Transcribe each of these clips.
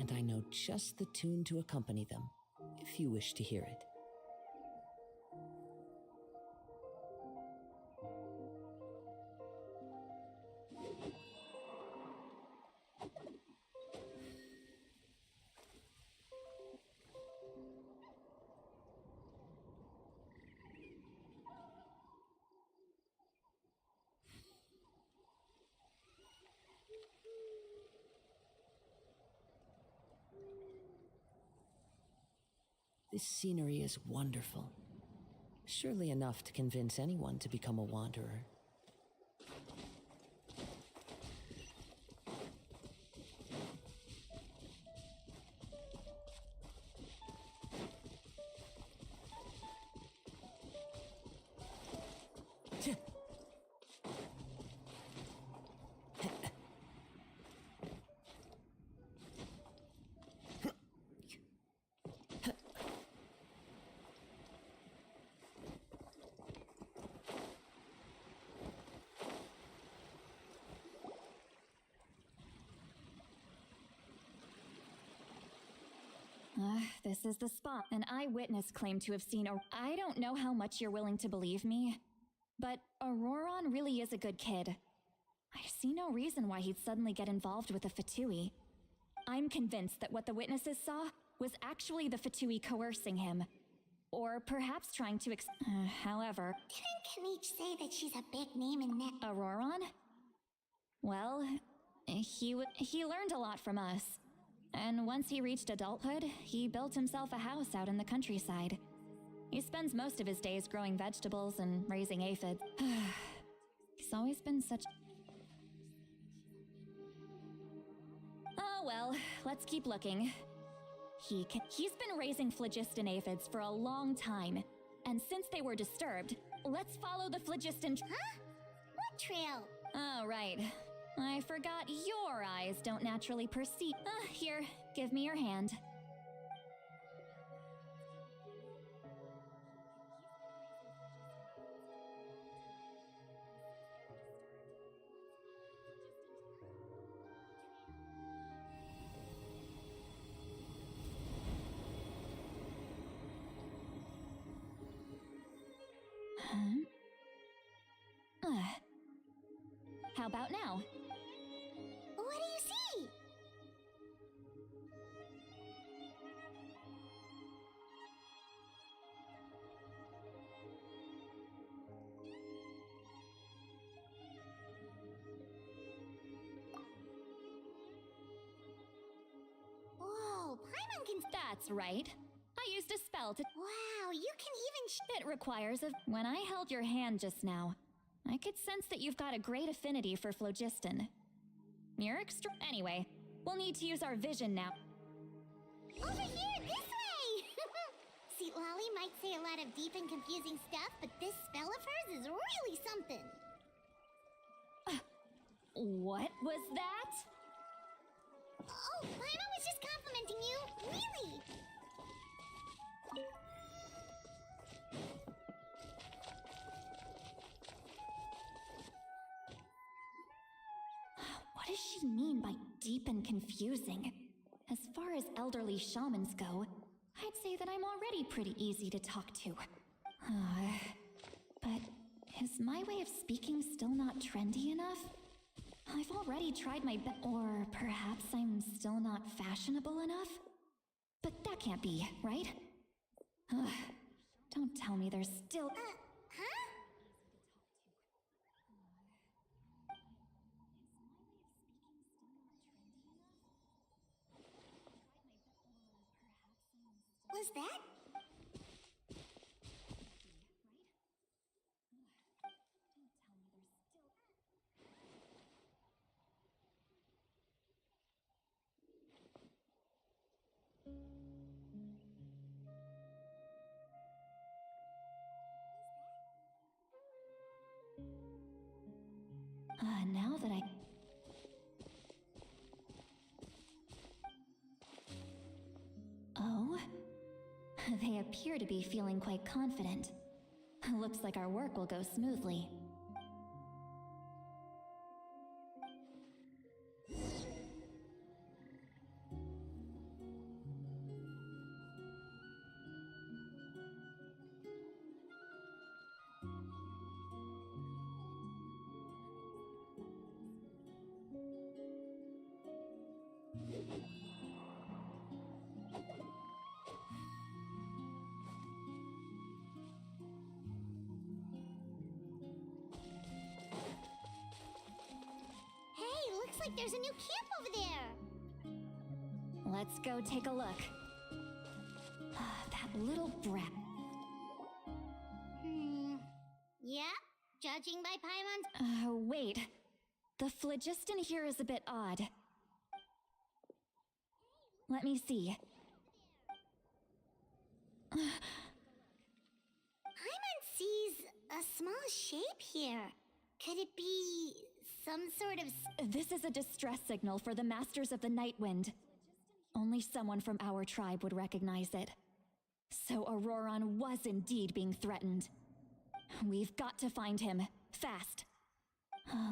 and I know just the tune to accompany them, if you wish to hear it. This scenery is wonderful. Surely enough to convince anyone to become a wanderer. This is the spot. An eyewitness claimed to have seen I don't know how much you're willing to believe me, but Auroron really is a good kid. I see no reason why he'd suddenly get involved with a Fatui. I'm convinced that what the witnesses saw was actually the Fatui coercing him. Or perhaps trying to however... Didn't Kanich say that she's a big name in that... Auroron? Well, he learned a lot from us. And once he reached adulthood, he built himself a house out in the countryside. He spends most of his days growing vegetables and raising aphids. He's always been such... Oh well, let's keep looking. He's been raising phlogiston aphids for a long time. And since they were disturbed, let's follow the phlogiston... Huh? What trail? Oh, right. I forgot your eyes don't naturally perceive... Here, give me your hand. How about now? What do you see? Whoa, Paimon can... That's right. I used a spell to... Wow, you can even... It requires a... When I held your hand just now, I could sense that you've got a great affinity for phlogiston. You're extra... Anyway, we'll need to use our vision now. Over here, this way! See, Lolly might say a lot of deep and confusing stuff, but this spell of hers is really something. What was that? Oh, Paimon was just complimenting you. Really? What does she mean by deep and confusing? As far as elderly shamans go, I'd say that I'm already pretty easy to talk to. But is my way of speaking still not trendy enough? I've already tried my best. Or perhaps I'm still not fashionable enough? But that can't be, right? Don't tell me there's still... Huh? Was that? Now that I... Oh? They appear to be feeling quite confident. Looks like our work will go smoothly. Hey, looks like there's a new camp over there. Let's go take a look. That little brat. Yeah? Judging by Paimon's... Wait. The phlogiston here is a bit odd. Let me see. Paimon sees a small shape here. Could it be some sort of... This is a distress signal for the Masters of the Night Wind. Only someone from our tribe would recognize it. So Auroron was indeed being threatened. We've got to find him, fast.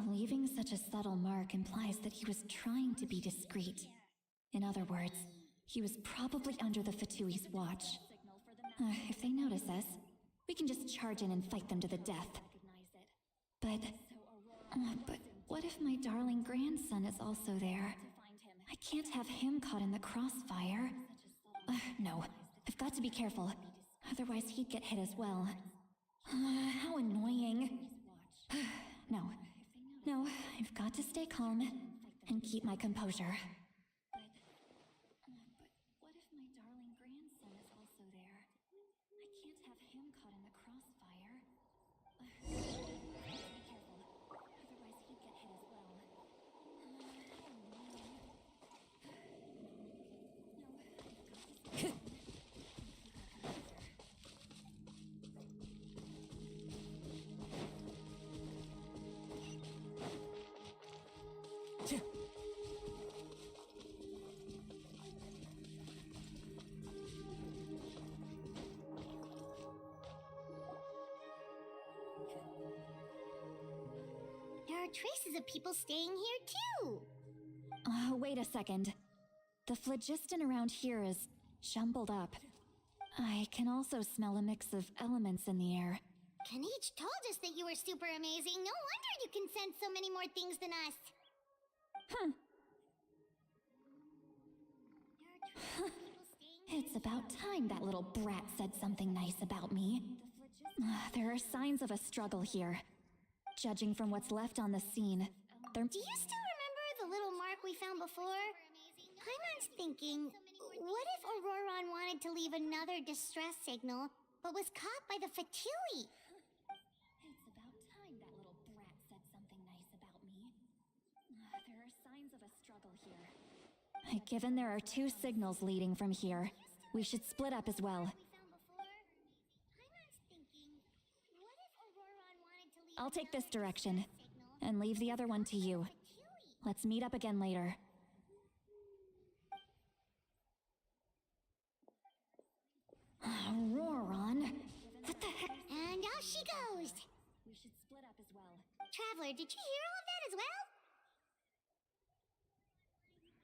Leaving such a subtle mark implies that he was trying to be discreet. In other words, he was probably under the Fatui's watch. If they notice us, we can just charge in and fight them to the death. But what if my darling grandson is also there? I can't have him caught in the crossfire. No, I've got to be careful. Otherwise he'd get hit as well. How annoying. No, I've got to stay calm and keep my composure. But what if my darling grandson is also there? I can't have him caught in the crossfire. Be careful, otherwise he'd get hit as well. There are traces of people staying here too. Wait a second. The phlogiston around here is jumbled up. I can also smell a mix of elements in the air. Kanich told us that you were super amazing. No wonder you can sense so many more things than us. It's about time that little brat said something nice about me. There are signs of a struggle here. Judging from what's left on the scene, there... Do you still remember the little mark we found before? Paimon's thinking, what if Auroron wanted to leave another distress signal, but was caught by the Fatui? It's about time that little brat said something nice about me. There are signs of a struggle here. Given there are two signals leading from here, we should split up as well. I'll take this direction, and leave the other one to you. Let's meet up again later. Auroron? What the heck? And out she goes! We should split up as well. Traveler, did you hear all of that as well?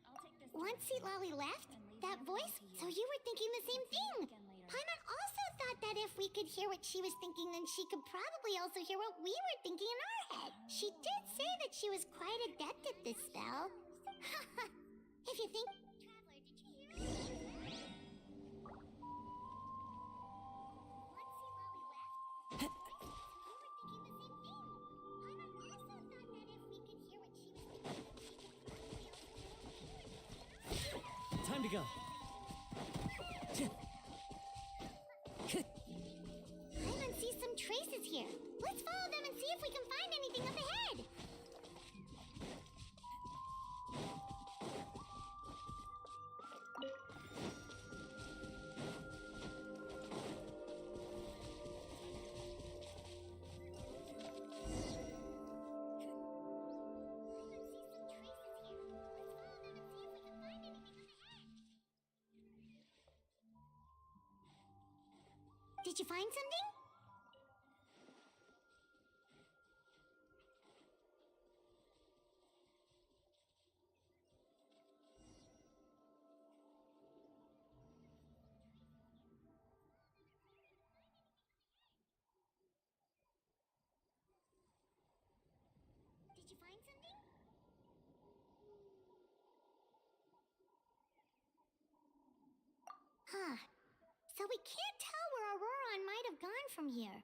I'll take this Once Lolly left, that voice, so you were thinking the same thing. Paimon also thought that if we could hear what she was thinking, then she could probably also hear what we were thinking in our head. She did say that she was quite adept at this spell. If you think... Traveler, did you hear all that? Time to go. Paimon sees some traces here. Let's follow them and see if we can find anything up ahead. Did you find something? Did you find something? we can't tell where Auroron might have gone from here.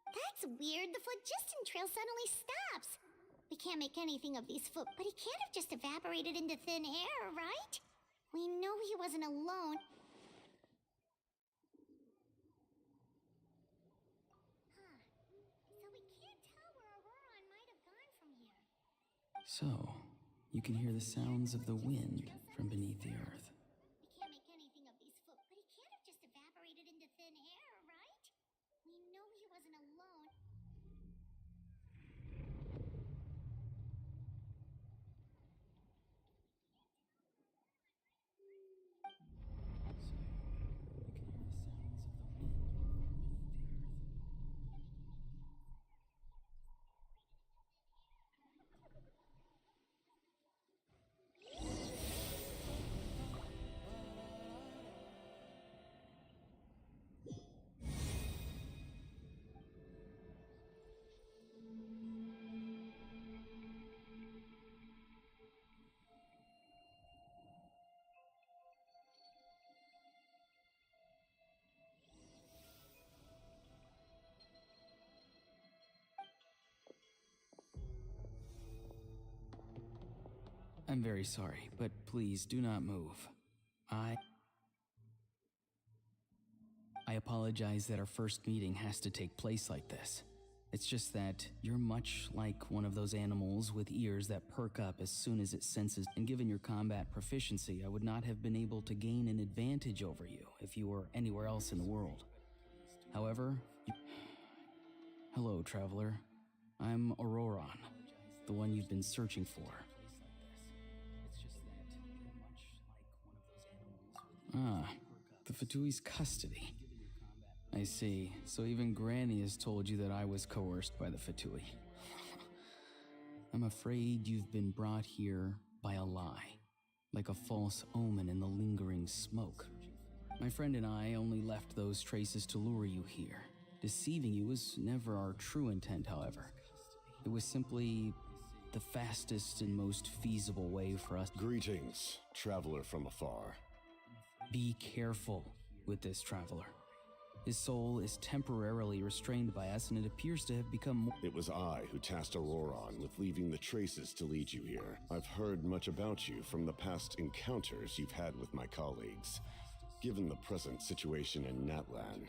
That's weird. The phlogiston trail suddenly stops. We can't make anything of these but he can't have just evaporated into thin air, right? We know he wasn't alone. So we can't tell where Auroron might have gone from here. So, you can hear the sounds of the wind from beneath the earth. We can't make anything of these but he can't have just evaporated into thin air, right? We know he wasn't alone. I'm very sorry, but please do not move. I apologize that our first meeting has to take place like this. It's just that you're much like one of those animals with ears that perk up as soon as it senses, and given your combat proficiency, I would not have been able to gain an advantage over you if you were anywhere else in the world. However, Hello, traveler. I'm Auroron, the one you've been searching for. Ah, the Fatui's custody. I see. So even Granny has told you that I was coerced by the Fatui. I'm afraid you've been brought here by a lie, like a false omen in the lingering smoke. My friend and I only left those traces to lure you here. Deceiving you was never our true intent, however. It was simply the fastest and most feasible way for us. Greetings, traveler from afar. Be careful with this traveler. His soul is temporarily restrained by us, and it appears to have become more. It was I who tasked Auroron with leaving the traces to lead you here. I've heard much about you from the past encounters you've had with my colleagues. Given the present situation in Natlan,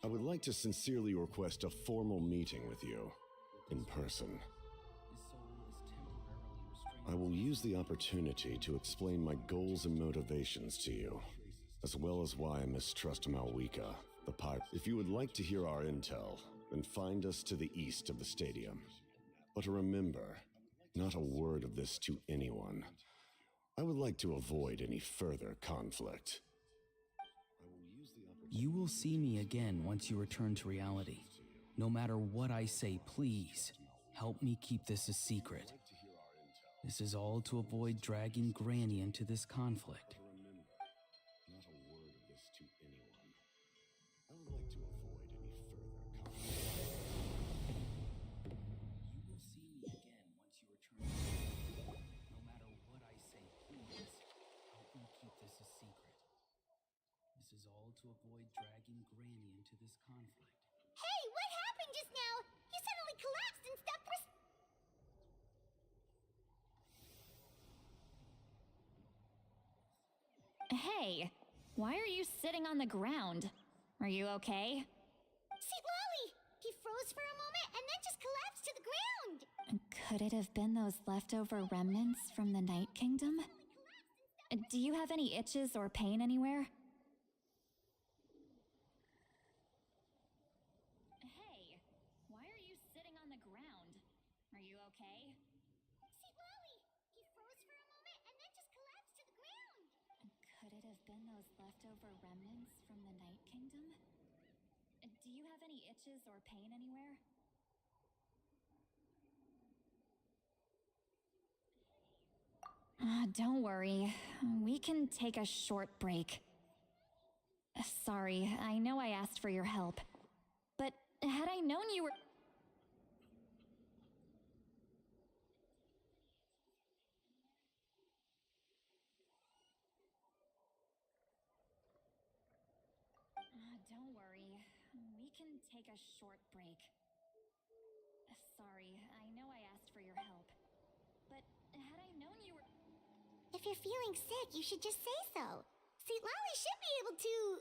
I would like to sincerely request a formal meeting with you, in person. I will use the opportunity to explain my goals and motivations to you, as well as why I mistrust Malwika, the pirate. If you would like to hear our intel, then find us to the east of the stadium. But remember, not a word of this to anyone. I would like to avoid any further conflict. You will see me again once you return to reality. No matter what I say, please, help me keep this a secret. This is all to avoid dragging Granny into this conflict. Not a word of this to anyone. I would like to avoid any further conflict. You will see me again once you return to reality. No matter what I say, please, help me keep this a secret. This is all to avoid dragging Granny into this conflict. Hey, what happened just now? You suddenly collapsed and stopped Hey, why are you sitting on the ground? Are you okay? See, Lolly! He froze for a moment and then just collapsed to the ground! Could it have been those leftover remnants from the Night Kingdom? Do you have any itches or pain anywhere? Hey, why are you sitting on the ground? Are you okay? See, Lolly! He froze for a moment and then just collapsed to the ground! Could it have been those leftover remnants from the Night Kingdom? Do you have any itches or pain anywhere? Don't worry. We can take a short break. Sorry, I know I asked for your help. But had I known you were... don't worry. We can take a short break. Sorry, I know I asked for your help. But had I known you were... If you're feeling sick, you should just say so. See, Lolly should be able to,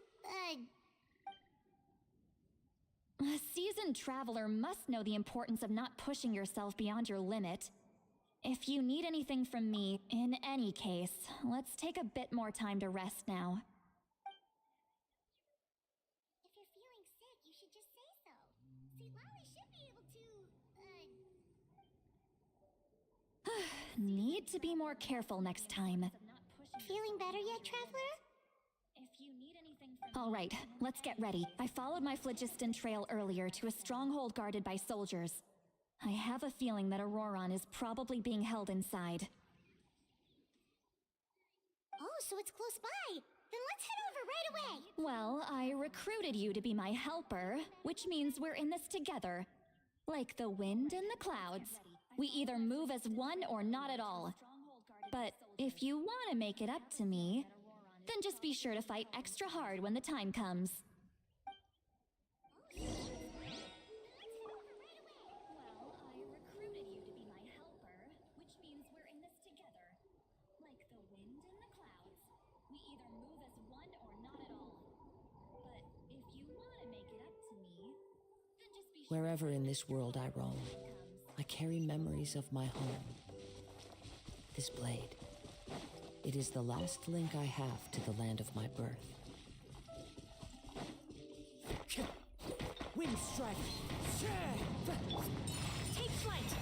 A seasoned traveler must know the importance of not pushing yourself beyond your limit. If you need anything from me, in any case, let's take a bit more time to rest now. If you're feeling sick, you should just say so. See, Lolly should be able to, Need to be more careful next time. Feeling better yet, Traveler? If you need anything from... All right, let's get ready. I followed my phlogiston trail earlier to a stronghold guarded by soldiers. I have a feeling that Auroron is probably being held inside. Oh, so it's close by. Then let's head over right away. Well, I recruited you to be my helper, which means we're in this together. Like the wind and the clouds. We either move as one or not at all. But if you want to make it up to me, then just be sure to fight extra hard when the time comes. Well, I recruited you to be my helper, which means we're in this together. Like the wind and the clouds. We either move as one or not at all. But if you want to make it up to me, then just be sure... Wherever in this world I roam, I carry memories of my home. This blade. It is the last link I have to the land of my birth. Wind strike! Take flight!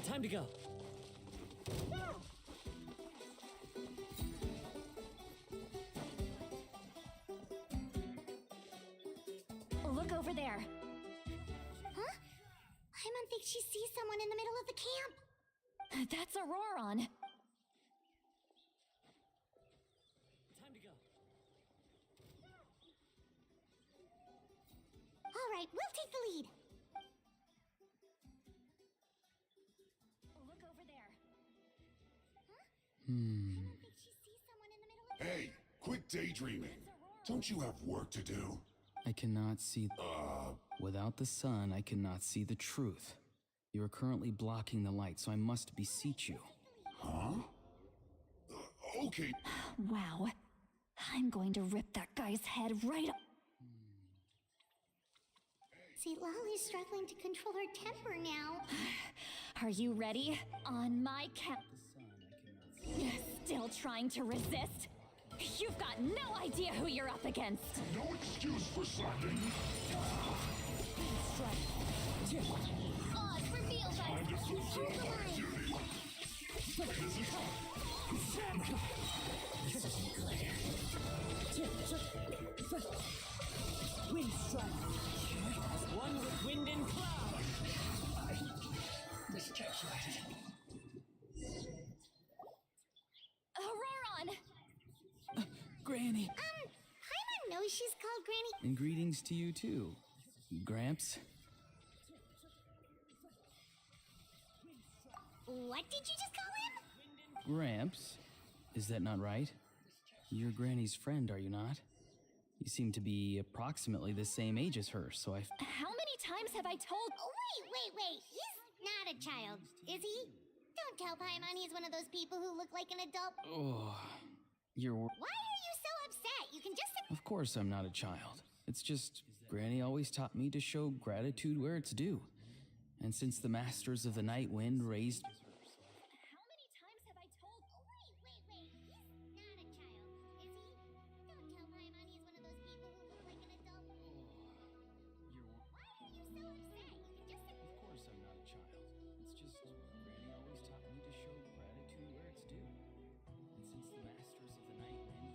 Time to go. Look over there. Huh? Paimon thinks she sees someone in the middle of the camp. That's Auroron. Time to go. All right, we'll take the lead. Look over there. Paimon thinks she sees someone in the middle of... Hey, quit daydreaming. Don't you have work to do? I cannot see. Without the sun, I cannot see the truth. You are currently blocking the light, so I must beseech you. Huh? Okay. Wow. I'm going to rip that guy's head right off. See, Lolly's struggling to control her temper now. Are you ready? On my count. Still trying to resist? You've got no idea who you're up against. No excuse for slacking. Oz, reveal Time to fulfill my duty. Wind strike! As one with wind and cloud! Auroron! Granny! Paimon knows she's called Granny. And greetings to you too, Gramps. What did you just call him? Gramps? Is that not right? You're Granny's friend, are you not? You seem to be approximately the same age as her, so How many times have I told... Oh, wait. He's not a child, is he? Don't tell Paimon he's one of those people who look like an adult. Oh, you're... Why are you so upset? You can just... Of course I'm not a child. It's just, Granny always taught me to show gratitude where it's due. And since the Masters of the Night Wind raised... How many times have I told... Oh, wait. He's not a child, is he? Don't tell Paimon he's one of those people who look like an adult. Why are you so upset? You can just... Of course I'm not a child. It's just, Granny always taught me to show gratitude where it's due. And since the Masters of the Night Wind raised...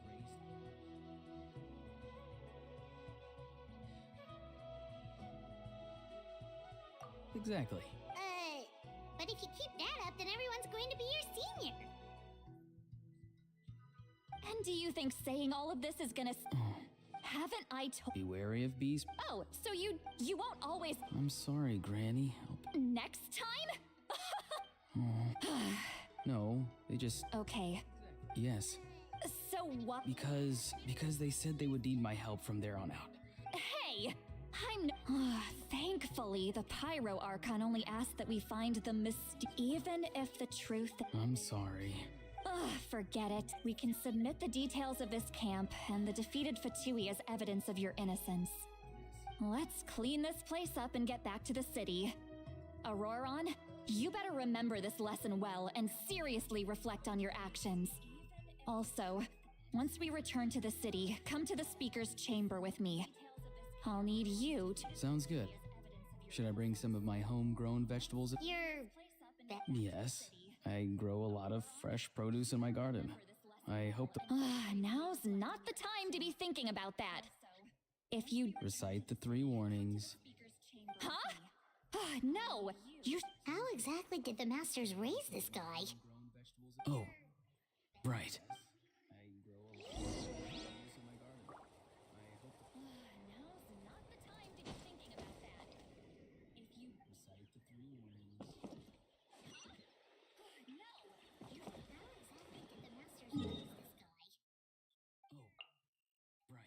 Exactly. But if you keep that up, then everyone's going to be your senior. And do you think saying all of this is gonna... Haven't I told? Be wary of bees. Oh, so you won't always. I'm sorry, Granny. Next time? No, they just. Okay. Yes. So what? Because they said they would need my help from there on out. Hey, thankfully, the Pyro Archon only asked that we find the even if the truth. I'm sorry. Forget it. We can submit the details of this camp and the defeated Fatui as evidence of your innocence. Let's clean this place up and get back to the city. Auroron, you better remember this lesson well and seriously reflect on your actions. Also, once we return to the city, come to the speaker's chamber with me. I'll need you to— Sounds good. Should I bring some of my homegrown vegetables? Yes. I grow a lot of fresh produce in my garden. I hope Now's not the time to be thinking about that. If you— recite the 3 warnings. Huh? No! You— How exactly did the masters raise this guy? Oh, right. Now's not the time to be thinking about that. If you— Recite the 3 warnings. No! How exactly did the masters raise this guy? Oh,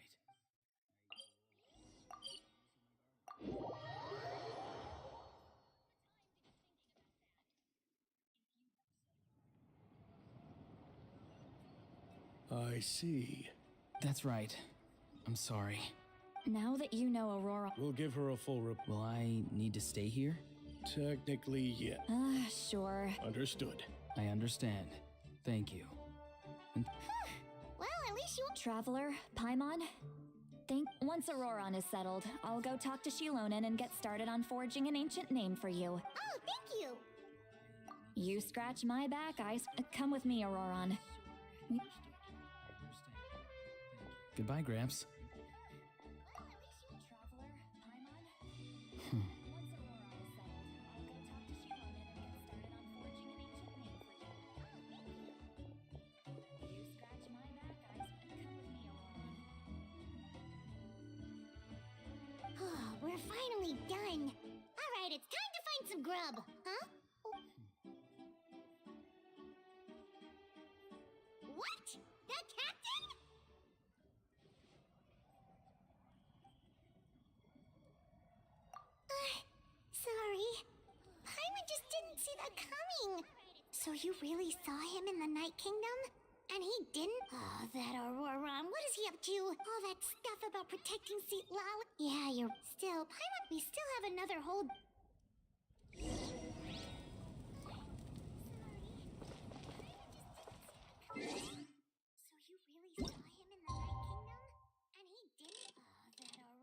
right. I see. That's right. I'm sorry. Now that you know Aurora— We'll give her a full Will I need to stay here? Technically, yeah. Sure. Understood. I understand. Thank you. Well, at least you. Traveler, Paimon, once Auroron is settled, I'll go talk to Shilonen and get started on forging an ancient name for you. Oh, thank you. You scratch my back, come with me, Auroron. Goodbye, Gramps. Traveler, Paimon, once Auroron is settled, I'll go talk to Shilonen and get started on forging an ancient name for you. You scratch my back, come with me, Auroron. We're finally done. All right, it's time to find some grub. Huh? What? The captain? Sorry. Paimon just didn't see that coming. So you really saw him in the Night Kingdom? And he didn't? Oh, that Auroron. What is he up to? All that stuff about protecting Seat Lal. Yeah, you're still. Paimon, we still have another whole. So you really saw him in the Night Kingdom? And he didn't? Oh, that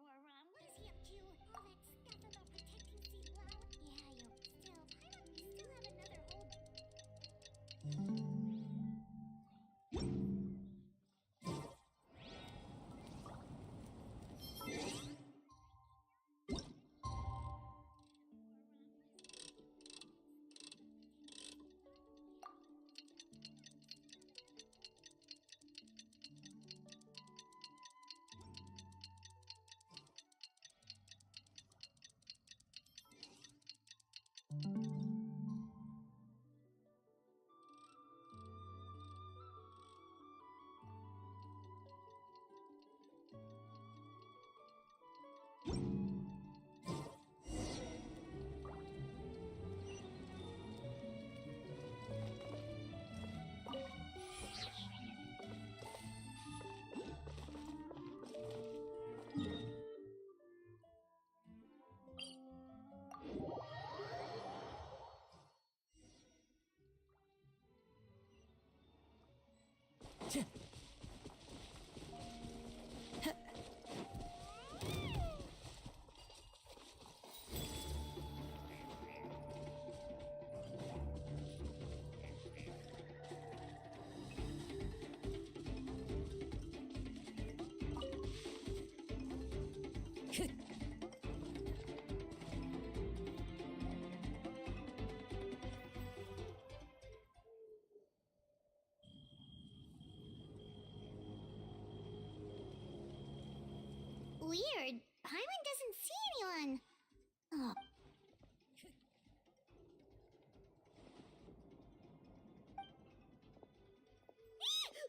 Auroron. What is he up to? All that stuff about protecting Seat Lal. Yeah, you're still. Paimon, we still have another whole. Weird. Paimon doesn't see anyone. Oh.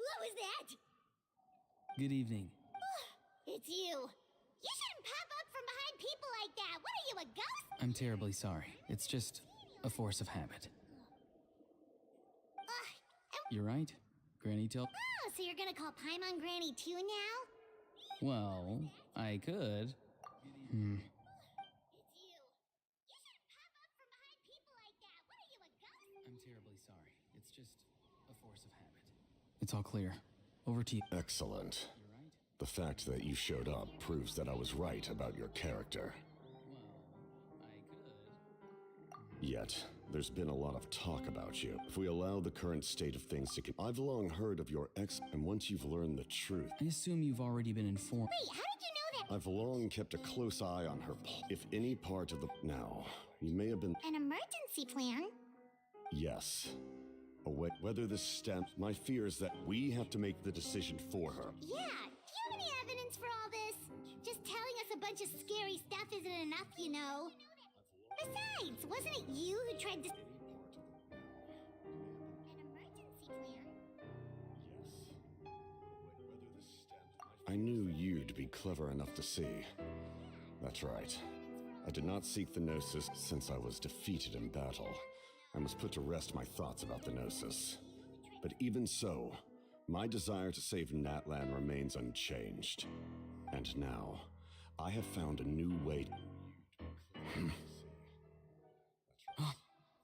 What was that? Good evening. It's you. You shouldn't pop up from behind people like that. What are you, a ghost? I'm terribly sorry. It's just a force of habit. You're right. Granny told. Oh, so you're gonna call Paimon Granny too now? Well, I could. It's you. You shouldn't pop up from behind people like that. What are you, a ghost? I'm terribly sorry. It's just a force of habit. It's all clear. Over to you. Excellent. You're right. The fact that you showed up proves that I was right about your character. Well, I could. Yet, there's been a lot of talk about you. If we allow the current state of things to continue, I've long heard of your and once you've learned the truth, I assume you've already been informed. Wait, how did you know that? I've long kept a close eye on her. If any part of the... Now, you may have been... An emergency plan? Yes. Whether this stems... My fear is that we have to make the decision for her. Yeah, do you have any evidence for all this? Just telling us a bunch of scary stuff isn't enough, you know. Besides, wasn't it you who tried to... An emergency plan? I knew you'd be clever enough to see. That's right. I did not seek the Gnosis since I was defeated in battle. I must put to rest my thoughts about the Gnosis. But even so, my desire to save Natlan remains unchanged. And now, I have found a new way...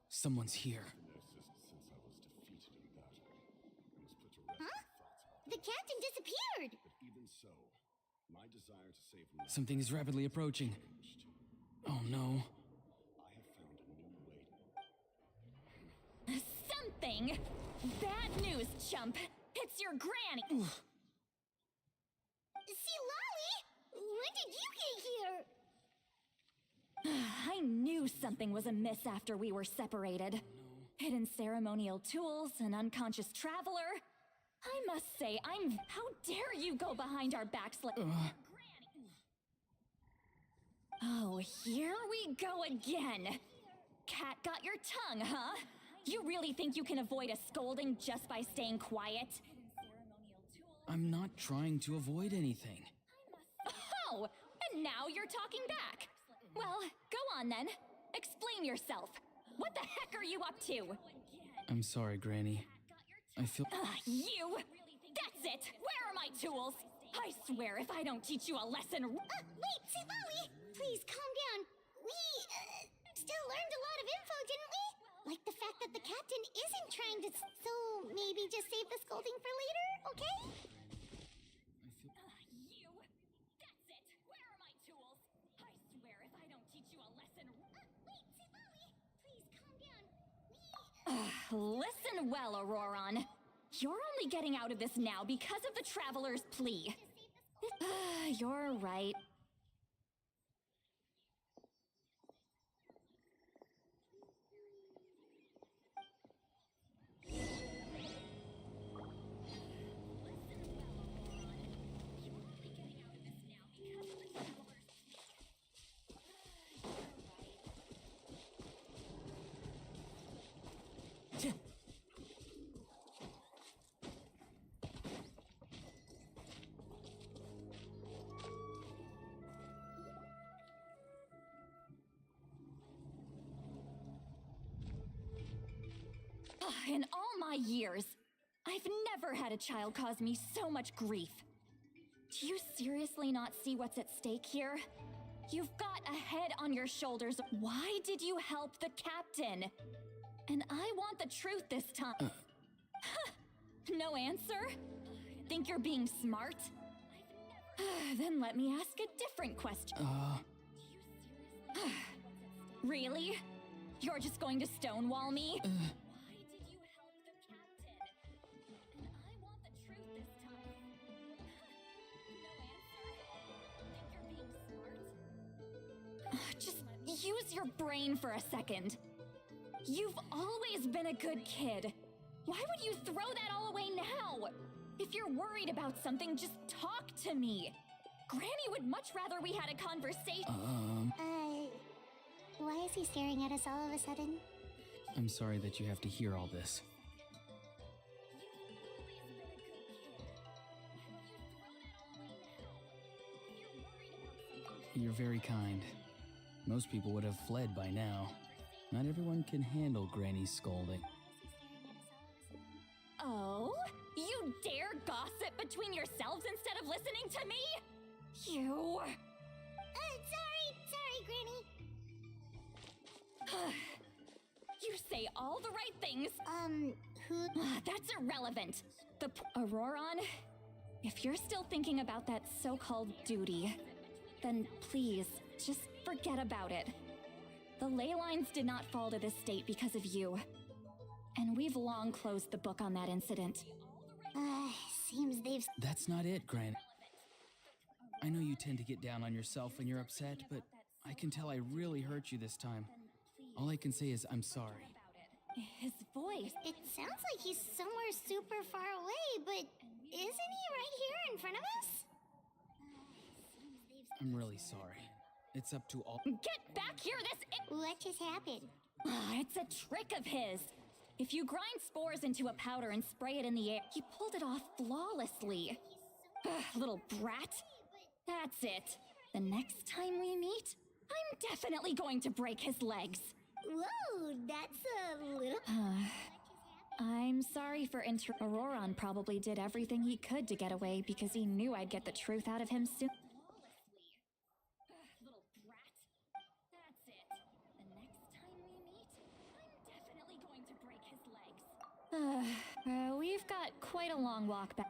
Someone's here. Huh? The captain disappeared! Even so, my desire to save Something is rapidly approaching. Oh no. I have found a new way to... Something? Bad news, chump. It's your granny. See, Lolly? When did you get here? I knew something was amiss after we were separated. Hidden ceremonial tools, an unconscious traveler. I must say, how dare you go behind our backs like... Oh, here we go again. Cat got your tongue, huh? You really think you can avoid a scolding just by staying quiet? I'm not trying to avoid anything. Oh, and now you're talking back. Well, go on then. Explain yourself. What the heck are you up to? I'm sorry, Granny. I feel... You! That's it! Where are my tools? I swear if I don't teach you a lesson... Wait, see, Lolly! Please, calm down. We, still learned a lot of info, didn't we? Like the fact that the captain isn't trying to... So, maybe just save the scolding for later, okay? You! That's it! Where are my tools? I swear if I don't teach you a lesson... Wait, see, Lolly! Please, calm down. We, Listen well, Auroron. You're only getting out of this now because of the Traveler's plea. You're right. In all my years, I've never had a child cause me so much grief. Do you seriously not see what's at stake here? You've got a head on your shoulders. Why did you help the captain? And I want the truth this time. No answer? Think you're being smart? Then let me ask a different question. Really? You're just going to stonewall me? Just use your brain for a second. You've always been a good kid. Why would you throw that all away now? If you're worried about something, just talk to me. Granny would much rather we had a conversation. Why is he staring at us all of a sudden? I'm sorry that you have to hear all this. You're very kind. Most people would have fled by now. Not everyone can handle Granny's scolding. Oh? You dare gossip between yourselves instead of listening to me? You... Sorry, Granny. You say all the right things. Who? That's irrelevant. Auroron, if you're still thinking about that so-called duty, then please, just forget about it. The ley lines did not fall to this state because of you. And we've long closed the book on that incident. Seems they've... That's not it, Gran. I know you tend to get down on yourself when you're upset, but I can tell I really hurt you this time. All I can say is I'm sorry. His voice. It sounds like he's somewhere super far away, but isn't he right here in front of us? I'm really sorry. It's up to all— Get back here, What just happened? It's a trick of his. If you grind spores into a powder and spray it in the air, he pulled it off flawlessly. Little brat. That's it. The next time we meet, I'm definitely going to break his legs. Whoa, that's a little... I'm sorry for Auroron probably did everything he could to get away because he knew I'd get the truth out of him soon. Little brat. That's it. The next time we meet, I'm definitely going to break his legs. We've got quite a long walk back.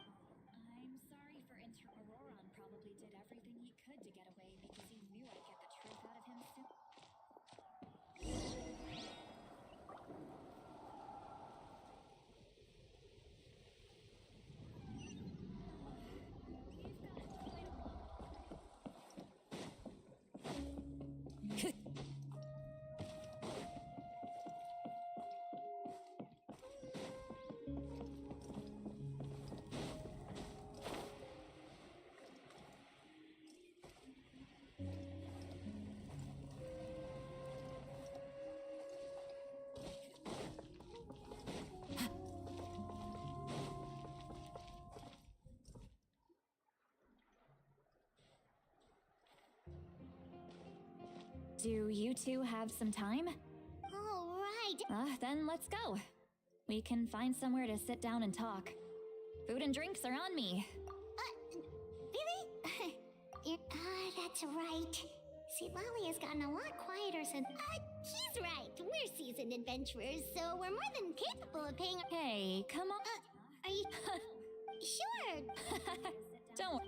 I'm sorry for Auroron probably did everything he could to get away because he knew I'd get the truth out of him soon. Do you two have some time? All right. Then let's go. We can find somewhere to sit down and talk. Food and drinks are on me. Really? That's right. See, Lolly has gotten a lot quieter since... he's right. We're seasoned adventurers, so we're more than capable of paying... Hey, come on. Are you... Sure. Don't...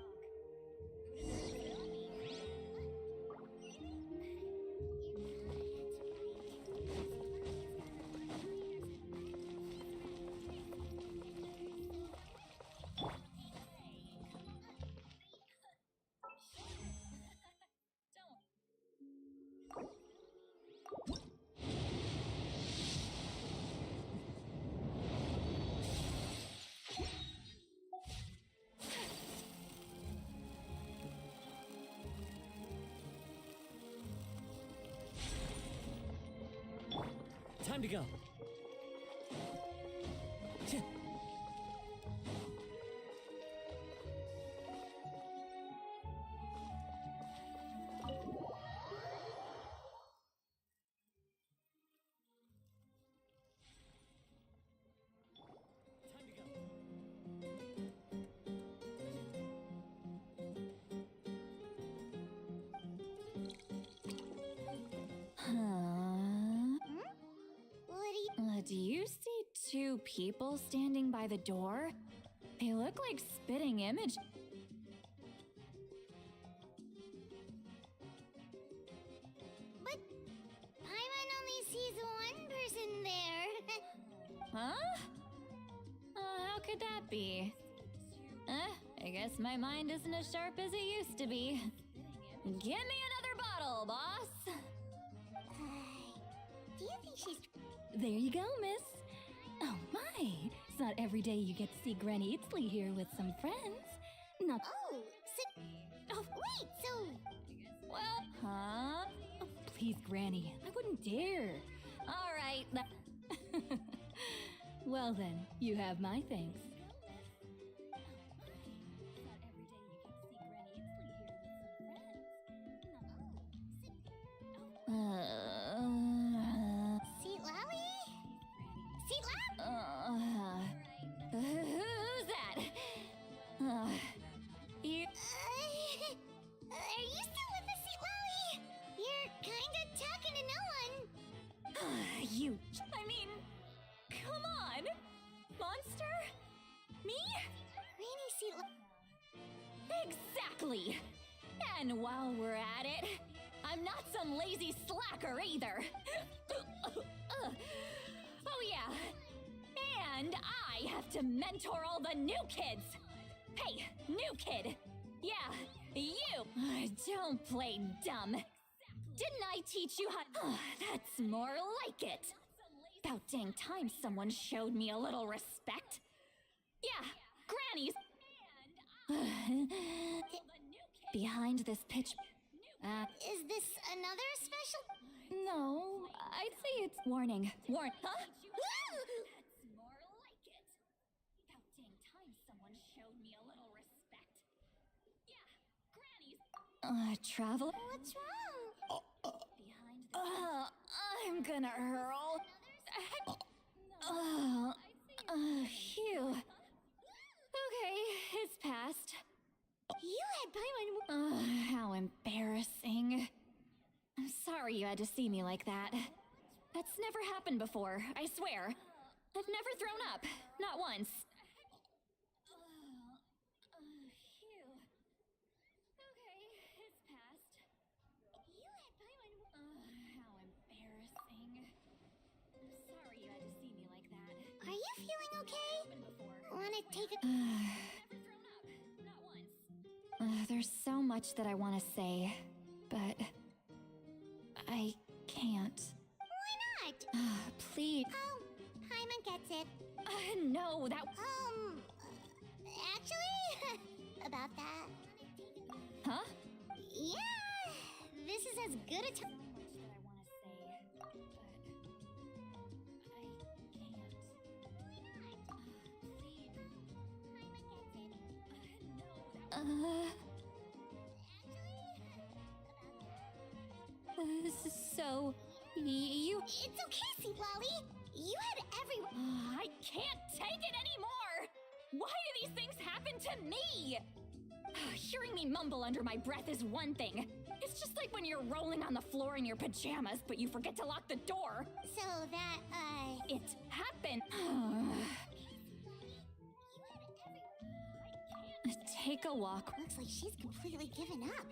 Time to go. Do you see two people standing by the door? They look like spitting image. But Paimon only sees one person there. Huh? How could that be? I guess my mind isn't as sharp as it used to be. Give me another bottle, boss! Do you think she's... There you go, miss. Oh my, it's not every day you get to see Granny Itzley here with some friends. Not... Oh, sit... Oh, Wait, so Well, huh? Oh, please, Granny, I wouldn't dare. All right. Well then, you have my thanks. Seat Lowy? Seat Low? Who's that? You. Are you still with us, Seat Lowy? You're kinda talking to no one. You. I mean, come on, monster. Me? Granny Seat Low. Exactly. And while we're at it, I'm not some lazy slacker either. Oh yeah. And I have to mentor all the new kids. Hey, new kid. Yeah, you. Don't play dumb. Didn't I teach you how? That's more like it. About dang time someone showed me a little respect. Yeah, grannies. Behind this pitch. Is this another special? No, I'd say it's warning. Huh? Woo! That's more like it. About dang time someone showed me a little respect. Yeah, grannies. Travel? What's wrong? Behind the I'm gonna hurl. Phew. Okay, it's passed. You had Paimon. How embarrassing. I'm sorry you had to see me like that. That's never happened before, I swear. I've never thrown up. Not once. Okay, it's passed. You had Paimon. How embarrassing. I'm sorry you had to see me like that. Are you feeling okay? Wanna take a. Never thrown up. Not once. There's so much that I want to say, but I can't. Why not? Please. Oh, Paimon gets it. No, that. Actually, about that. Huh? Yeah, this is as good a time. So, you. It's okay, Seat Lolly. You had every. I can't take it anymore! Why do these things happen to me? Hearing me mumble under my breath is one thing. It's just like when you're rolling on the floor in your pajamas, but you forget to lock the door. So that, It happened. Take a walk. Looks like she's completely given up.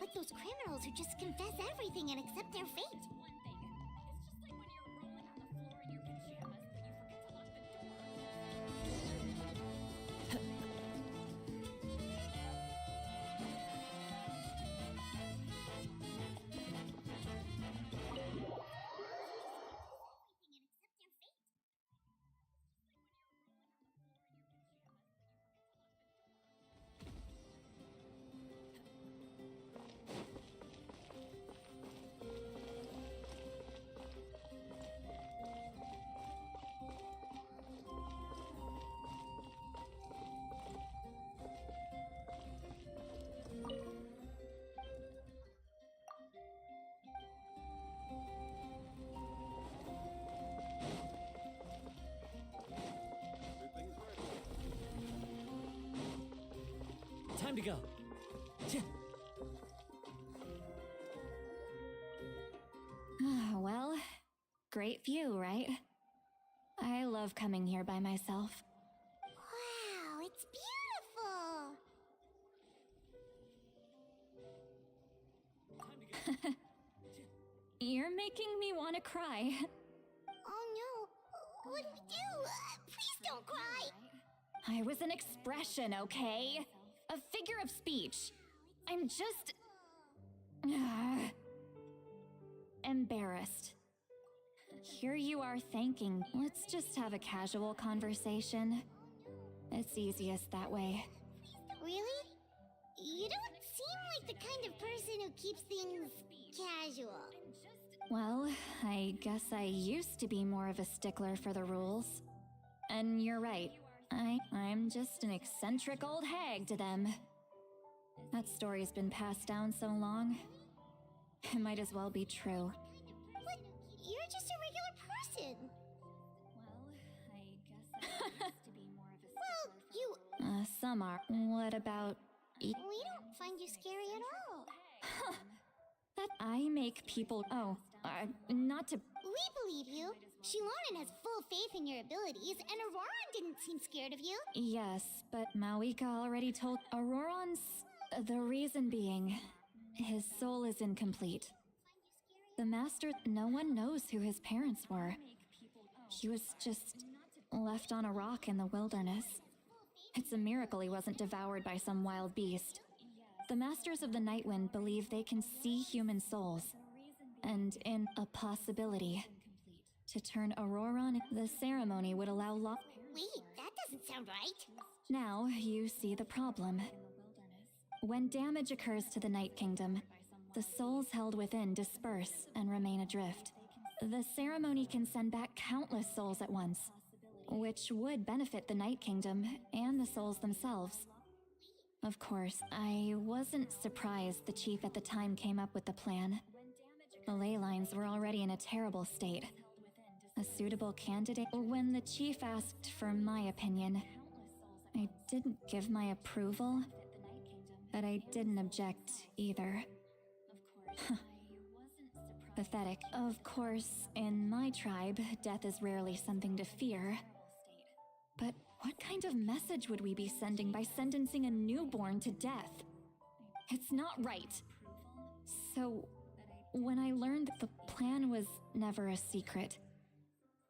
Like those criminals who just confess everything and accept their fate. Time to go. Well, great view, right? I love coming here by myself. Wow, it's beautiful. You're making me want to cry. Oh no, what do we do? Please don't cry. I was an expression, okay? A figure of speech. I'm just... embarrassed. Here you are thanking. Let's just have a casual conversation. It's easiest that way. Really? You don't seem like the kind kind of person who keeps things casual. Well, I guess I used to be more of a stickler for the rules. And you're right. I'm just an eccentric old hag to them. That story's been passed down so long. It might as well be true. But you're just a regular person. Well, I guess I used to be more of a Well, you... Some are. What about... We don't find you scary at all. That I make people... not to... We believe you. Shiloran has full faith in your abilities, and Auroran didn't seem scared of you. Yes, but Mawika already told Auroran's... The reason being, his soul is incomplete. The Master... No one knows who his parents were. He was just left on a rock in the wilderness. It's a miracle he wasn't devoured by some wild beast. The Masters of the Nightwind believe they can see human souls, and in a possibility to turn Auroran, the ceremony would allow Wait, that doesn't sound right. Now you see the problem. When damage occurs to the Night Kingdom, the souls held within disperse and remain adrift. The ceremony can send back countless souls at once, which would benefit the Night Kingdom and the souls themselves. Of course, I wasn't surprised the chief at the time came up with the plan. The ley lines were already in a terrible state. A suitable candidate. When the chief asked for my opinion, I didn't give my approval, but I didn't object either. Pathetic. Of course, in my tribe, death is rarely something to fear. But what kind of message would we be sending by sentencing a newborn to death? It's not right. So, when I learned that the plan was never a secret,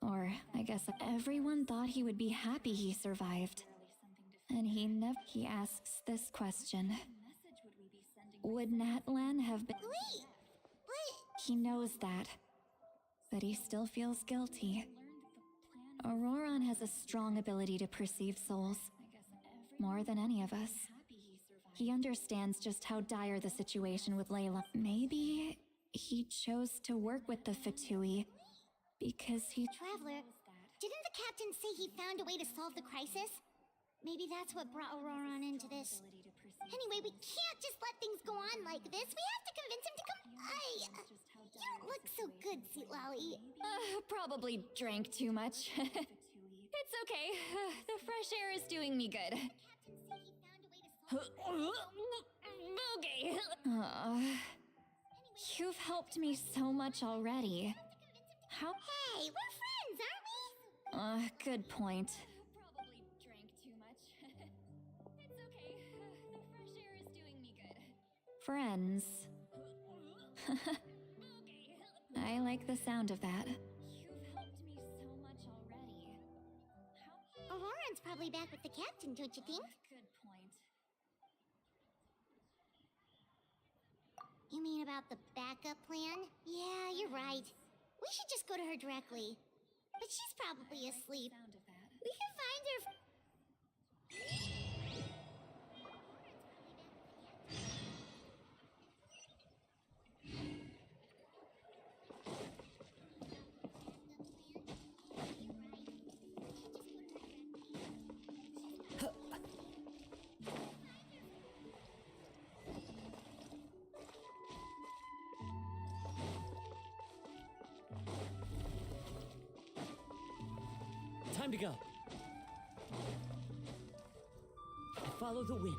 or I guess everyone thought he would be happy he survived, and he asks this question. Would Natlan have been... Wait, but... He knows that, but he still feels guilty. Auroran has a strong ability to perceive souls, more than any of us. He understands just how dire the situation with Layla. Maybe he chose to work with the Fatui because he... Traveler, didn't the captain say he found a way to solve the crisis? Maybe that's what brought Auroran into this. Anyway, we can't just let things go on like this. We have to convince him to come... You don't look so good, Sweet Lolly. Probably drank too much. It's okay. The fresh air is doing me good. Okay. You've helped me so much already. How? Hey, we're friends, aren't we? Good point. Probably drank too much. It's okay. The fresh air is doing me good. Friends. I like the sound of that. You've helped me so much already. Auroran's probably back with the captain, don't you think? Good point. You mean about the backup plan? Yeah, you're right. We should just go to her directly. But she's probably asleep. Sound of that. We can find her. Time to go. I follow the wind.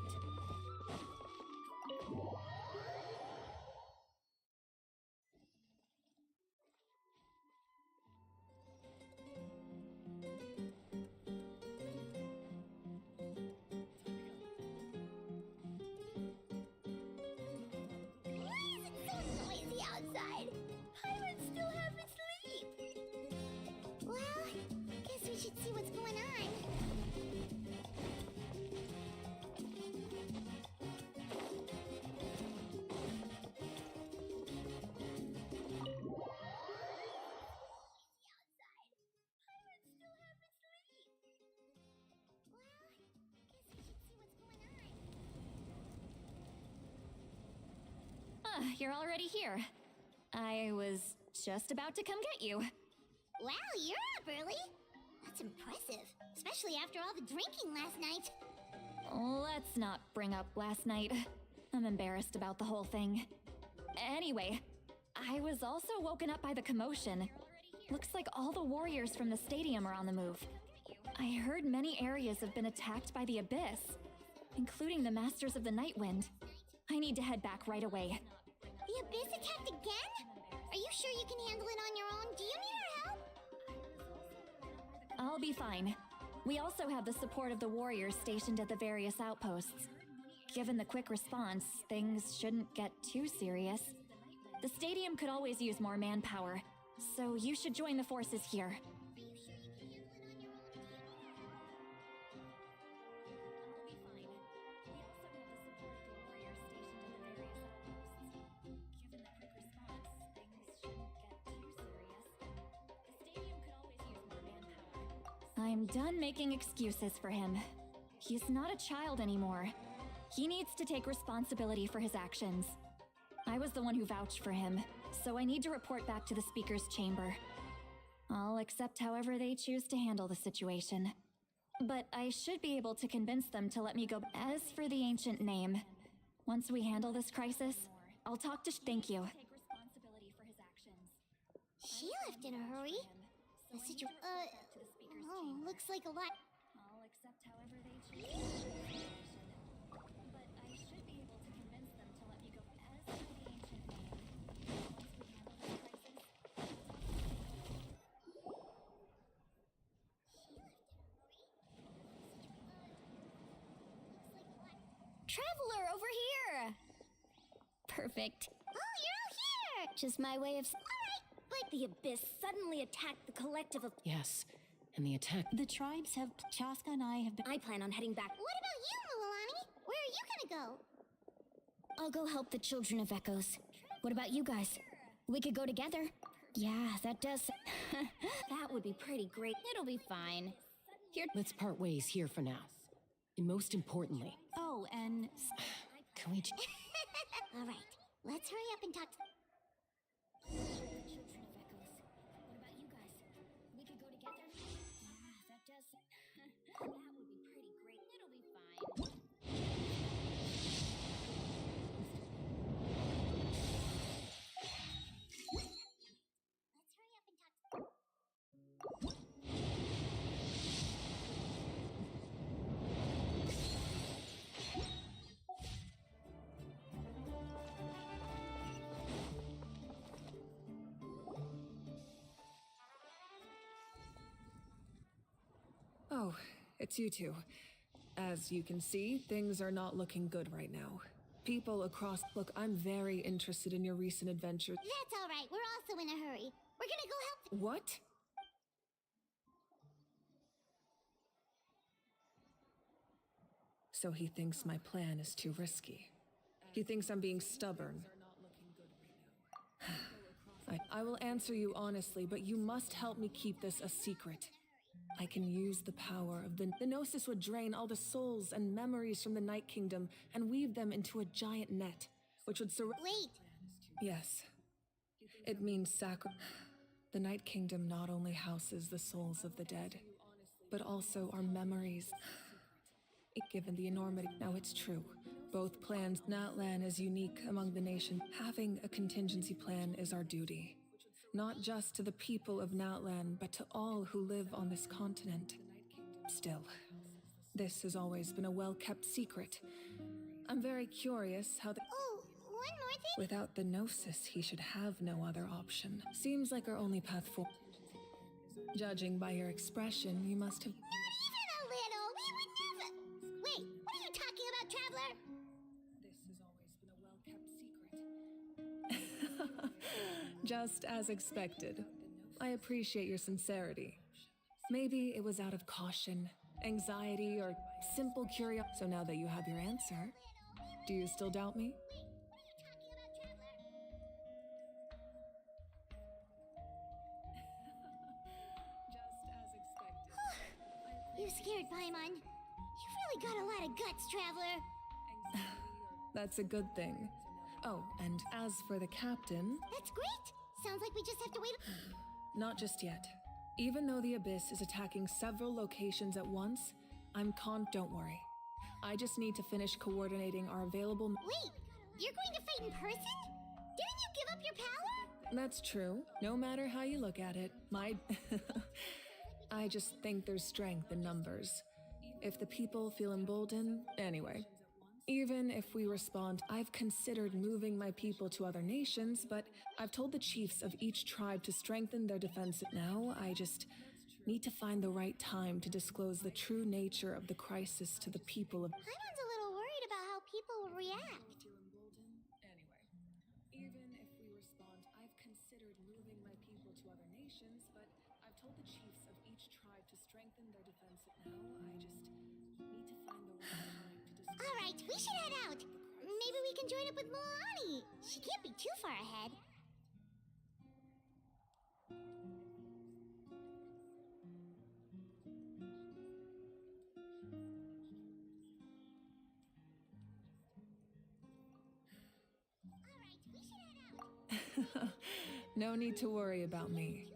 Why is it so noisy outside? Pirates still half asleep. Well, guess we should see what's going on. you're already here. I was just about to come get you. Wow, you're up early. That's impressive, especially after all the drinking last night. Let's not bring up last night. I'm embarrassed about the whole thing. Anyway, I was also woken up by the commotion. Looks like all the warriors from the stadium are on the move. I heard many areas have been attacked by the Abyss, including the Masters of the Nightwind. I need to head back right away. The Abyss attacked again? Are you sure you can handle it on your own? Do you need our help? I'll be fine. We also have the support of the warriors stationed at the various outposts. Given the quick response, things shouldn't get too serious. The stadium could always use more manpower, so you should join the forces here. I'm done making excuses for him. He's not a child anymore. He needs to take responsibility for his actions. I was the one who vouched for him, so I need to report back to the Speaker's chamber. I'll accept however they choose to handle the situation. But I should be able to convince them to let me go. As for the ancient name, once we handle this crisis, I'll talk to thank you. She left in a hurry. The looks like a lot. I'll accept however they choose. But I should be able to convince them to let me go. As for the ancient name, once we handle this crisis. Traveler over here! Perfect. Oh, you're all here! Just my way of... Alright, but the Abyss suddenly attacked the collective of... Yes, and the attack. The tribes have... Chaska and I have been... I plan on heading back. What about you, Mulalani? Where are you gonna go? I'll go help the Children of Echoes. What about you guys? We could go together. Yeah, that does... that would be pretty great. It'll be fine. Here... Let's part ways here for now. And most importantly, Oh, and... can we... Alright, let's hurry up and talk to... Oh, it's you two. As you can see, things are not looking good right now. People across... Look, I'm very interested in your recent adventure. That's alright, we're also in a hurry. We're gonna go help... What? So he thinks my plan is too risky. He thinks I'm being stubborn. I will answer you honestly, but you must help me keep this a secret. I can use the power of the Gnosis would drain all the souls and memories from the Night Kingdom and weave them into a giant net, which would Wait! Yes. It means The Night Kingdom not only houses the souls of the dead, but also our memories. Given the enormity, now it's true. Both plans, Natlan is unique among the nation. Having a contingency plan is our duty. Not just to the people of Natlan, but to all who live on this continent. Still, this has always been a well-kept secret. I'm very curious how the... Oh, one more thing? Without the Gnosis, he should have no other option. Seems like our only path forward. Judging by your expression, you must have... Not even a little! We would never... Wait, what are you talking about, Traveler? This has always been a well-kept secret. Just as expected. I appreciate your sincerity. Maybe it was out of caution, anxiety, or simple curiosity. So now that you have your answer, do you still doubt me? You scared Paimon. You've really got a lot of guts, Traveler. That's a good thing. Oh, and as for the captain, That's great! Sounds like we just have to wait. not just yet. Even though the Abyss is attacking several locations at once, don't worry. I just need to finish coordinating our available. Wait, you're going to fight in person? Didn't you give up your power? That's true. No matter how you look at it, I just think there's strength in numbers. If the people feel emboldened, anyway. Even if we respond, I've considered moving my people to other nations, but I've told the chiefs of each tribe to strengthen their defense. Now, I just need to find the right time to disclose the true nature of the crisis to the people of. Paimon's a little worried about how people will react. Anyway, even if we respond, I've considered moving my people to other nations, but I've told the chiefs of each tribe to strengthen their defense. Now, I just need to find the right time to disclose. Alright, we should head out. Maybe we can join up with Milani. She can't be too far ahead. Alright, we should head out. No need to worry about me.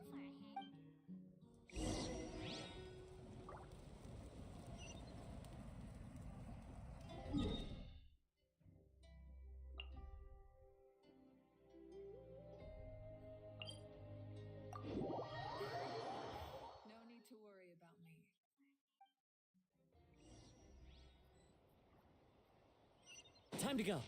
No need to worry about me. Time to go.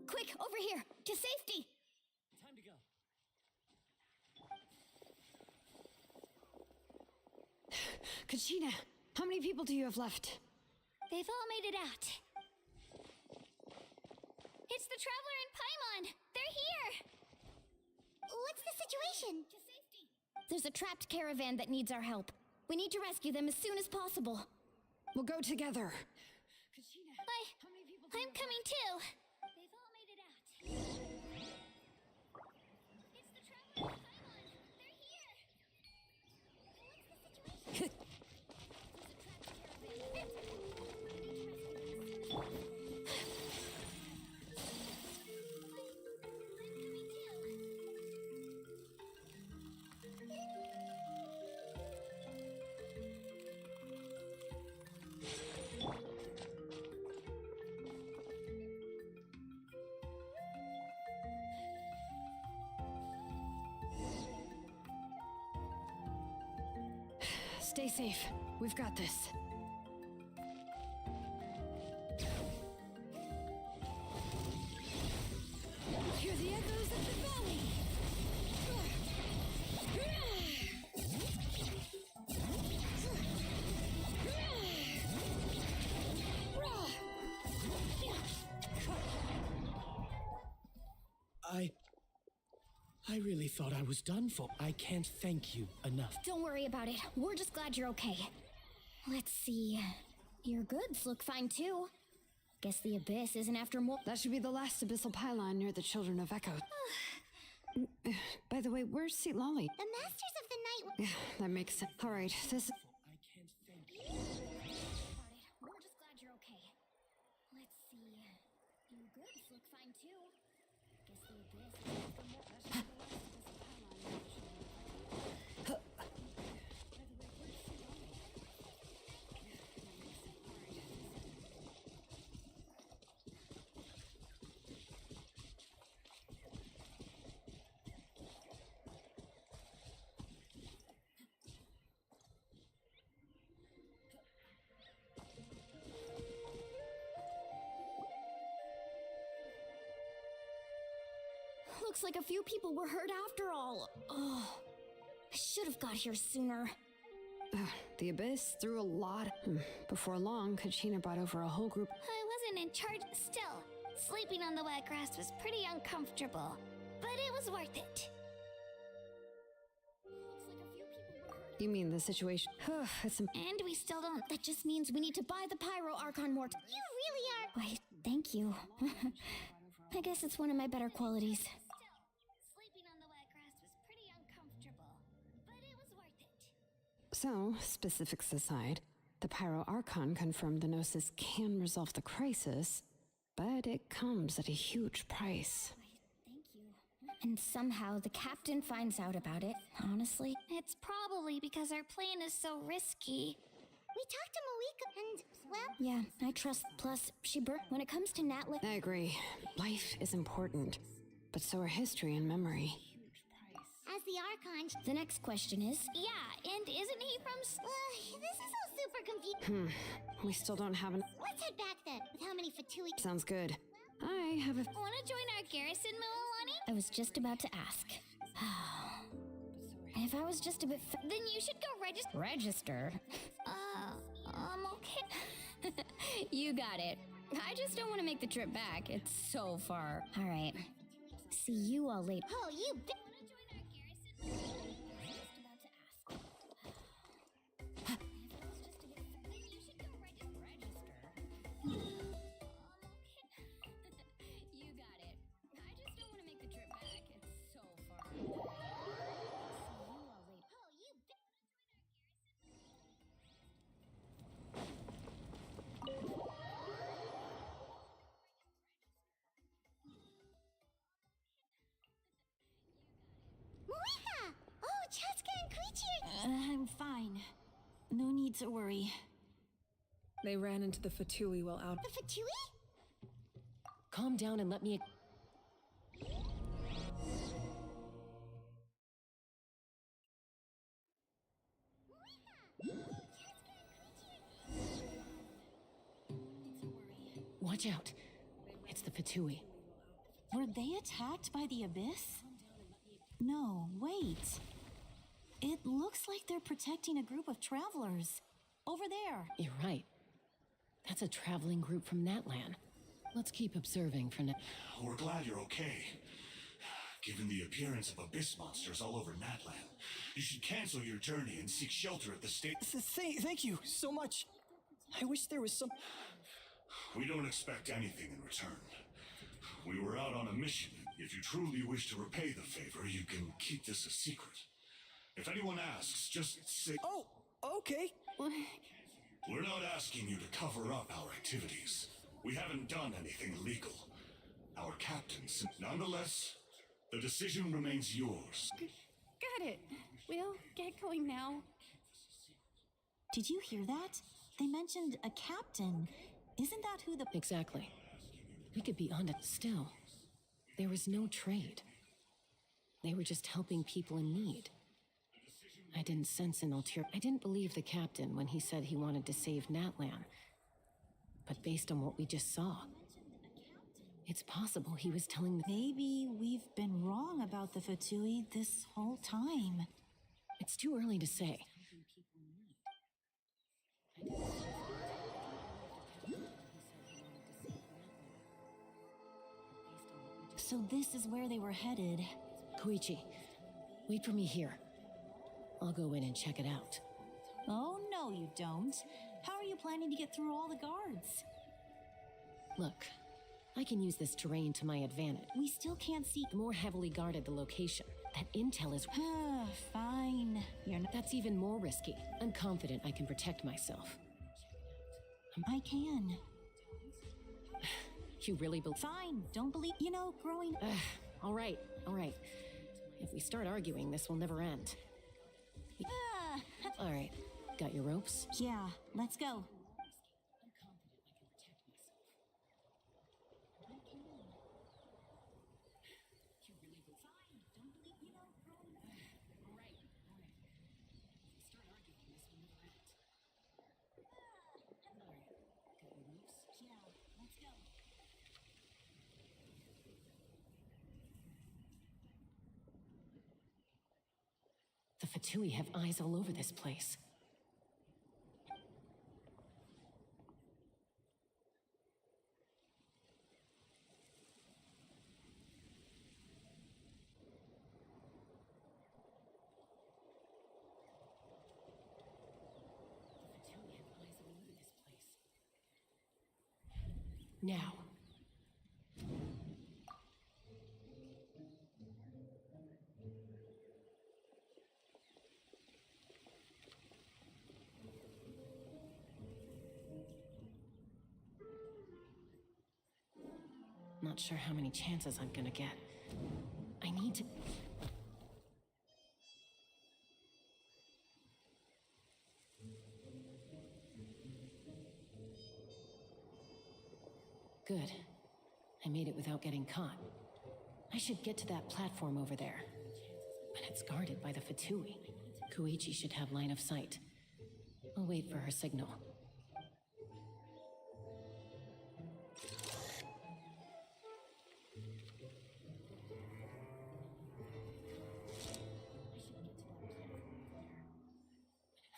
Quick, over here, to safety! Time to go. Kachina, how many people do you have left? They've all made it out. It's the Traveler and Paimon! They're here! What's the situation? To safety. There's a trapped caravan that needs our help. We need to rescue them as soon as possible. We'll go together. I'm coming too. They've all made it out. It's the Traveler and Paimon. They're here. What's the situation? There's a trapped caravan. Stay safe. We've got this. Hear the echoes of the valley! I really thought I was done for. I can't thank you enough. Don't worry about it. We're just glad you're okay. Let's see. Your goods look fine too. Guess the Abyss isn't after more. That should be the last abyssal pylon near the Children of Echo. By the way, where's Seat Lolly? The Masters of the Night. Yeah, that makes sense. All right, this. I can't thank you. We're just glad you're okay. Let's see. Your goods look fine too. Guess the Abyss isn't after more. That should be the last abyssal pylon near the Children of Echo. Looks like a few people were hurt after all. Oh, I should have got here sooner. The Abyss threw a lot. Before long, Kachina brought over a whole group. I wasn't in charge. Still, sleeping on the wet grass was pretty uncomfortable. But it was worth it. Looks like a few people were hurt. You mean the situation? It's And we still don't. That just means we need to buy the Pyro Archon more. You really are. Why, thank you. I guess it's one of my better qualities. Sleeping on the wet grass was pretty uncomfortable, but it was worth it. So, specifics aside, the Pyro Archon confirmed the Gnosis can resolve the crisis, but it comes at a huge price. Thank you. And somehow the captain finds out about it, honestly. It's probably because our plan is so risky. We talked to Moika and, well... Yeah, I trust. Plus, when it comes to Natlik... I agree. Life is important, but so are history and memory. As the Archon... The next question is... Yeah, and isn't he from... this is all super confusing. We still don't have an... Let's head back then, with how many Fatui... Sounds good. I have a... Wanna join our garrison, Mililani? I was just about to ask. If I was just a bit... Then you should go register. Register? Okay. You got it. I just don't want to make the trip back. It's so far. All right. See you all later. Oh, you... Wanna join our garrison? Just about to ask. If I was just a bit... Then you should go register. You got it. I just don't want to make the trip back. It's so far. See you all later. Oh, you... Moika! Oh, Chaska and Creature! I'm fine. No need to worry. They ran into the Fatui while out. The Fatui? Calm down and let me... Watch out. It's the Fatui. Were they attacked by the Abyss? No, wait. It looks like they're protecting a group of travelers. Over there. You're right. That's a traveling group from Natlan. Let's keep observing for now. We're glad you're okay. Given the appearance of abyss monsters all over Natlan, you should cancel your journey and seek shelter at the state. Thank you so much. I wish there was some... We don't expect anything in return. We were out on a mission. If you truly wish to repay the favor, you can keep this a secret. If anyone asks, just say... Oh, okay. We're not asking you to cover up our activities. We haven't done anything illegal. Our captains... Nonetheless, the decision remains yours. Got it. We'll get going now. Did you hear that? They mentioned a captain. Isn't that who the... Exactly. We could be on it still. There was no trade. They were just helping people in need. I didn't sense an ulterior... I didn't believe the captain when he said he wanted to save Natlan. But based on what we just saw, it's possible he was telling the... Maybe we've been wrong about the Fatui this whole time. It's too early to say. So this is where they were headed. Koichi, wait for me here. I'll go in and check it out. Oh, no, you don't. How are you planning to get through all the guards? Look, I can use this terrain to my advantage. We still can't see... More heavily guarded the location. That intel is... Fine. You're not... That's even more risky. I'm confident I can protect myself. I can. You really believe... Fine. Don't believe... You know, growing... All right. If we start arguing, this will never end. All right. Got your ropes? Yeah, let's go. The Fatui have eyes all over this place. Now. not sure how many chances I'm gonna get. I need to... Good. I made it without getting caught. I should get to that platform over there. But it's guarded by the Fatui. Koichi should have line of sight. I'll wait for her signal.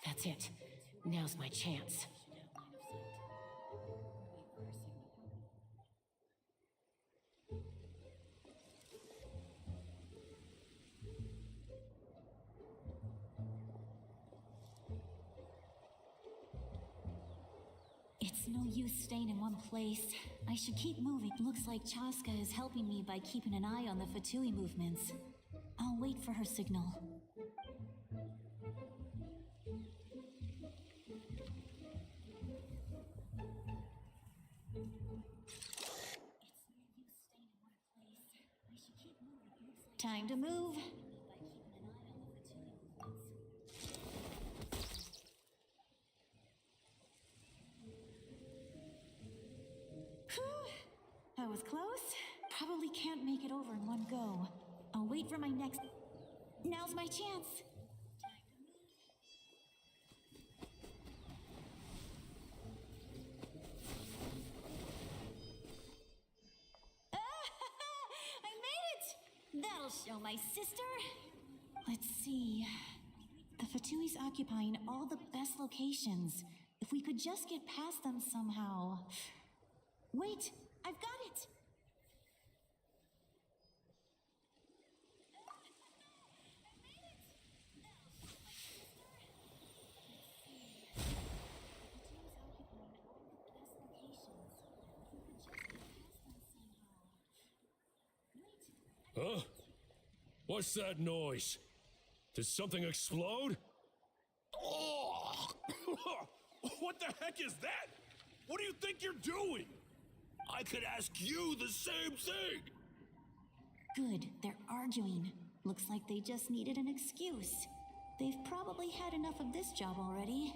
That's it. Now's my chance. It's no use staying in one place. I should keep moving. Looks like Chaska is helping me by keeping an eye on the Fatui movements. I'll wait for her signal. Time to move. That was close. Probably can't make it over in one go. I'll wait for my next... Now's my chance. I made it! That'll show my sister. Let's see. The Fatui's occupying all the best locations. If we could just get past them somehow. Wait, I've got it! Huh? What's that noise? Did something explode? Oh! What the heck is that? What do you think you're doing? I could ask you the same thing! Good, they're arguing. Looks like they just needed an excuse. They've probably had enough of this job already.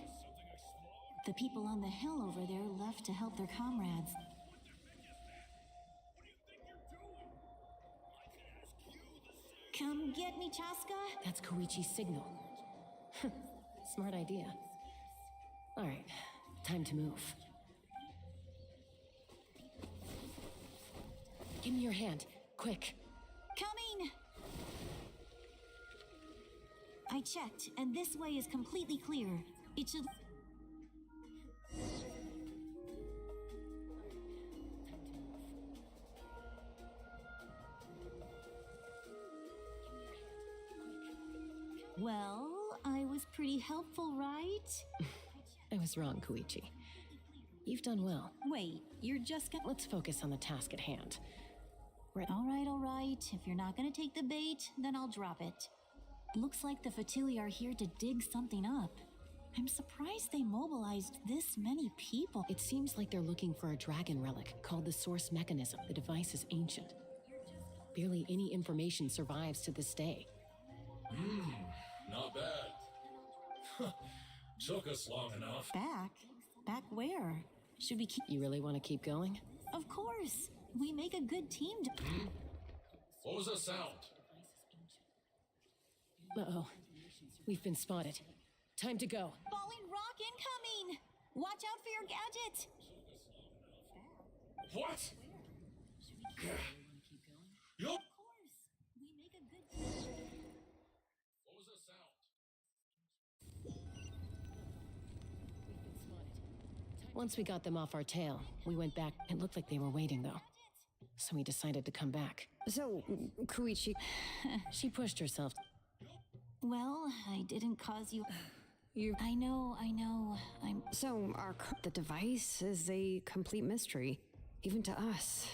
The people on the hill over there left to help their comrades. Come get me, Chaska. That's Koichi's signal. Smart idea. All right, time to move. Give me your hand, quick. Coming! I checked, and this way is completely clear. It should... Well, I was pretty helpful, right? I was wrong, Koichi. You've done well. Wait, you're just gonna... Let's focus on the task at hand. Right. All right. If you're not gonna take the bait, then I'll drop it. Looks like the Fatui are here to dig something up. I'm surprised they mobilized this many people. It seems like they're looking for a dragon relic called the Source Mechanism. The device is ancient. Barely any information survives to this day. Not bad. Took us long enough. Back? Back where? Should we keep... You really want to keep going? Of course. We make a good team to... What was that sound? Uh-oh. We've been spotted. Time to go. Falling rock incoming! Watch out for your gadget! What? Yup. Of course. We make a good team. What was that sound? Once we got them off our tail, we went back. It looked like they were waiting, though. So we decided to come back. So, Koichi... She pushed herself. Well, I didn't cause you... You... I know. So, the device is a complete mystery, even to us.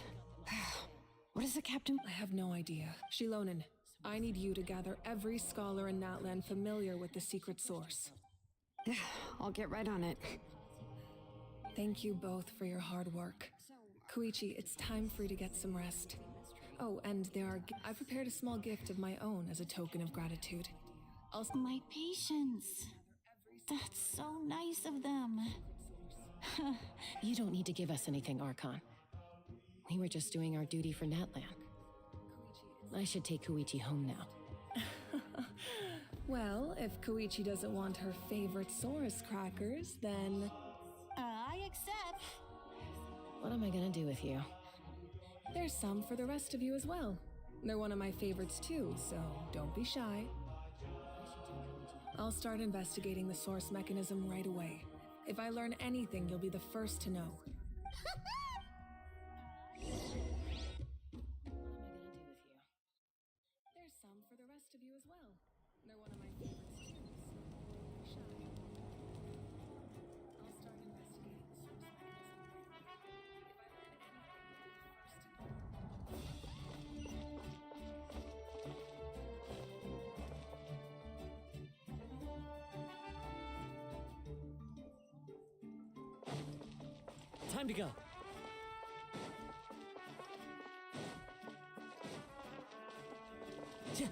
What is the captain... I have no idea. Shilonen, I need you to gather every scholar in Natlan familiar with the secret source. I'll get right on it. Thank you both for your hard work. Koichi, it's time for you to get some rest. Oh, and I prepared a small gift of my own as a token of gratitude. My patience. That's so nice of them. You don't need to give us anything, Archon. We were just doing our duty for Natlan. I should take Koichi home now. Well, if Koichi doesn't want her favorite Saurus crackers, then... I accept. What am I gonna do with you? There's some for the rest of you as well. They're one of my favorites too, so don't be shy. I'll start investigating the source mechanism right away. If I learn anything, you'll be the first to know. There's some for the rest of you as well. They're one of my favorites too, so don't be shy. I'll start investigating the source mechanism. If I learn anything, you'll be the first to know. Time to go. Tch.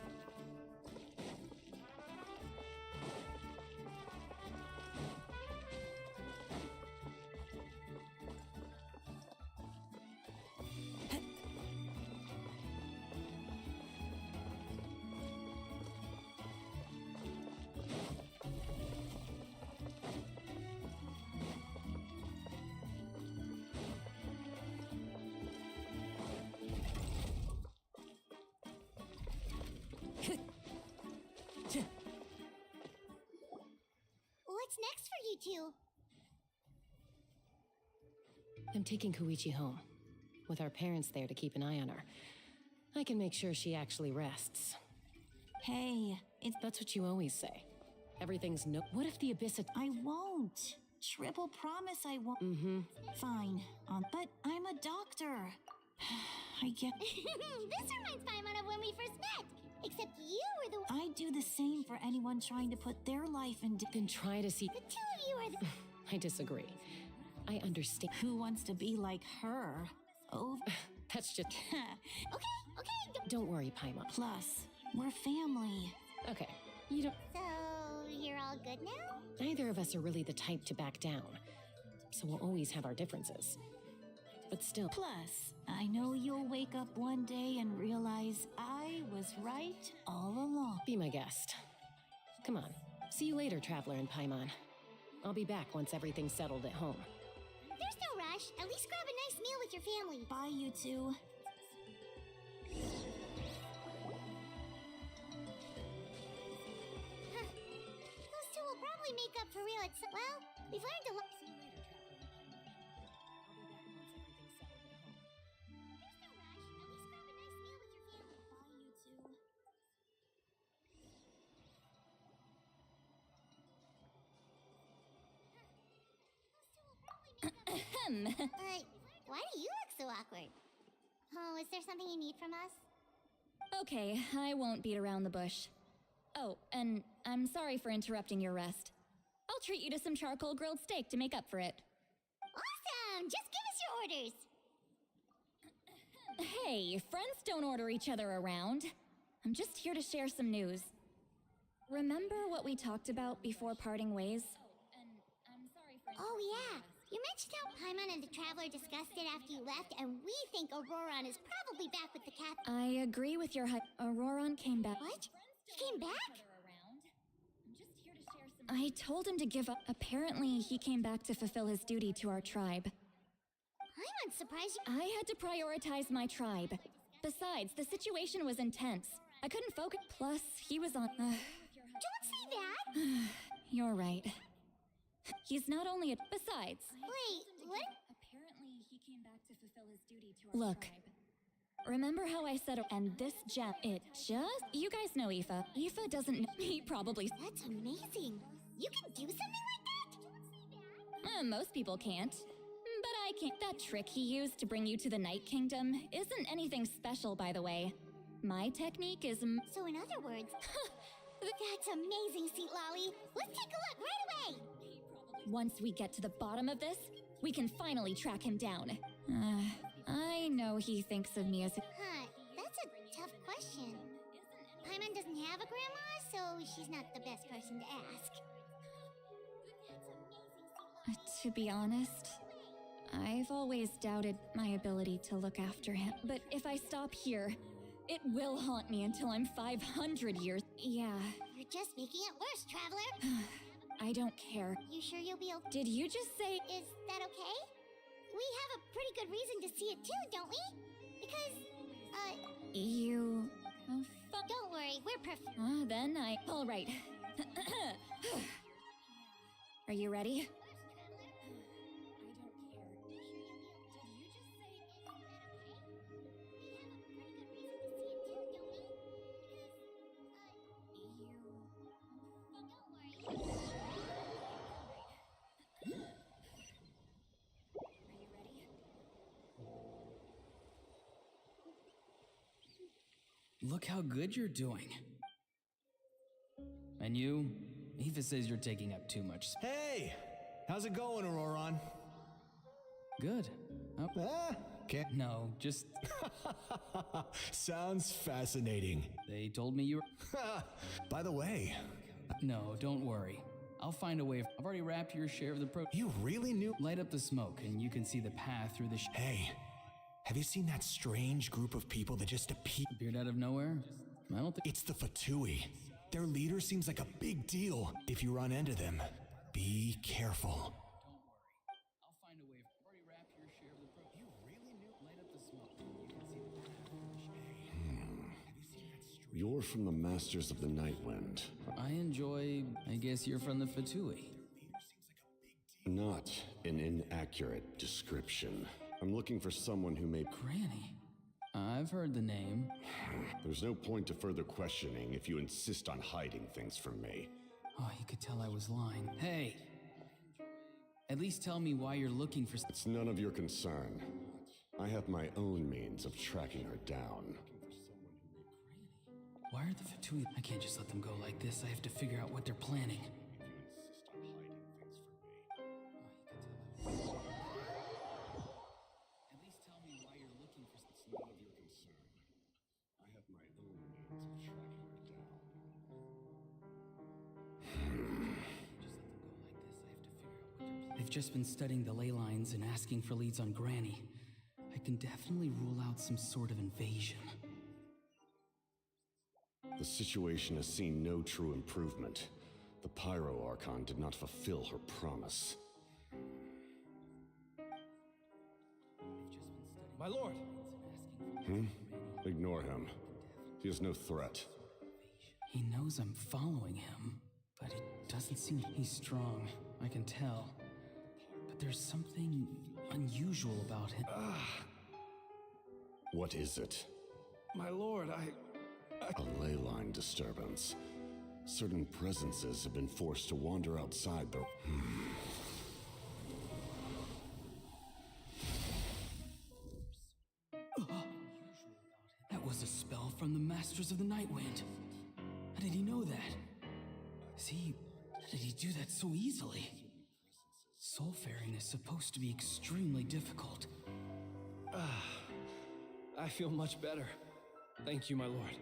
What's next for you two? I'm taking Koichi home. With our parents there to keep an eye on her. I can make sure she actually rests. Hey, That's what you always say. Everything's no- What if the Abyss had- I won't. Triple promise I won't. Mm-hmm. Fine. But I'm a doctor. I get. This reminds Paimon of when we first met. Except you were the I do the same for anyone trying to put their life in. Then try to see- The two of you are the... I disagree. I understand. Who wants to be like her? Oh. That's just- Okay. Don't worry, Paimon. Plus, we're family. Okay. You don't- So, you're all good now? Neither of us are really the type to back down. So we'll always have our differences. But still- Plus, I know you'll wake up one day and realize I was right all along. Be my guest. Come on. See you later, Traveler and Paimon. I'll be back once everything's settled at home. There's no rush. At least grab a nice meal with your family. Bye, you two. Those two will probably make up for real at some... Well, we've learned a lot... There's no rush. At least grab a nice meal with your family. Bye, you two. Those two will probably make up... Why do you look so awkward? Oh, is there something you need from us? Okay, I won't beat around the bush. Oh, and I'm sorry for interrupting your rest. I'll treat you to some charcoal grilled steak to make up for it. Awesome! Just give us your orders. Hey, friends don't order each other around. I'm just here to share some news. Remember what we talked about before parting ways? Oh, yeah. You mentioned how Paimon and the Traveler discussed it after you left, and we think Auroron is probably back with the cat. I agree with your Auroron came back. What? He came back? I told him to give up. Apparently, he came back to fulfill his duty to our tribe. I'm unsurprised I had to prioritize my tribe. Besides, the situation was intense. I couldn't focus. Plus, he was on. Don't say that! You're right. He's not only a. Besides. Wait, what? Apparently, he came back to fulfill his duty to our tribe. Remember how I said, and this gem, it just. You guys know Aoife. Aoife doesn't. He probably. That's amazing. You can do something like that? Most people can't. But I can't. That trick he used to bring you to the Night Kingdom isn't anything special, by the way. My technique is. So, in other words. That's amazing, Seat Lolly. Let's take a look right away. Once we get to the bottom of this, we can finally track him down. I know he thinks of me as Huh, that's a tough question. Paimon doesn't have a grandma, so she's not the best person to ask. To be honest, I've always doubted my ability to look after him. But if I stop here, it will haunt me until I'm 500 years. Yeah, You're just making it worse, traveler. I don't care. You sure you'll be okay? Did you just say... Is that okay? We have a pretty good reason to see it too, don't we? Because, You... Oh, fuck. don't worry, we're perfect. Then I... All right. Are you ready? Look how good you're doing. And you? Eva says you're taking up too much space. Hey! How's it going, Auroron? Good. Oh. Can't. No, just... Sounds fascinating. They told me you were... By the way... No, don't worry. I'll find a way. I've already wrapped your share of the pro... You really knew... Light up the smoke, and you can see the path through the... Hey, have you seen that strange group of people that just appear... Appeared out of nowhere? I don't think... It's the Fatui. Their leader seems like a big deal. If you run into them, be careful. I'll find a way. I've already wrapped your share of the pro... You really knew... Light up the smoke, and you can see the path through the... You're from the Masters of the Nightwind. I enjoy... I guess you're from the Fatui. Not an inaccurate description. I'm looking for someone who may... Granny? I've heard the name. There's no point to further questioning if you insist on hiding things from me. Oh, you could tell I was lying. Hey! At least tell me why you're looking for... It's none of your concern. I have my own means of tracking her down. Why are the Fatui... I can't just let them go like this. I have to figure out what they're planning. At least tell me why you're looking for... It's none of your concern. I have my own means of tracking her down. They've just been studying the ley lines and asking for leads on Granny. I can definitely rule out some sort of invasion. The situation has seen no true improvement. The Pyro Archon did not fulfill her promise. My lord! Ignore him. He is no threat. He knows I'm following him, but it doesn't seem he's strong. I can tell. But there's something unusual about him. What is it? My lord, A ley line disturbance. Certain presences have been forced to wander outside the... That was a spell from the Masters of the Nightwind. How did he know that? How did he do that so easily? Soulfaring is supposed to be extremely difficult. I feel much better. Thank you, my lord.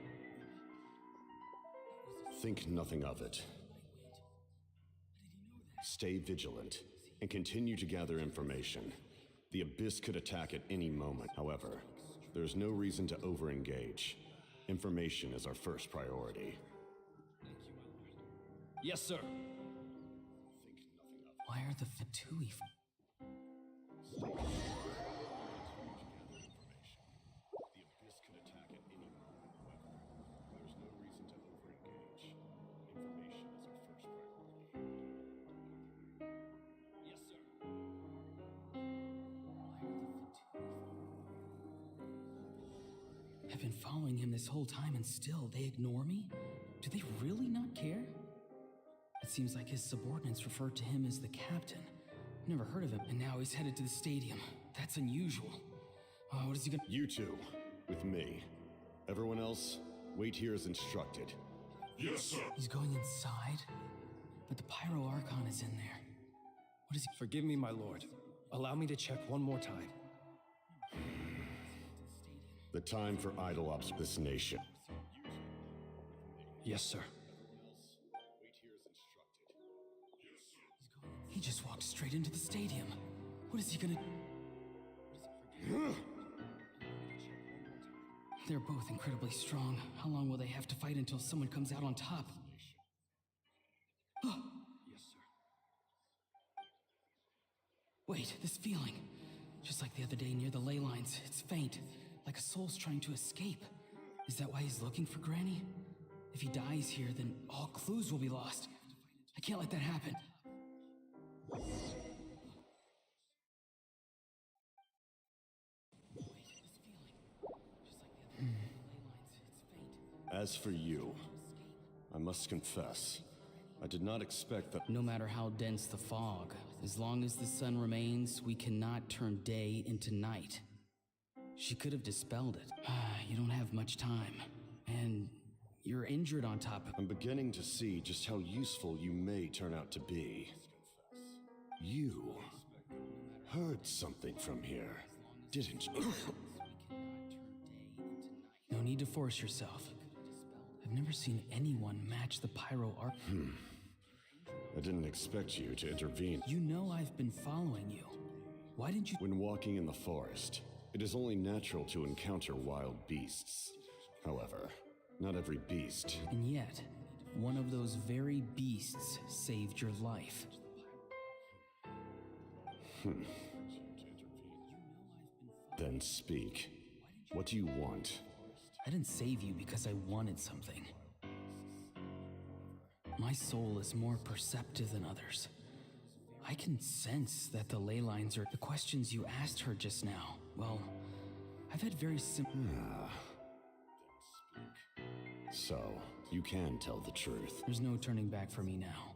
Think nothing of it. Stay vigilant and continue to gather information. The Abyss could attack at any moment. However, there's no reason to over-engage. Information is our first priority. Yes, sir. Why are the Fatui... I've been following him this whole time and still they ignore me? Do they really not care? It seems like his subordinates refer to him as the captain. Never heard of him, and now he's headed to the stadium. That's unusual. What is he gonna... You two, with me. Everyone else, wait here as instructed. Yes, sir. He's going inside? But the Pyro Archon is in there. What is he... Forgive me, my lord. Allow me to check one more time. The time for idle ops this nation. Yes, sir. He just walked straight into the stadium. What is he gonna... They're both incredibly strong. How long will they have to fight until someone comes out on top? Oh. Yes, sir. Wait, this feeling. Just like the other day near the ley lines, it's faint, like a soul's trying to escape. Is that why he's looking for Granny? If he dies here, then all clues will be lost. I can't let that happen. As for you, I must confess, I did not expect that. No matter how dense the fog, as long as the sun remains, we cannot turn day into night. She could have dispelled it. You don't have much time. And you're injured on top of... I'm beginning to see just how useful you may turn out to be. You heard something from here, didn't you? No need to force yourself. I've never seen anyone match the pyro arc. I didn't expect you to intervene. You know I've been following you. Why didn't you... When walking in the forest, it is only natural to encounter wild beasts. However, not every beast. And yet, one of those very beasts saved your life. Then speak. What do you want? I didn't save you because I wanted something. My soul is more perceptive than others. I can sense that the ley lines are the questions you asked her just now. Well, I've had very simple... So, you can tell the truth. There's no turning back for me now.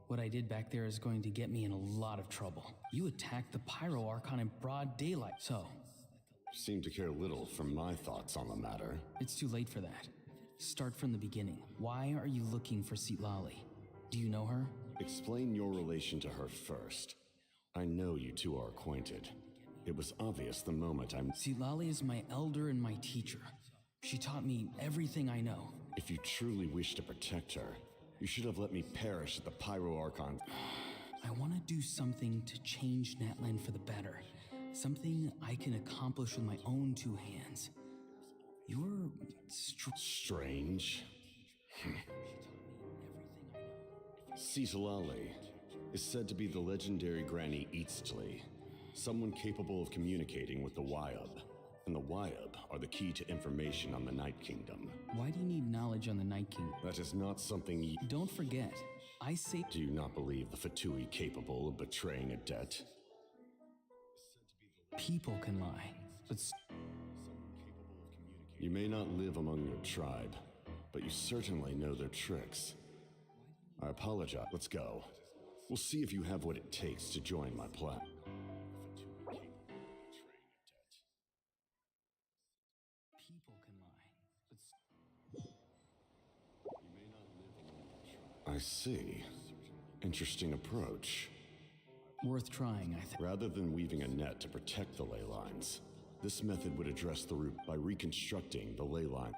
What I did back there is going to get me in a lot of trouble. You attacked the Pyro Archon in broad daylight, so... Seem to care little for my thoughts on the matter. It's too late for that. Start from the beginning. Why are you looking for Citlali? Do you know her? Explain your relation to her first. I know you two are acquainted. It was obvious the moment I'm... Citlali is my elder and my teacher. She taught me everything I know. If you truly wish to protect her, you should have let me perish at the Pyro Archon. I want to do something to change Natlan for the better. Something I can accomplish with my own two hands. You're... strange? Citlali is said to be the legendary Granny Eastly, someone capable of communicating with the Wyab. And the Wyab are the key to information on the Night Kingdom. Why do you need knowledge on the Night Kingdom? That is not something you... Don't forget, I say... Do you not believe the Fatui capable of betraying a debt? People can lie, but... You may not live among your tribe, but you certainly know their tricks. I apologize. Let's go. We'll see if you have what it takes to join my plan. People can lie, I see. Interesting approach. Worth trying, I think. Rather than weaving a net to protect the ley lines, this method would address the root by reconstructing the ley line.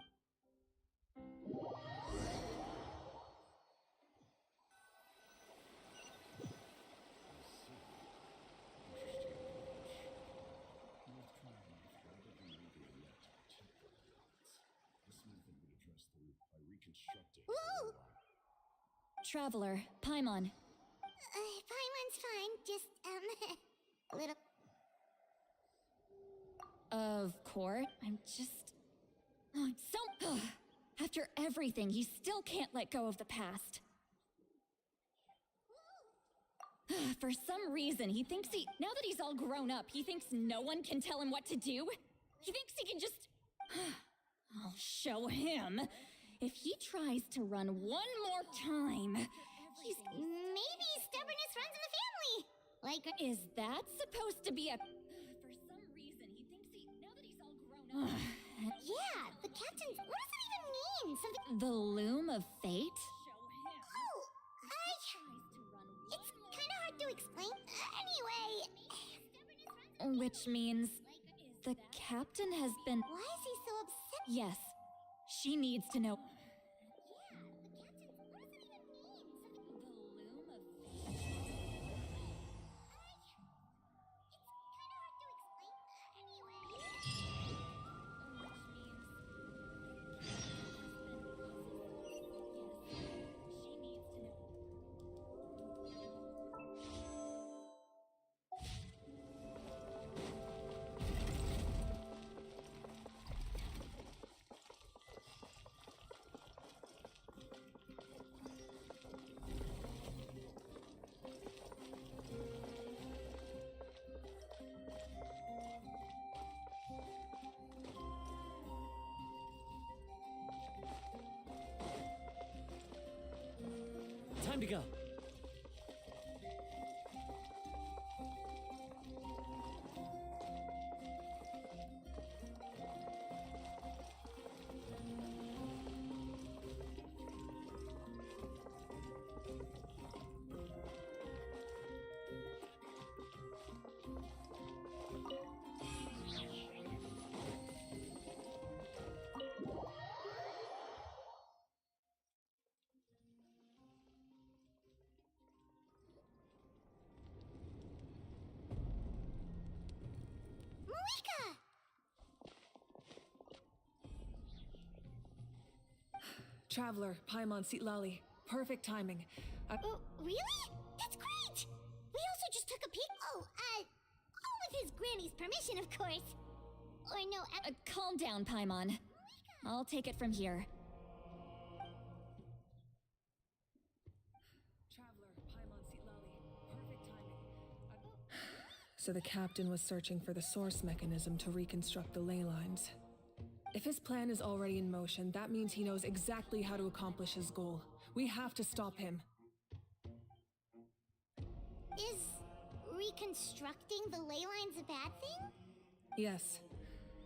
Woo! Traveler, Paimon. Paimon's fine, just, a little... Of course. I'm just... Oh, I'm so... After everything, he still can't let go of the past. For some reason, he thinks now that he's all grown up, he thinks no one can tell him what to do. He thinks he can just... I'll show him. If he tries to run one more time, he's... Maybe stubbornness runs in the family! Like... Is that supposed to be a... For some reason, he thinks now that he's all grown up... Yeah, the captain's... What does that even mean? Something... The loom of fate? Oh, it's kind of hard to explain. Anyway... Which means... The captain has been... Why is he so Yes, she needs to know. Time to go. Moika! Traveler, Paimon Sitlali. Perfect timing. Oh, really? That's great! We also just took a peek. All with his granny's permission, of course. Or no, Calm down, Paimon. I'll take it from here. Traveler, Paimon Sitlali. Perfect timing. So the captain was searching for the source mechanism to reconstruct the ley lines. If his plan is already in motion, that means he knows exactly how to accomplish his goal. We have to stop him. is reconstructing the ley lines a bad thing? Yes.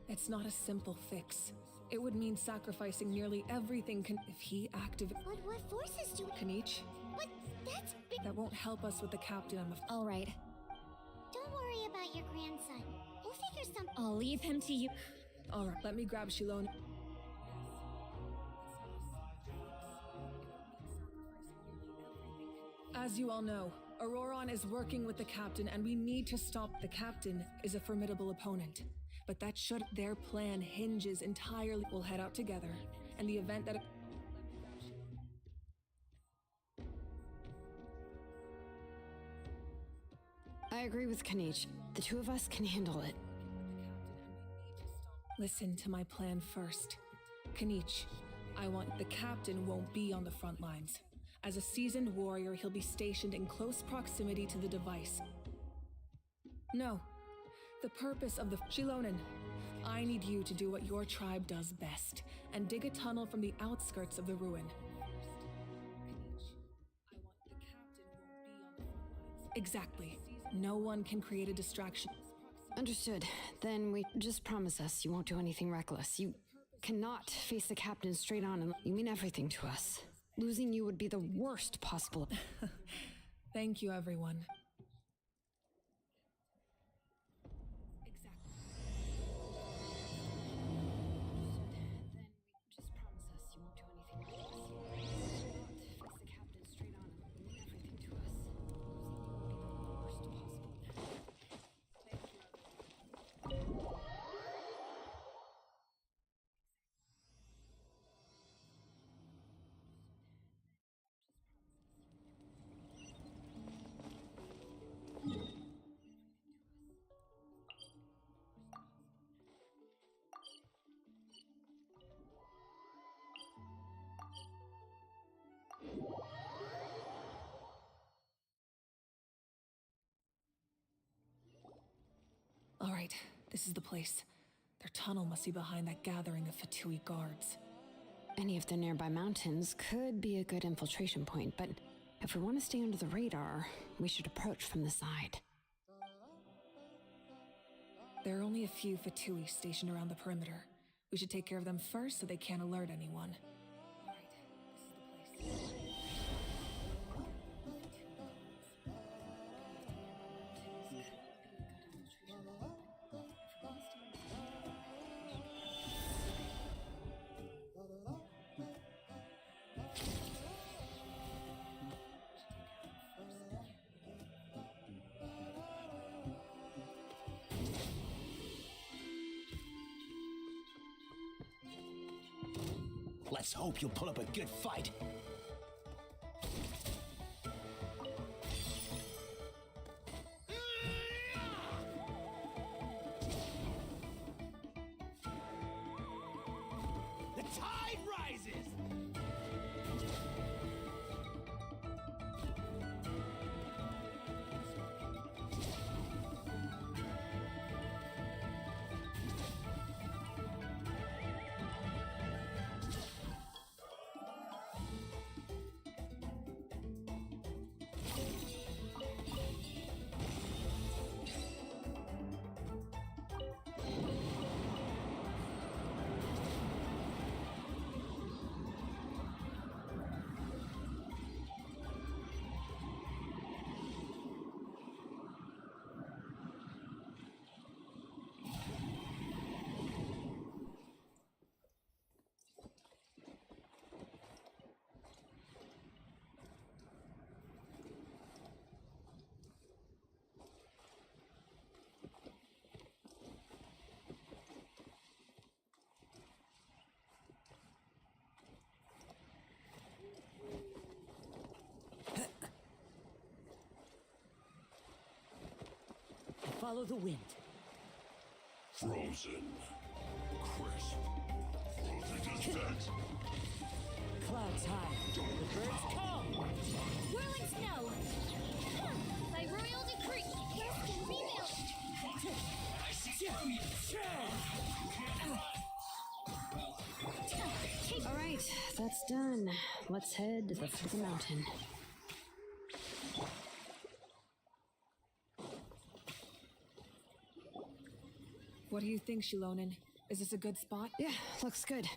It's not a simple fix. It would mean sacrificing nearly everything if he activates. But what forces do... Kanich? But that's big... That won't help us with the captain, All right. Don't worry about your grandson. We'll figure something... I'll leave him to you. All right, let me grab Shilon. As you all know, Auroron is working with the captain, and we need to stop. The captain is a formidable opponent, but that should... Their plan hinges entirely... We'll head out together, and the event that... I agree with Kanich. The two of us can handle it. Listen to my plan first. Kanich, I want... The captain won't be on the front lines. As a seasoned warrior, he'll be stationed in close proximity to the device. No. The purpose of the... Shilonen, I need you to do what your tribe does best, and dig a tunnel from the outskirts of the ruin. Exactly. No one can create a distraction. Understood. Then just promise us you won't do anything reckless. You cannot face the captain straight on and you mean everything to us. Losing you would be the worst possible. Thank you, everyone. All right, this is the place. Their tunnel must be behind that gathering of Fatui guards. Any of the nearby mountains could be a good infiltration point, but if we want to stay under the radar, we should approach from the side. There are only a few Fatui stationed around the perimeter. We should take care of them first so they can't alert anyone. Let's hope you'll put up a good fight. The tide rises! Follow the wind. Frozen. Crisp. Frozen to death. Clouds high. The birds come. Whirling snow! By royal decree, Earth can rebuild! All right, that's done. Let's head to the foot of the mountain. What do you think, Shilonen? Is this a good spot? Yeah, looks good.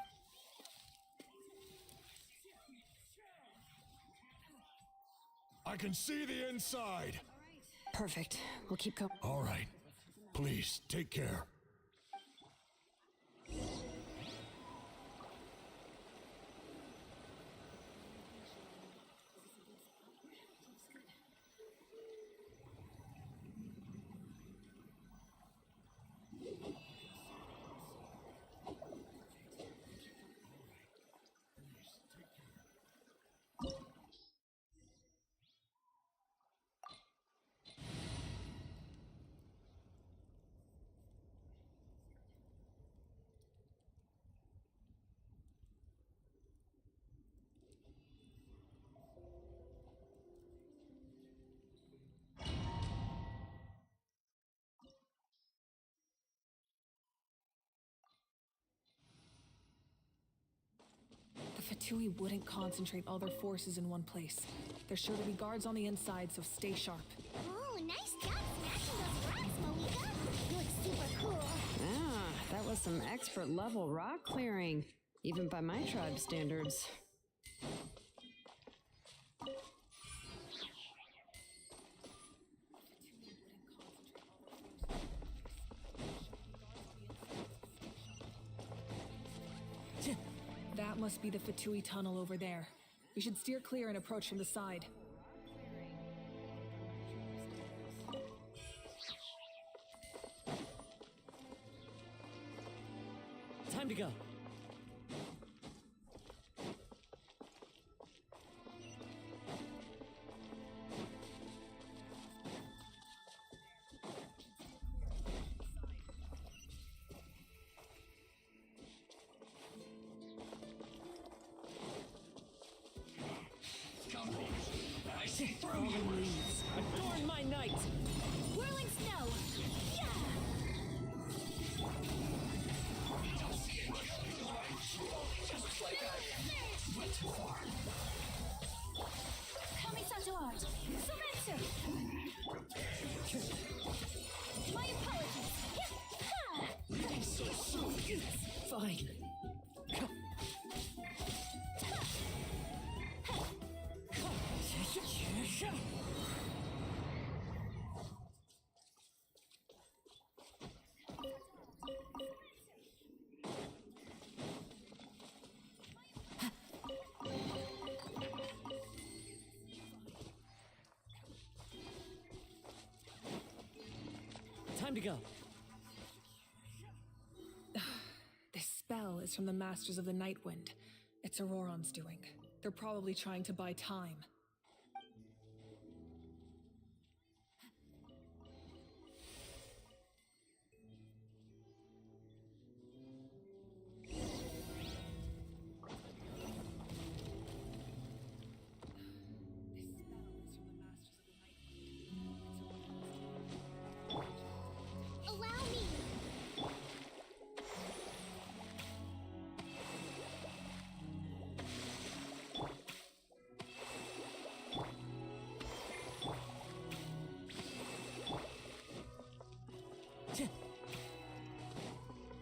I can see the inside. Perfect. We'll keep going. All right. Please, take care. The Fatui wouldn't concentrate all their forces in one place. There's sure to be guards on the inside, so stay sharp. Oh, nice job smashing those rocks, Moika! You look super cool! Ah, that was some expert level rock clearing, even by my tribe standards. That must be the Fatui tunnel over there. We should steer clear and approach from the side. Time to go. Fallen leaves, adorn my night! Whirling snow! Yeah! Kamisato art! Sometsu! My apologies! Yeah! So soon! Fine. Time to go. This spell is from the Masters of the Night Wind. It's Auroron's doing. They're probably trying to buy time. Allow me.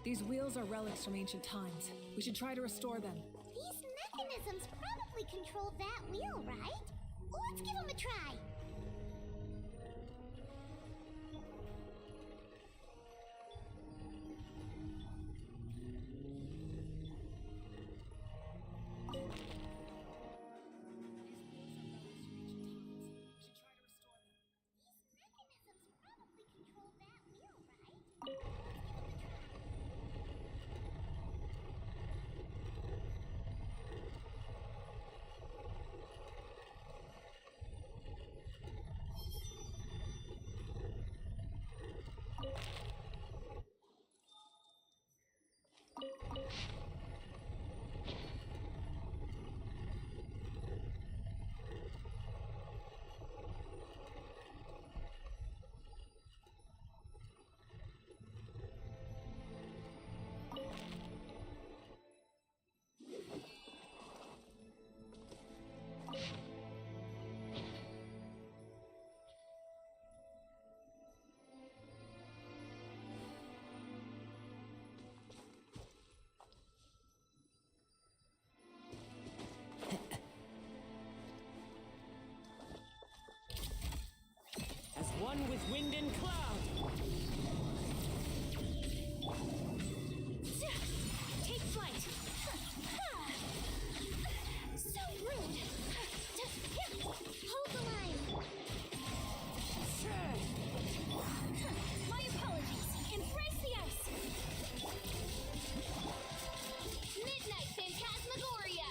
These wheels are relics from ancient times. We should try to restore them. These mechanisms probably control that wheel, right? Let's give them a try. These mechanisms probably control that wheel, right? As one with wind and cloud. Take flight. So rude. Hold the line. My apologies. Embrace the ice. Midnight Phantasmagoria.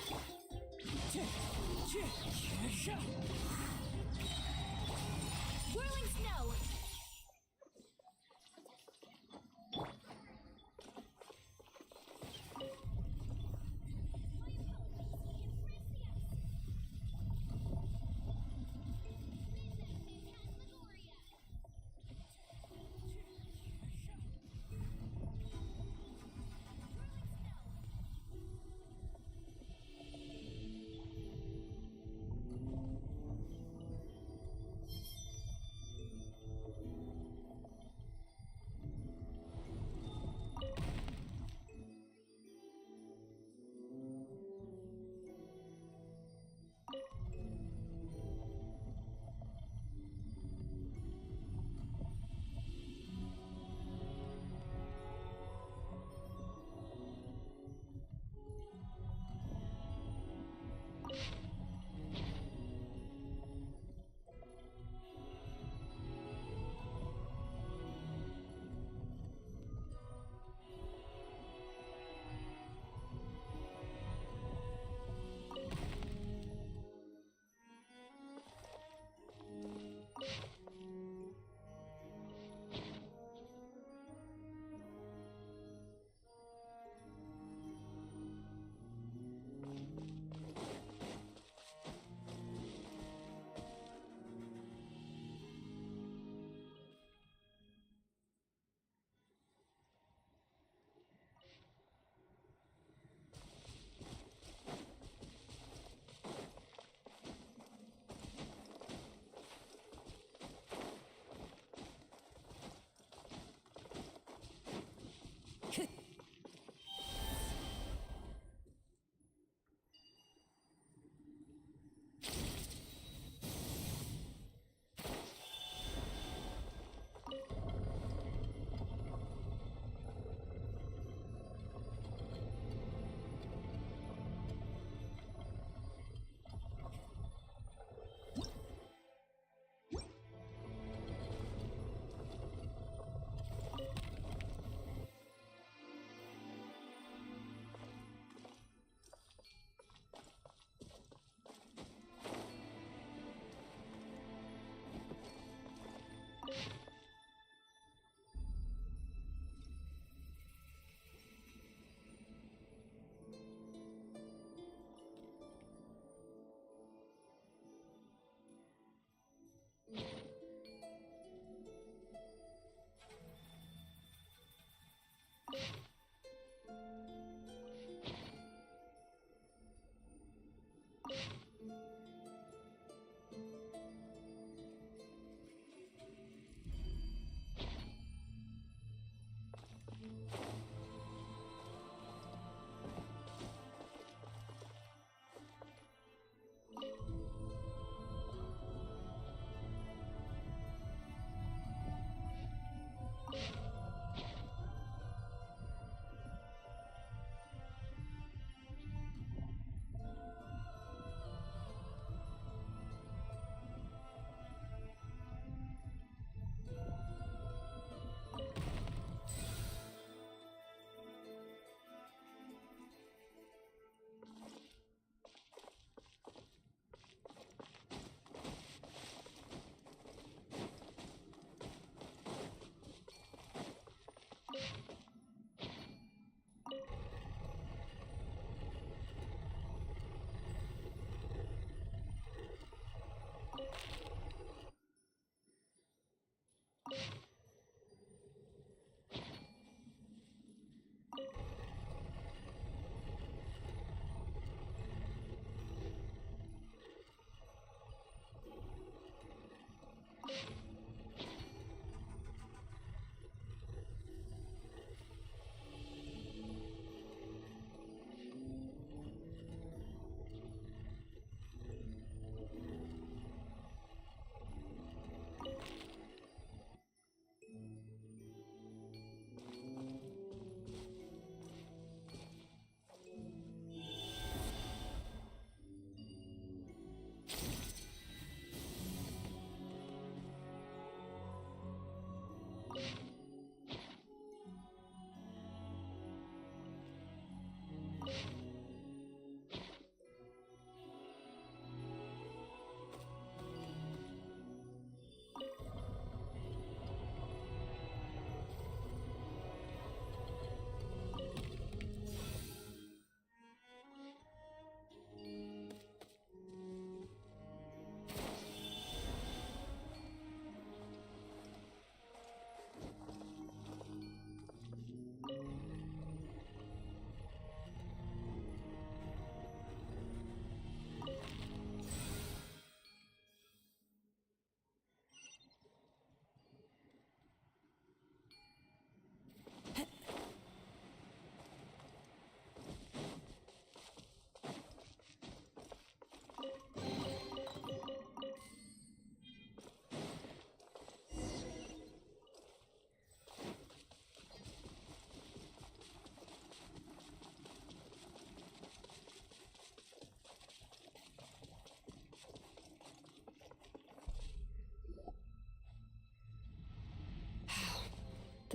Whirling snow.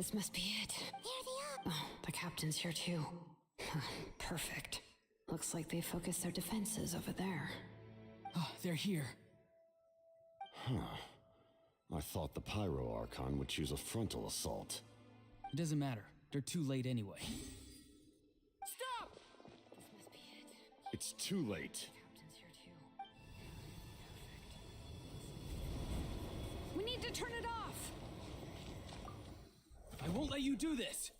This must be it. There they are. Oh, the captain's here too. Perfect. Looks like they focused their defenses over there. Oh, they're here. Huh. I thought the Pyro Archon would choose a frontal assault. It doesn't matter. They're too late anyway. Stop! This must be it. It's too late. Captain's here too. Perfect. We need to turn it off! I won't let you do this!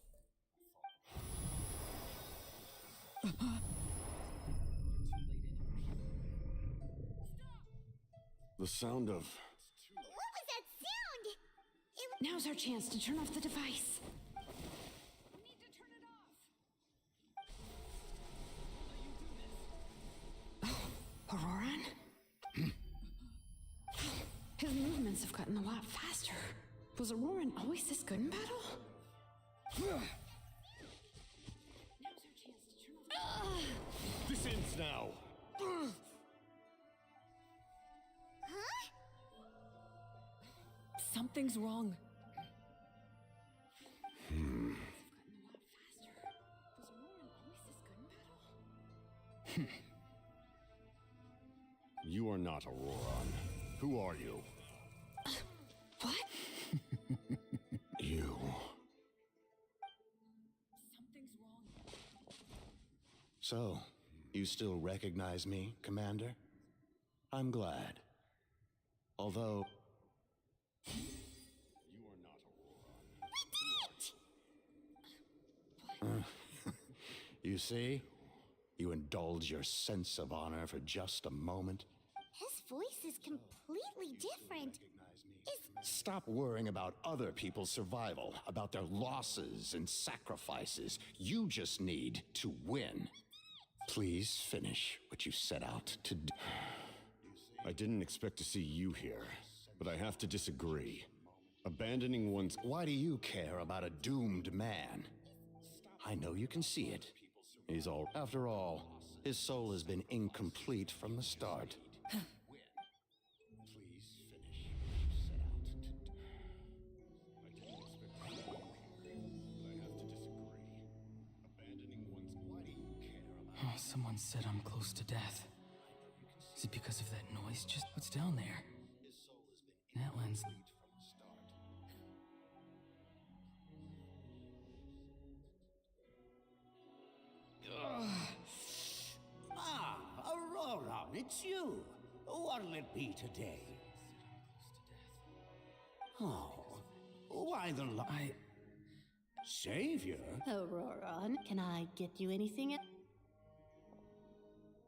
The sound of... What was that sound? Now's our chance to turn off the device. We need to turn it off. Oh, Auroran? His movements have gotten a lot faster. Was Auroran always this good in battle? Now's our chance to turn off. This ends now. Huh? Something's wrong. You are not Auroran. Who are you? What? You. Something's wrong. So, you still recognize me, Commander? I'm glad. Although... You are not Auroran. You see? You indulge your sense of honor for just a moment. His voice is completely different. Stop worrying about other people's survival, about their losses and sacrifices. You just need to win. Please finish what you set out to do. I didn't expect to see you here, but I have to disagree. Abandoning one's... Why do you care about a doomed man? I know you can see it. He's all... After all, his soul has been incomplete from the start. Oh, someone said I'm close to death. Is it because of that noise? Just what's down there? That lens. Ah, Aurora, it's you. What'll it be today? Oh, why the Savior? Auroran, can I get you anything?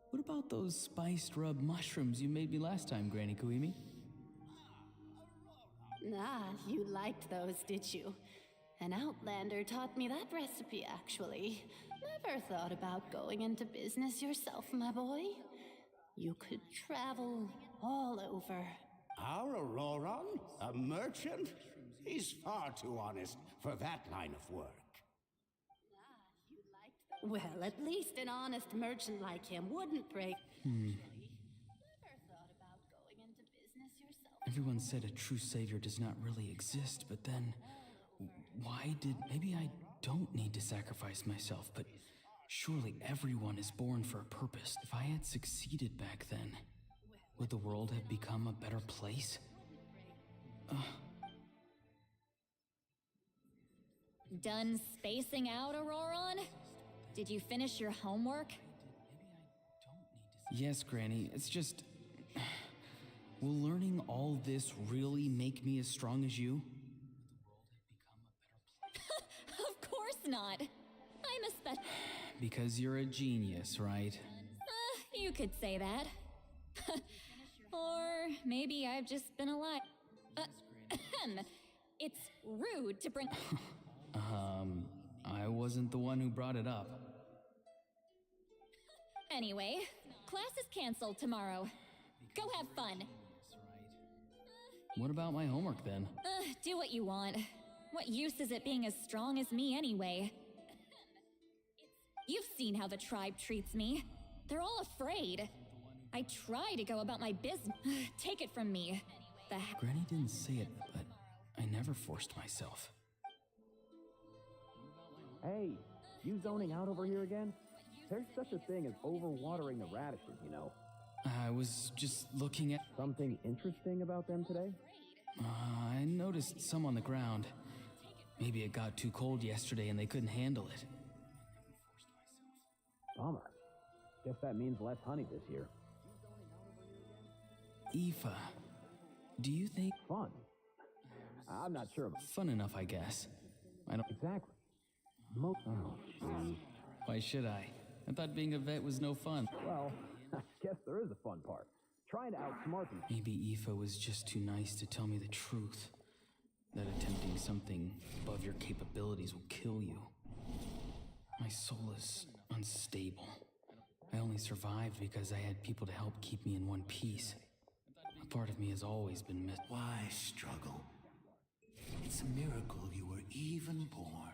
What about those spiced rub mushrooms you made me last time, Granny Kuimi? Ah, you liked those, did you? An outlander taught me that recipe, actually. Never thought about going into business yourself, my boy. You could travel all over. Our Auroran? A merchant? He's far too honest for that line of work. Well, at least an honest merchant like him wouldn't break. Never thought about going into business yourself. Everyone said a true savior does not really exist, but then... Why did... Maybe I don't need to sacrifice myself, but surely everyone is born for a purpose. If I had succeeded back then, would the world have become a better place? Done spacing out, Auroran? Did you finish your homework? Yes, Granny, it's just... Will learning all this really make me as strong as you? Of course not. I'm a special... Because you're a genius, right? You could say that. Or maybe I've just been alive. It's rude to bring... I wasn't the one who brought it up. Anyway, class is canceled tomorrow. Go have fun. What about my homework then? Do what you want. What use is it being as strong as me anyway? You've seen how the tribe treats me. They're all afraid. I try to go about my business. Take it from me. Granny didn't say it, but I never forced myself. Hey, you zoning out over here again? There's such a thing as overwatering the radishes, you know. I was just looking at... Something interesting about them today? I noticed some on the ground. Maybe it got too cold yesterday and they couldn't handle it. Bummer. Guess that means less honey this year. Aoife, do you think... Fun? I'm not sure. Fun enough, I guess. I don't... Exactly. Oh, geez. Why should I? I thought being a vet was no fun. Well, I guess there is a fun part. Trying to outsmart them. Maybe Aoife was just too nice to tell me the truth. That attempting something above your capabilities will kill you. My soul is unstable. I only survived because I had people to help keep me in one piece. A part of me has always been missed. Why struggle? It's a miracle you were even born.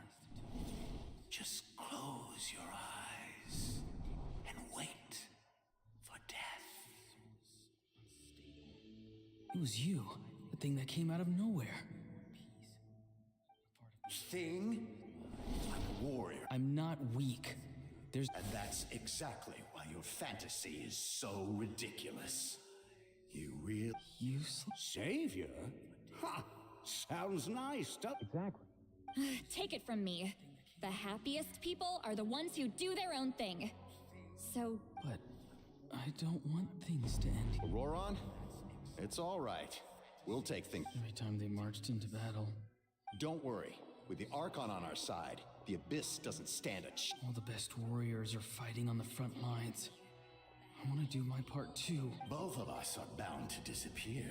Just close your eyes and wait for death. It was you, the thing that came out of nowhere. Thing? I'm a warrior. I'm not weak. And that's exactly why your fantasy is so ridiculous. You real useless savior? Ha! Sounds nice, doesn't Exactly. Take it from me. The happiest people are the ones who do their own thing. So... But I don't want things to end. Auroron? It's all right. We'll take things. Every time they marched into battle. Don't worry. With the Archon on our side, the Abyss doesn't stand a chance. All the best warriors are fighting on the front lines. I want to do my part too. Both of us are bound to disappear.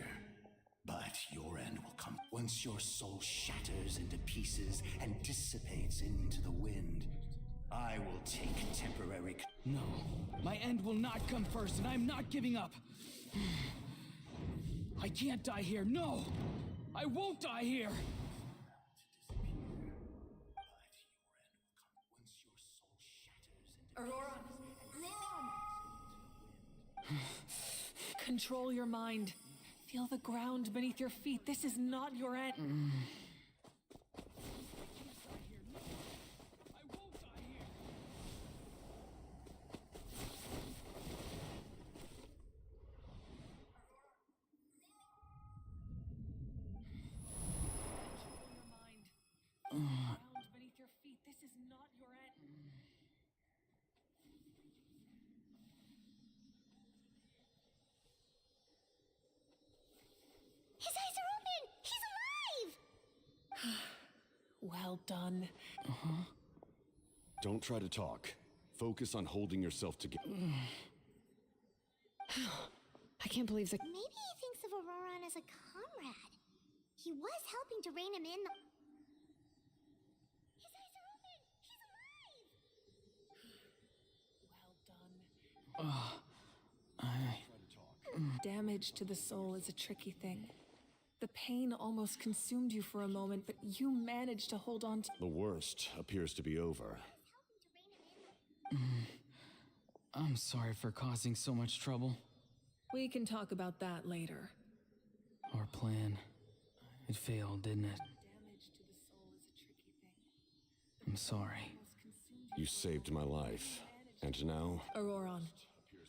But your end will come once your soul shatters into pieces and dissipates into the wind. I will take temporary... No, my end will not come first, and I'm not giving up. I can't die here, no! I won't die here! Auroron! Control your mind. Feel the ground beneath your feet. This is not your end. Beneath your feet. This is not your end. His eyes are open! He's alive! Well done. Don't try to talk. Focus on holding yourself together. I can't believe that. Maybe he thinks of Auroron as a comrade. He was helping to rein him in. His eyes are open! He's alive! Well done. Damage to the soul is a tricky thing. The pain almost consumed you for a moment, but you managed to hold on to... The worst appears to be over. I'm sorry for causing so much trouble. We can talk about that later. Our plan. It failed, didn't it? Damage to the soul is a tricky thing. I'm sorry. You saved my life. And now... Auroron,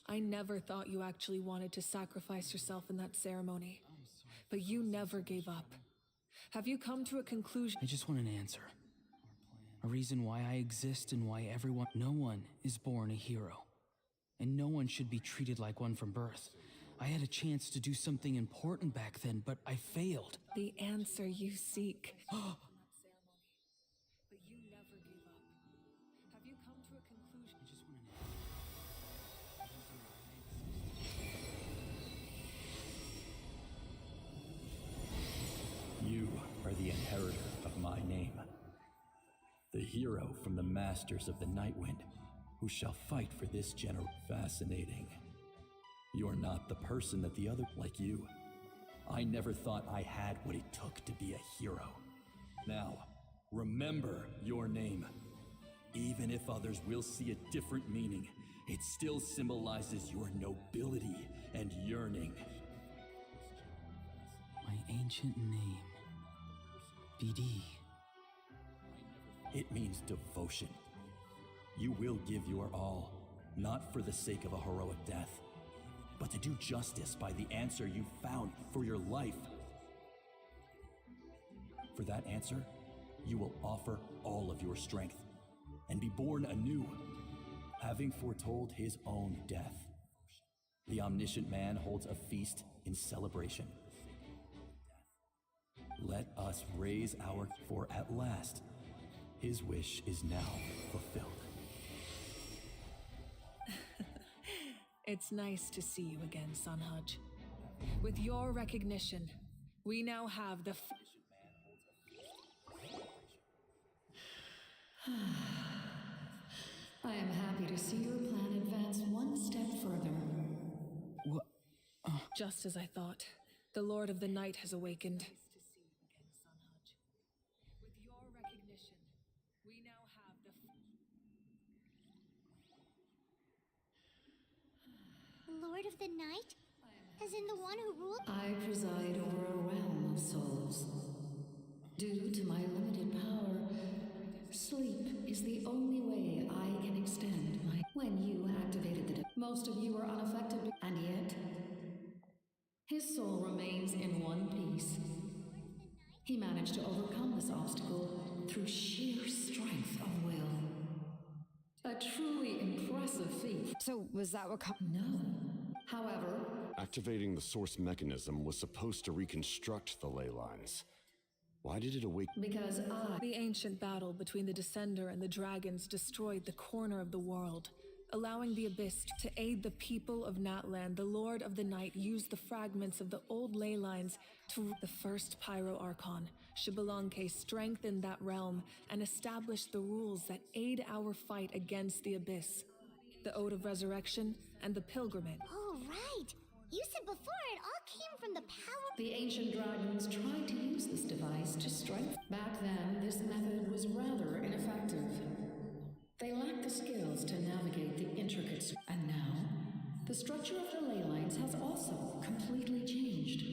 I never thought you actually wanted to sacrifice yourself in that ceremony. But you never gave up. Have you come to a conclusion? I just want an answer. A reason why I exist and why everyone... No one is born a hero. And no one should be treated like one from birth. I had a chance to do something important back then, but I failed. The answer you seek. But you never gave up. Have you come to a conclusion? I just want You are the inheritor of my name. The hero from the Masters of the Nightwind, who shall fight for this generation. Fascinating. You are not the person that the other like you. I never thought I had what it took to be a hero. Now, remember your name. Even if others will see a different meaning, it still symbolizes your nobility and yearning. My ancient name. BD. It means devotion. You will give your all, not for the sake of a heroic death, but to do justice by the answer you found for your life. For that answer, you will offer all of your strength and be born anew, having foretold his own death. The omniscient man holds a feast in celebration. Let us raise for at last, his wish is now fulfilled. It's nice to see you again, Sanhaj. With your recognition, we now have the I am happy to see your plan advance one step further. What? Just as I thought, the Lord of the Night has awakened. With your recognition, we now have the Lord of the Night? As in the one who ruled? I preside over a realm of souls. Due to my limited power, sleep is the only way I can extend my... When you activated most of you are unaffected, and yet... His soul remains in one piece. He managed to overcome this obstacle through sheer strength of will. A truly impressive feat. So, was that what... No. However... Activating the source mechanism was supposed to reconstruct the ley lines. Why did it awaken? Because The ancient battle between the Descender and the dragons destroyed the corner of the world, allowing the Abyss to aid the people of Natlan. The Lord of the Night used the fragments of the old ley lines to the first Pyro Archon. Xbalanque strengthened that realm and established the rules that aid our fight against the Abyss. The Ode of Resurrection and the Pilgrimage. Oh, right. You said before it all came from the power... The ancient dragons tried to use this device to strengthen. Back then, this method was rather ineffective. They lacked the skills to navigate the intricate... And now, the structure of the ley lines has also completely changed.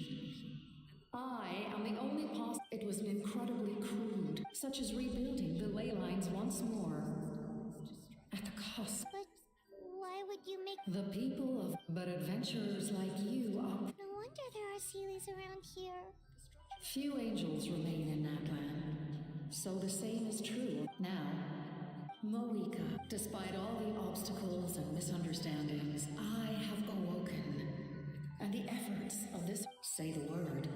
I am the only It was incredibly crude, such as rebuilding the ley lines once more. At the cost... But why would you make... The people of... But adventurers like you are... No wonder there are Seelies around here. Few angels remain in Natlan, so the same is true. Now, Moika, despite all the obstacles and misunderstandings, I have awoken. And the efforts of this... Say the word.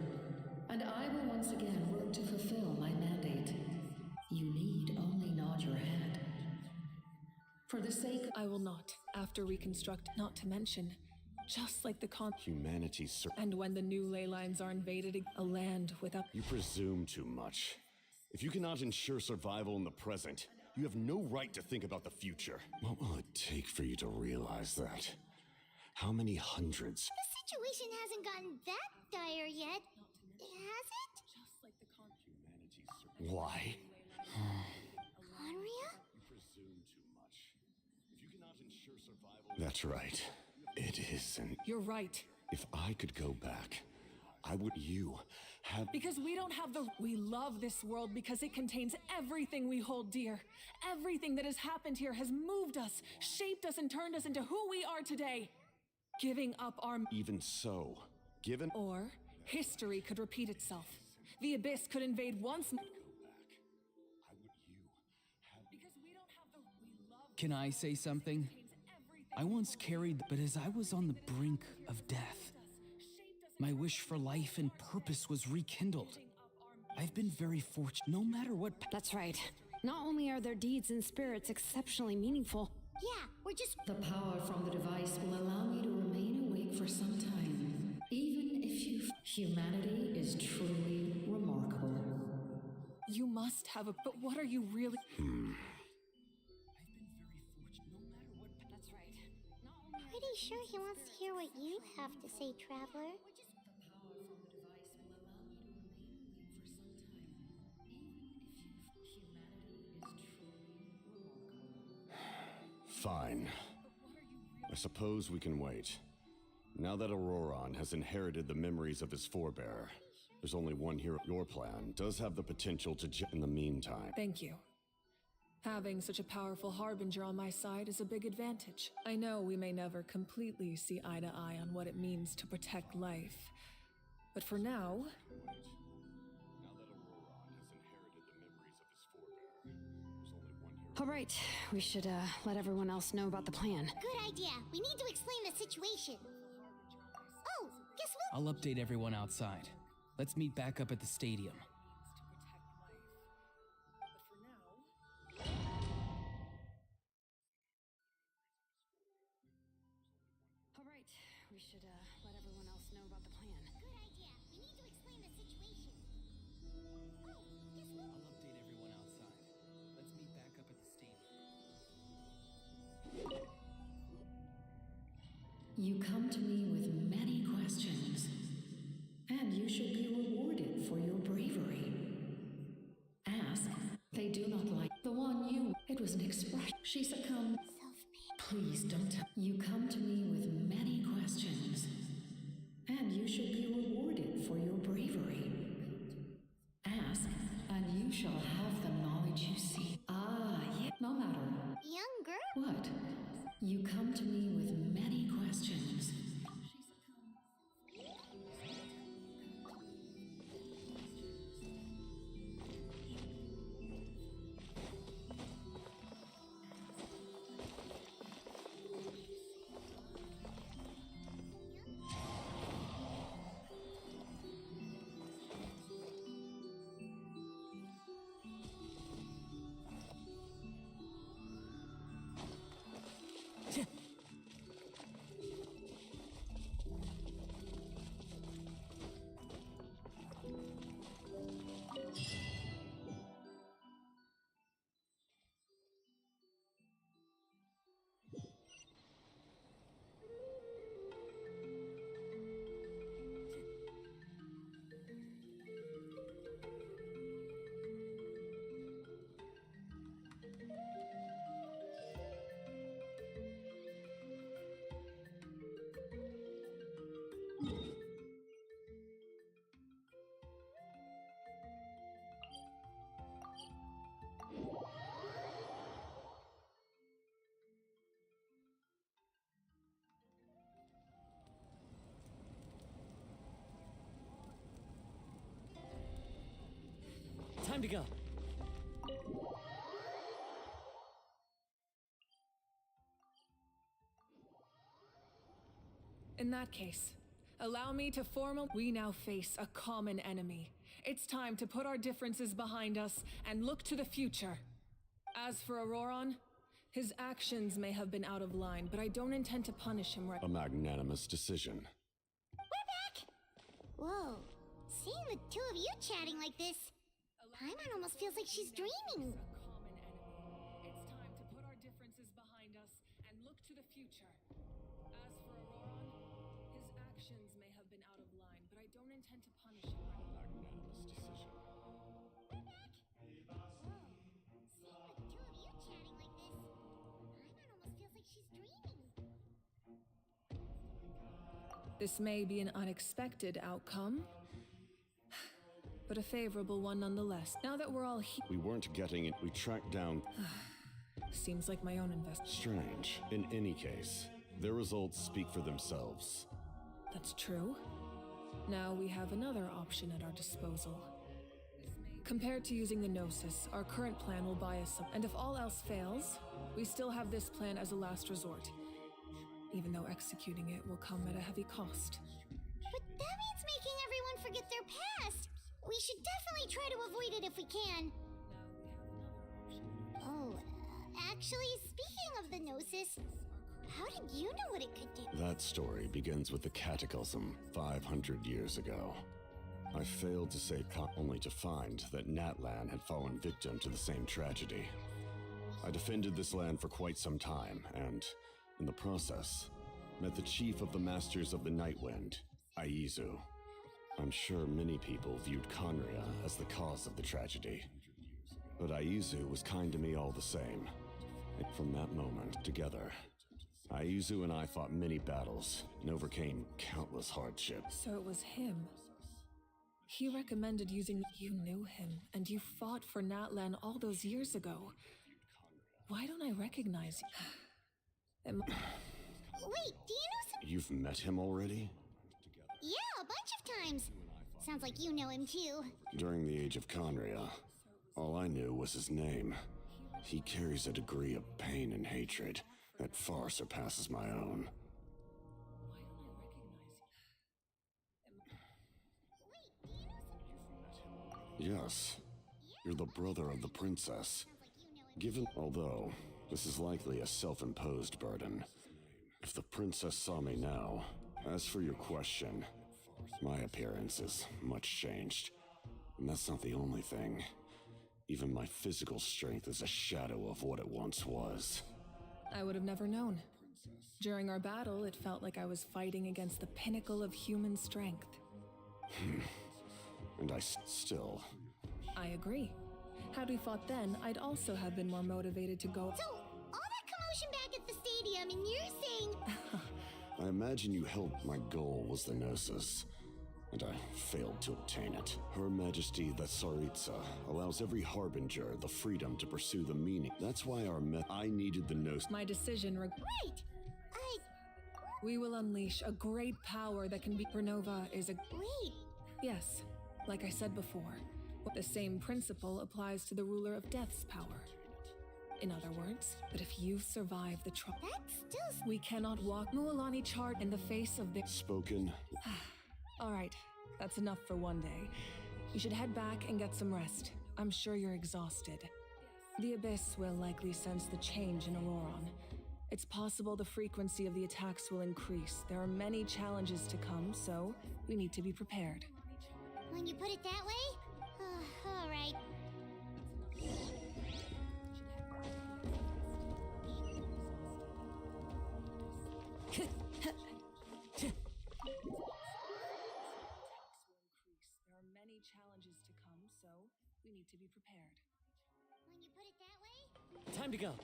And I will once again work to fulfill my mandate. You need only nod your head. For the sake... I will not, after reconstruct, not to mention, just like the Humanity's... And when the new ley lines are invaded, a land without... You presume too much. If you cannot ensure survival in the present, you have no right to think about the future. What will it take for you to realize that? How many hundreds? The situation hasn't gotten that dire yet, has it? Why? Conria? That's right. It isn't. You're right. If I could go back, I would... You have... Because we don't have the... We love this world because it contains everything we hold dear. Everything that has happened here has moved us, shaped us, and turned us into who we are today. Giving up our... Even so, given... Or history could repeat itself. The Abyss could invade once more. Can I say something? I once carried, but as I was on the brink of death, my wish for life and purpose was rekindled. I've been very fortunate, no matter what... That's right. Not only are their deeds and spirits exceptionally meaningful... Yeah, we're just... The power from the device will allow me to remain awake for some time. Even if you... Humanity is truly remarkable. You must have a... But what are you really... Pretty sure he wants to hear what you have to say, Traveler. Fine. I suppose we can wait. Now that Auroron has inherited the memories of his forebear, there's only one hero. Your plan does have the potential to... In the meantime... Thank you. Having such a powerful harbinger on my side is a big advantage. I know we may never completely see eye to eye on what it means to protect life, but for now, All right, we should let everyone else know about the plan. Good idea. We need to explain the situation. Oh, guess what? I'll update everyone outside. Let's meet back up at the stadium. All right, we should let everyone else know about the plan. Good idea. We need to explain the situation. Oh, guess what? I'll update everyone outside. Let's meet back up at the stadium. You come to me with many questions, and you should be rewarded for your bravery. Ask. They do not like the one you. It was an expression. She succumbed. Please don't. You come to me with many questions, and you should be rewarded for your bravery. Ask, and you shall have the knowledge you seek. Ah, yeah. No matter. Young girl? What? You come to me with many questions. Time to go. in that case, allow me to we now face a common enemy. It's time to put our differences behind us and look to the future. As for Auroron, his actions may have been out of line, but I don't intend to punish him right. A magnanimous decision. We're back! Whoa, seeing the two of you chatting like this, Paimon almost feels like she's dreaming. It's time to put our differences behind us and look to the future. As for Auroron, his actions may have been out of line, but I don't intend to punish him right now. Magnanimous decision. We're back! Whoa, seeing the two of you chatting like this, Paimon almost feels like she's dreaming. This may be an unexpected outcome, but a favorable one nonetheless. Now that we're all here, We weren't getting it. We tracked down. seems like my own investment. Strange. In any case, their results speak for themselves. That's true. Now we have another option at our disposal. Compared to using the Gnosis, our current plan will buy us some, and if all else fails, we still have this plan as a last resort. Even though executing it will come at a heavy cost. But that means making everyone forget their past. We should definitely try to avoid it if we can. Oh, actually, speaking of the Gnosis, how did you know what it could do? That story begins with the Cataclysm 500 years ago. I failed to save only to find that Natlan had fallen victim to the same tragedy. I defended this land for quite some time, and in the process, met the chief of the Masters of the Nightwind, Aizu. I'm sure many people viewed Conria as the cause of the tragedy. But Aizu was kind to me all the same. And from that moment, together, Aizu and I fought many battles and overcame countless hardships. So it was him. He recommended using. You knew him, and you fought for Natlan all those years ago. Why don't I recognize you? Wait, do you know some? You've met him already? Yeah, a bunch of times. Sounds like you know him too. During the age of Conria, all I knew was his name. He carries a degree of pain and hatred that far surpasses my own. Yes, you're the brother of the princess. Although, this is likely a self-imposed burden. If the princess saw me now, as for your question, my appearance is much changed. And that's not the only thing. Even my physical strength is a shadow of what it once was. I would have never known. During our battle, it felt like I was fighting against the pinnacle of human strength. And I still... I agree. Had we fought then, I'd also have been more motivated to go. So, all that commotion back at the stadium, and you're saying... I imagine you held my goal was the Gnosis, and I failed to obtain it. Her Majesty the Tsaritsa allows every Harbinger the freedom to pursue the meaning. That's why I needed the Gnosis. My decision Wait! We will unleash a great power that can be... Renova is a... Wait! Yes, like I said before, the same principle applies to the ruler of Death's power. In other words, but if you survive the trial... That's still... We cannot walk Mualani chart in the face of the... Spoken. All right, that's enough for one day. You should head back and get some rest. I'm sure you're exhausted. The Abyss will likely sense the change in Auroron. It's possible the frequency of the attacks will increase. There are many challenges to come, so we need to be prepared. When you put it that way? All right. There are many challenges to come, so we need to be prepared. When you put it that way? Time to go.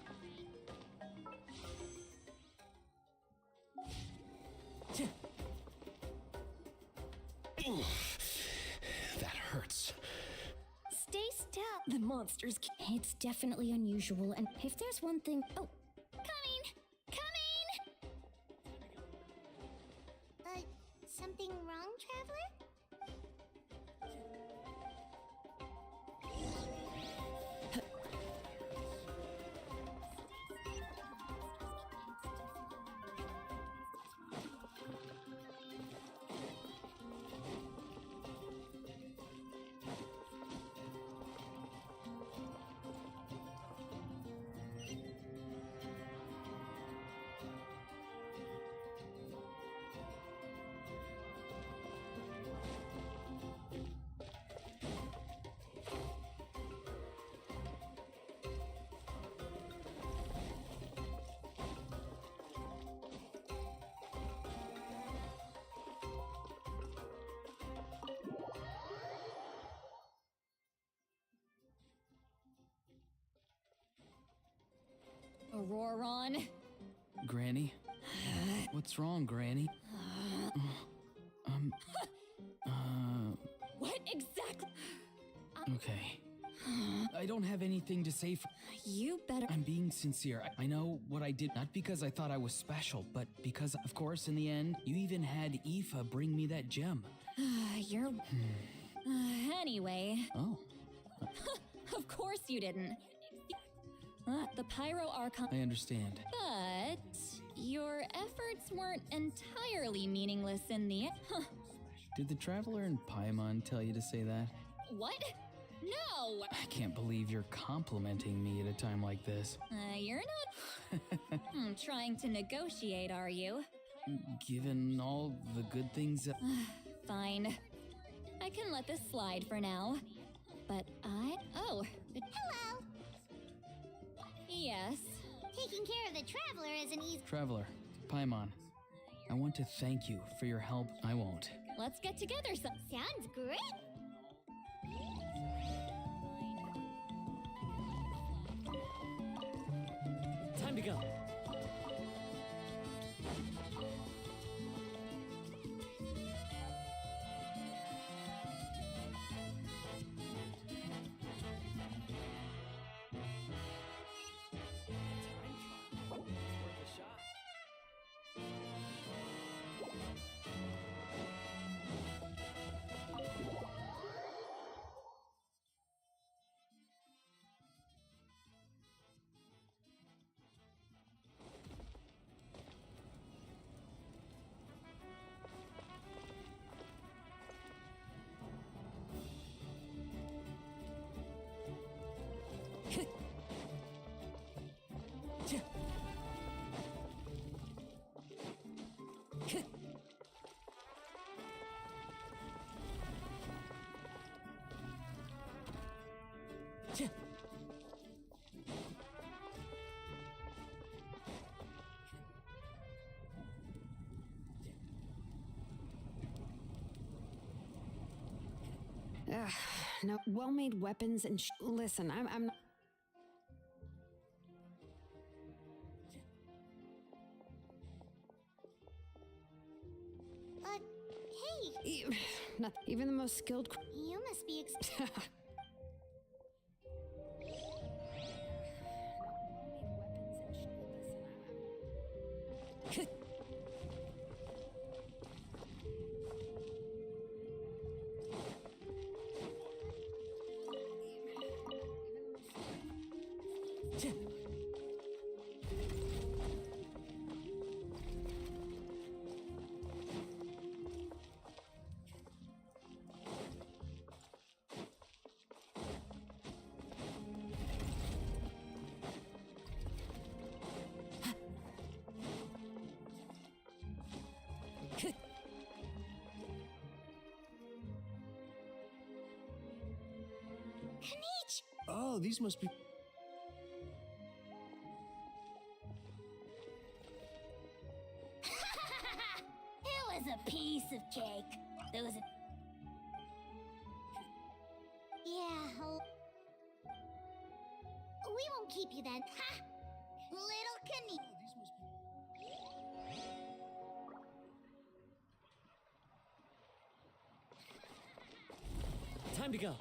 That hurts. Stay still. The monsters. It's definitely unusual, and if there's one thing. Oh, Coming! Something wrong, Traveler? Auroron. Granny? What's wrong, Granny? What exactly? Okay. I don't have anything to say for... You better... I'm being sincere. I know what I did, not because I thought I was special, but because, of course, in the end, you even had Aoife bring me that gem. You're... anyway. Oh. Of course you didn't. The Pyro Archon... I understand. But... your efforts weren't entirely meaningless in the... Did the Traveler in Paimon tell you to say that? What? No! I can't believe you're complimenting me at a time like this. You're not... trying to negotiate, are you? Given all the good things... Fine. I can let this slide for now. But Oh. Hello! Yes? Taking care of the Traveler is an easy... Traveler, Paimon, I want to thank you for your help. I won't. Let's get together some... Sounds great! Time to go. No, well-made weapons and listen, I'm. Hey! Not even the most skilled. You must be Oh, these must be. It was a piece of cake. Those. Yeah. We won't keep you then. Ha! Little Kanichi. Time to go.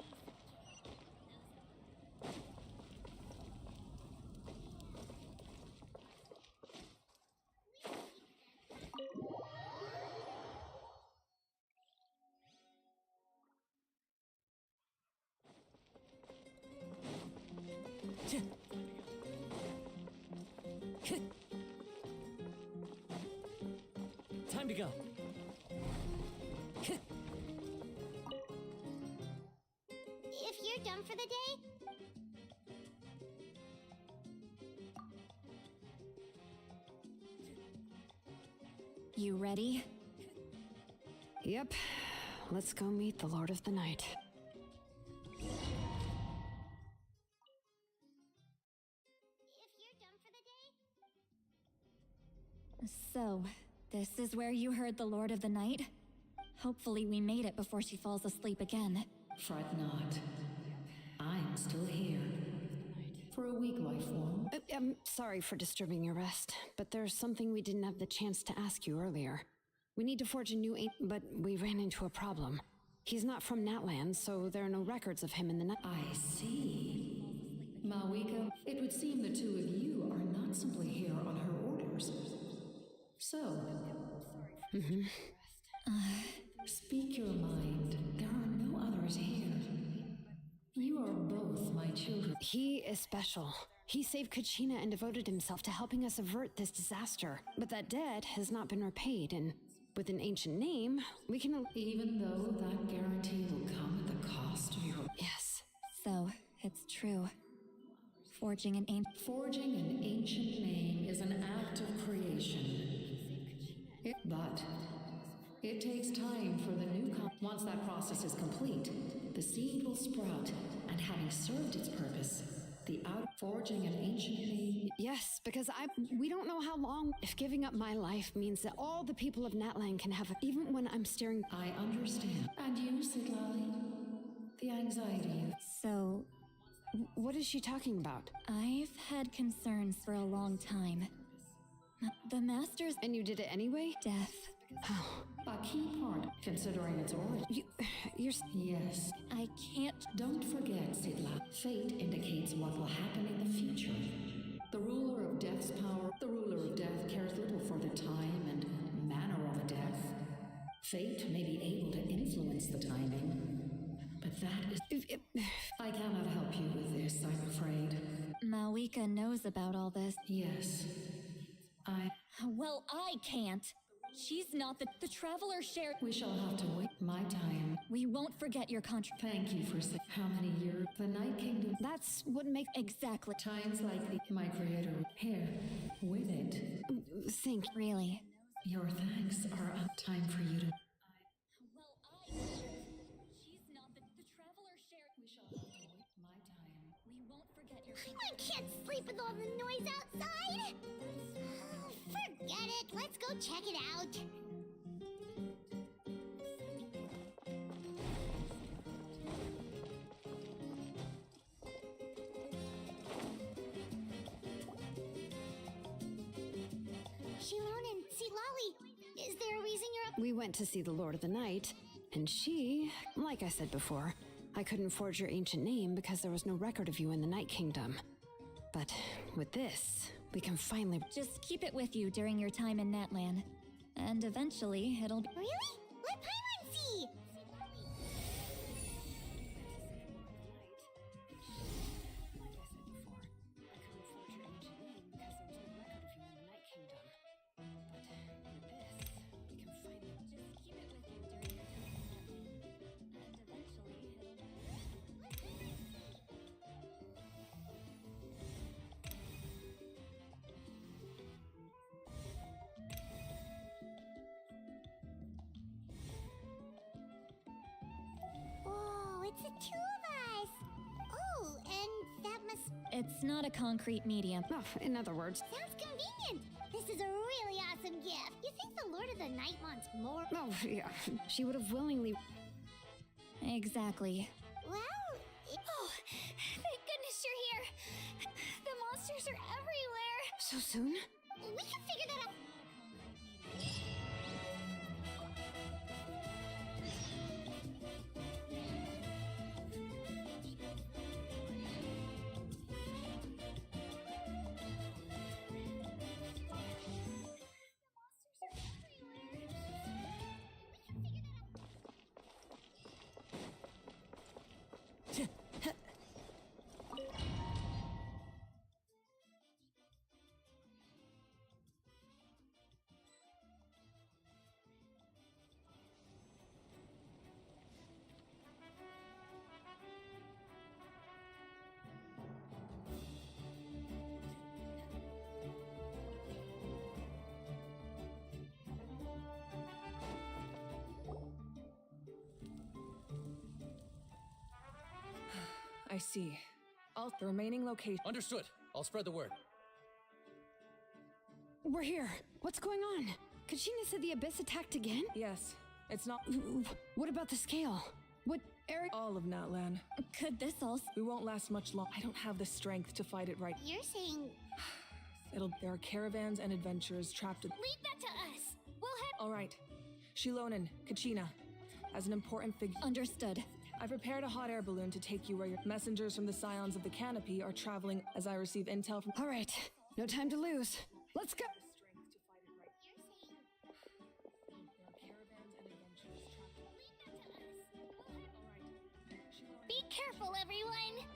Time to go. If you're done for the day, You ready? Yep. Let's go meet the Lord of the Night. So, this is where you heard the Lord of the Night? Hopefully we made it before she falls asleep again. Fret not. I'm still here. For a week, life form. I'm sorry for disturbing your rest, but there's something we didn't have the chance to ask you earlier. We need to forge a new but we ran into a problem. He's not from Natland, so there are no records of him in the night. I see. Mawika, it would seem the two of you are not simply here on her orders. So, speak your mind. There are no others here. You are both my children. He is special. He saved Kachina and devoted himself to helping us avert this disaster. But that debt has not been repaid, and with an ancient name, we can... Even though that guarantee will come at the cost of your... Yes. So, it's true. Forging an ancient name is an act of creation. But it takes time for the new once that process is complete, the seed will sprout, and having served its purpose, the forging an ancient name. Yes, because we don't know how long. If giving up my life means that all the people of Natland can have, even when I'm staring. I understand. And you, Siglali? The anxiety. So, what is she talking about? I've had concerns for a long time. The Masters... And you did it anyway? Death. Oh. A key part, considering its origin. You're... Yes. I can't... Don't forget, Sidla. Fate indicates what will happen in the future. The ruler of death's power... The ruler of death cares little for the time and manner of a death. Fate may be able to influence the timing, but that is... I cannot help you with this, I'm afraid. Mawika knows about all this. Yes. Well, I can't. She's not the Traveler shared... We shall have to wait my time. We won't forget your contract. Thank you for how many years? The Night Kingdom... That's what makes... Exactly. Times like my creator. Here, with it. Think. Really? Your thanks are up. Time for you to... She's not the Traveler shared... We shall have to wait my time. We won't forget your... I can't sleep with all the noise outside! Forget it, let's go check it out. We went to see the Lord of the Night, and she, like I said before, I couldn't forge your ancient name because there was no record of you in the Night Kingdom. But with this, we can finally— Just keep it with you during your time in Natlan. And eventually, it'll be— Really? Let Paimon see! Oh, it's the two of us! Oh, and that must... It's not a concrete medium. Oh, in other words— Sounds convenient! This is a really awesome gift! You think the Lord of the Night wants more? Oh, yeah, she would have willingly— Exactly. Well, Oh, thank goodness you're here! The monsters are everywhere! So soon? we can figure that out. I see. All the remaining locations. Understood. I'll spread the word. We're here. What's going on? Kachina said the Abyss attacked again? Yes. It's not. What about the scale? What, Eric? All of Natlan. Could this also— We won't last much long. I don't have the strength to fight it right. You're saying... There are caravans and adventurers trapped in— Leave that to us! We'll head— All right. Shilonen, Kachina, as an important figure. Understood. I prepared a hot air balloon to take you where your messengers from the Scions of the Canopy are traveling as I receive intel from— All right. No time to lose. Let's go! Be careful, everyone!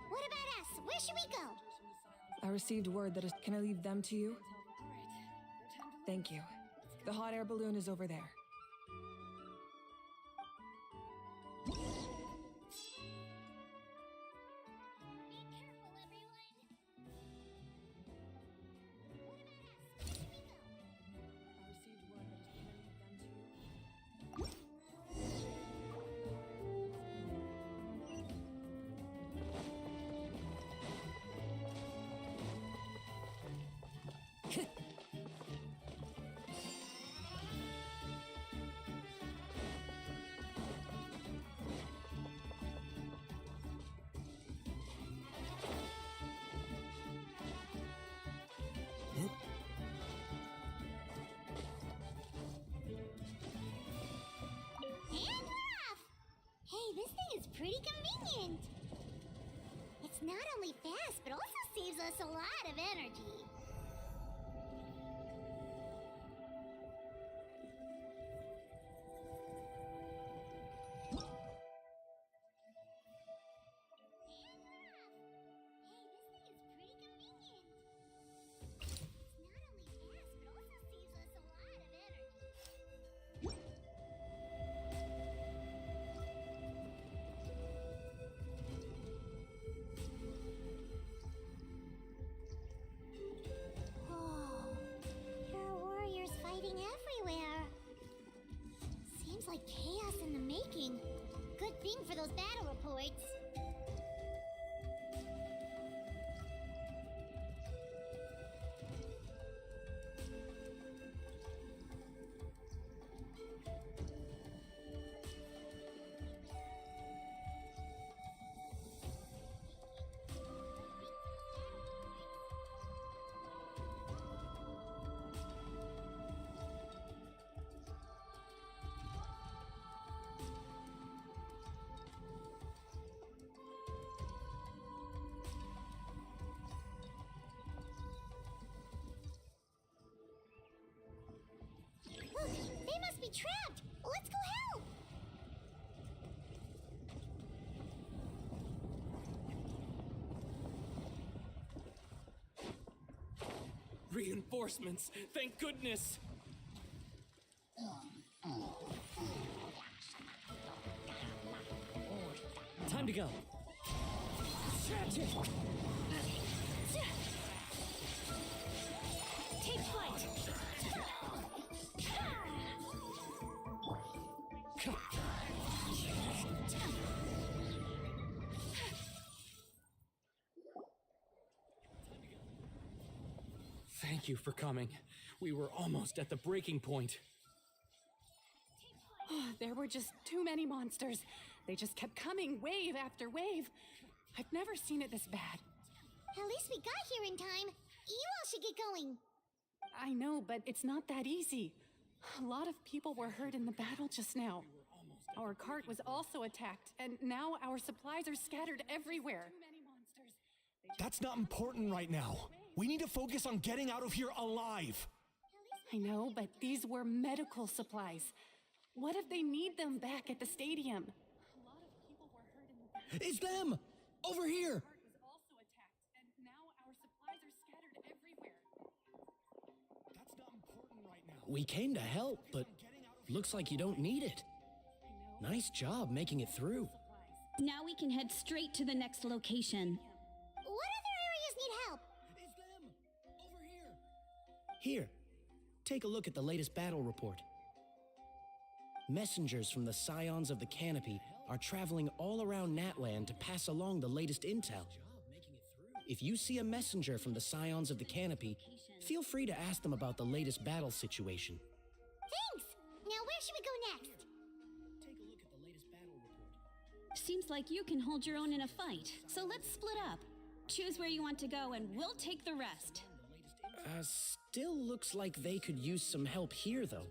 What about us? Where should we go? I received word that can I leave them to you? Thank you. The hot air balloon is over there. And we're off! Hey, this thing is pretty convenient. It's not only fast, but also saves us a lot of energy. Seems like chaos in the making. Good thing for those battle reports. trapped! Let's go help! Reinforcements! Thank goodness! Time to go. Take flight! Thank you for coming. We were almost at the breaking point. There were just too many monsters. They just kept coming, wave after wave. I've never seen it this bad. At least we got here in time. You all should get going. I know, but it's not that easy. A lot of people were hurt in the battle just now. Our cart was also attacked, and now our supplies are scattered everywhere. That's not important right now. We need to focus on getting out of here alive. I know, but these were medical supplies. What if they need them back at the stadium? It's them! Over here! We came to help, but looks like you don't need it. Nice job making it through. Now we can head straight to the next location. What other areas need help? Here, take a look at the latest battle report. Messengers from the Scions of the Canopy are traveling all around Natland to pass along the latest intel. If you see a messenger from the Scions of the Canopy, feel free to ask them about the latest battle situation. Thanks! Now where should we go next? Seems like you can hold your own in a fight, so let's split up. Choose where you want to go and we'll take the rest. Still looks like they could use some help here, though.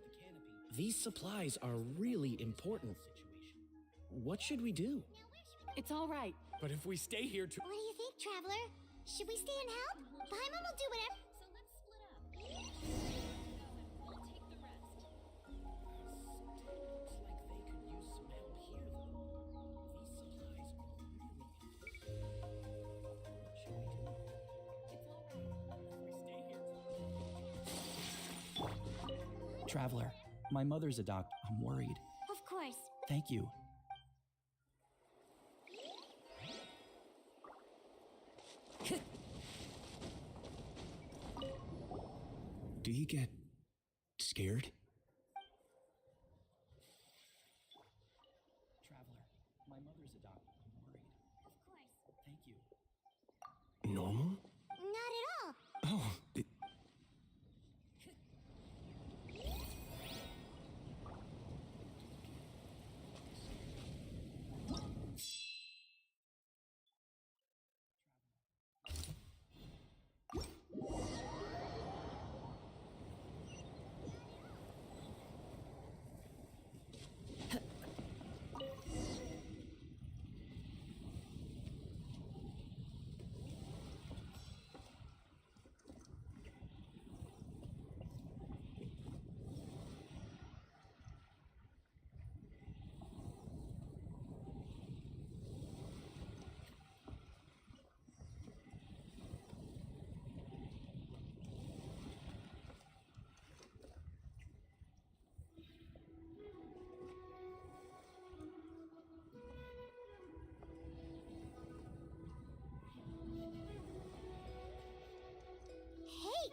These supplies are really important. What should we do? It's all right. But if we stay here What do you think, Traveler? Should we stay and help? Paimon will do whatever. Traveler, my mother's a doctor. I'm worried. Of course. Thank you. Do you get scared? Traveler, my mother's a doctor. I'm worried. Of course. Thank you. Normal? Not at all. Oh,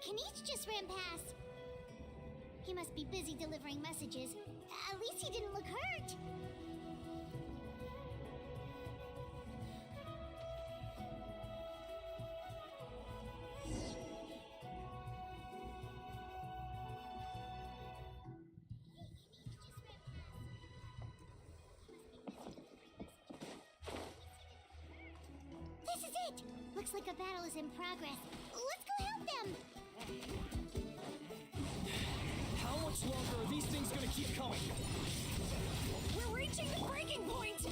Kanish just ran past. He must be busy delivering messages. At least he didn't look hurt. This is it! Looks like a battle is in progress. Let's go help them! How much longer are these things gonna keep coming? We're reaching the breaking point!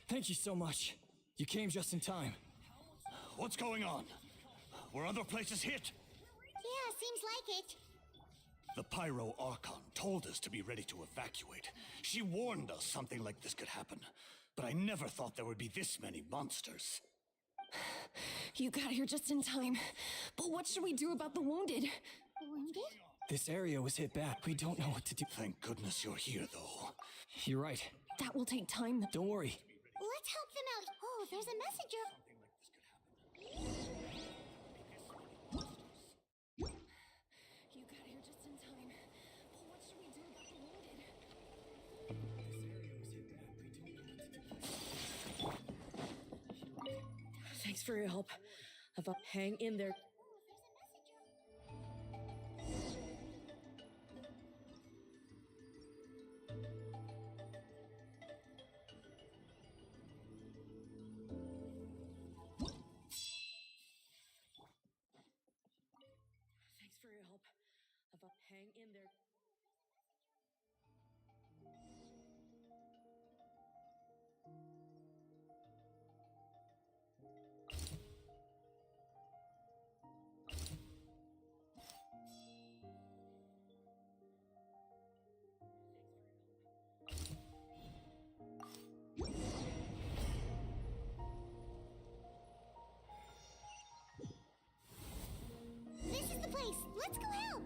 Thank you so much. You came just in time. What's going on? Were other places hit? Yeah, seems like it. The Pyro Archon told us to be ready to evacuate. She warned us something like this could happen. But I never thought there would be this many monsters. You got here just in time. But what should we do about the wounded? Wounded? This area was hit bad. We don't know what to do. Thank goodness you're here, though. You're right. That will take time. Don't worry. Let's help them out. Oh, there's a messenger. You got here just in time. But what should we do about the wounded? Thanks for your help. Hang in there. Thanks for your help. Hang in there. This is the place. Let's go help.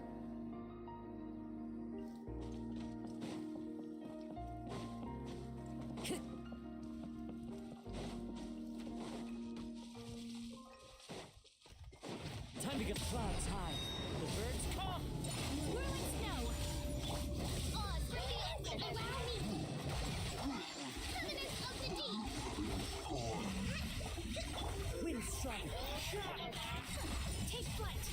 Time to get the clouds high. The birds come! Whirling snow. Oz, reveal. Allow me. Covenant of the deep. Wind strike! Take flight.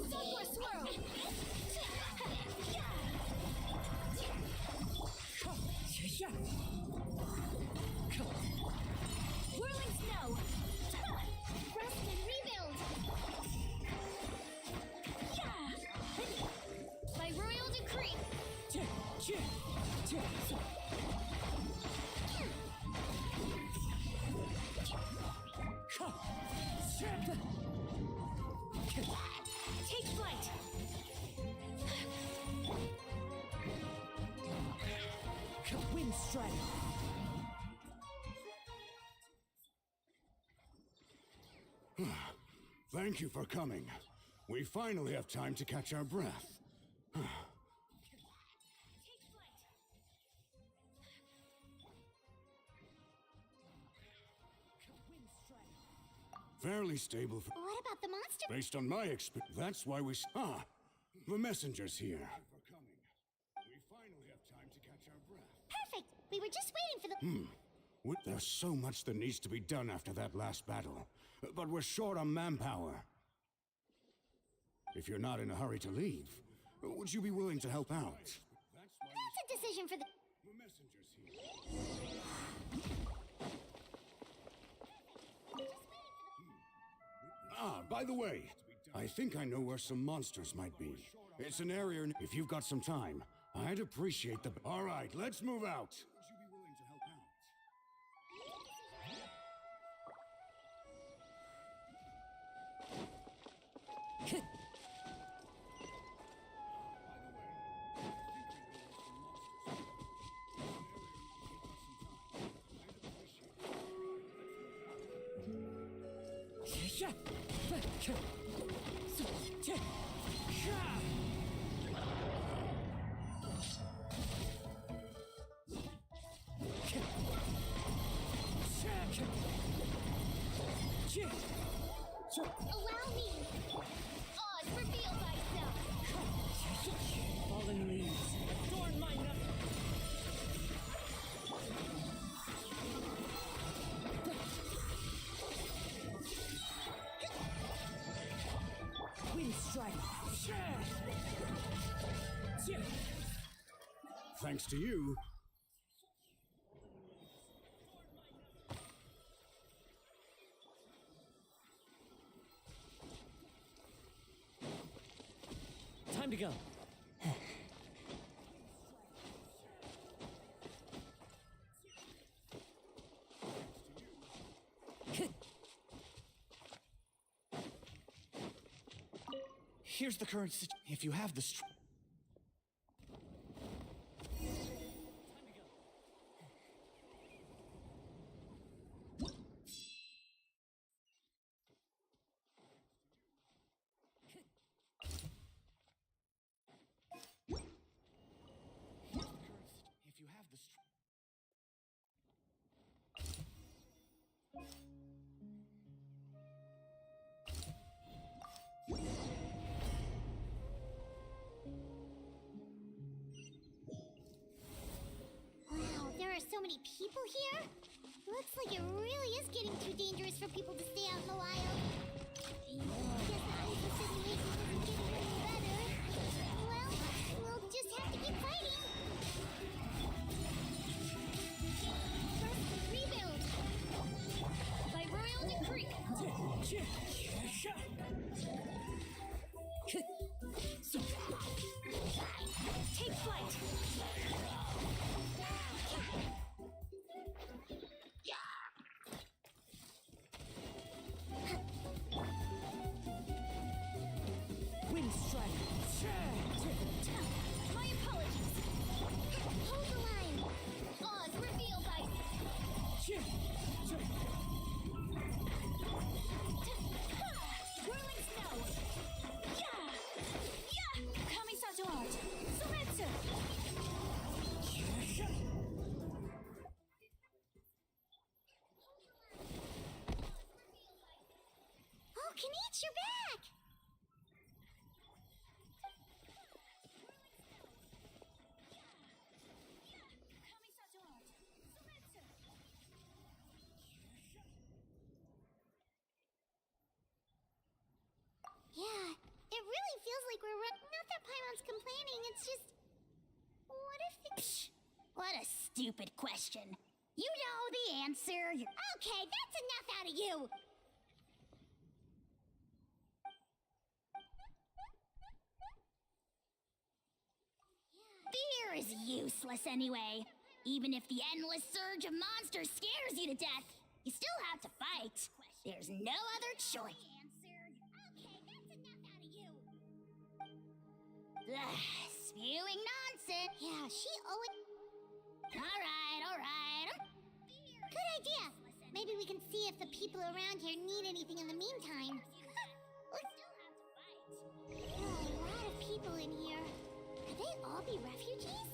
Solar swirl. Whirling snow. Rest and rebuild. By royal decree. Take flight. Wind strike! Thank you for coming. We finally have time to catch our breath. Fairly stable for... What about the monster? Based on my experience, that's why we... the messenger's here. We finally have time to catch our breath. Perfect. We were just waiting for the... There's so much that needs to be done after that last battle. But we're short on manpower. If you're not in a hurry to leave, would you be willing to help out? That's a decision for the... The messenger's here. By the way, I think I know where some monsters might be. It's an area... If you've got some time, I'd appreciate the... All right, let's move out. Would you be willing to help out? Allow me. Oz, reveal thyself. Fallen leaves. Adorn my nut. Wind strike. Thanks to you. Time to go. Here's the current situation. If you have the If you have the Wow, there are so many people here. Looks like it really is getting too dangerous for people to stay out in the wild. Guess the peaceful situation isn't getting any better. Well, we'll just have to keep fighting. First, rebuild. By royal decree. Take flight. wind strike. My apologies. Hold the line. Oz, reveal thy... Whirling snow. Kamisato art. Sumetsu. Oh, Kenichi, you're back! Yeah, it really feels like we're not that Paimon's complaining, it's just... What if the... What a stupid question. You know the answer. Okay, that's enough out of you! Fear is useless anyway. Even if the endless surge of monsters scares you to death, you still have to fight. There's no other choice. Okay, that's enough out of you! Ugh, spewing nonsense. Yeah, she always... Alright. Good idea! Maybe we can see if the people around here need anything in the meantime. There are a lot of people in here. Could they all be refugees?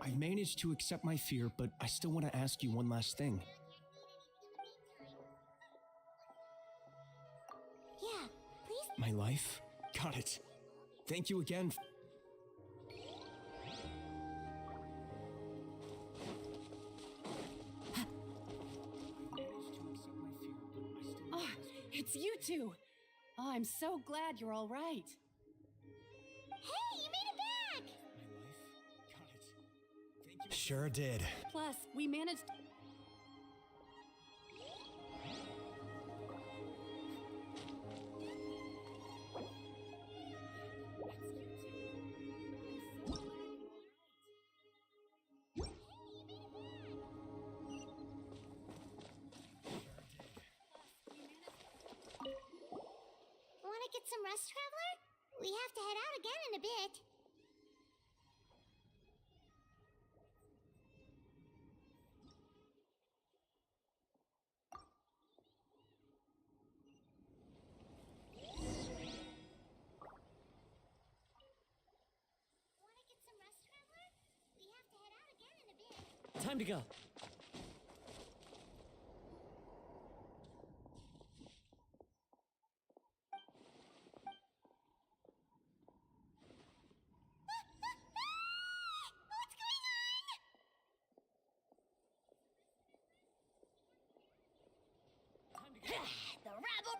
I've managed to accept my fear, but I still want to ask you one last thing. Yeah, please. My life? Got it. Thank you again. Oh, it's you two. Oh, I'm so glad you're all right. Hey, you made it back! Sure did. Plus, we managed... Want to get some rest, Traveler? We have to head out again in a bit. Want to get some rest, Traveler? We have to head out again in a bit. Time to go. What's going on? The rabble.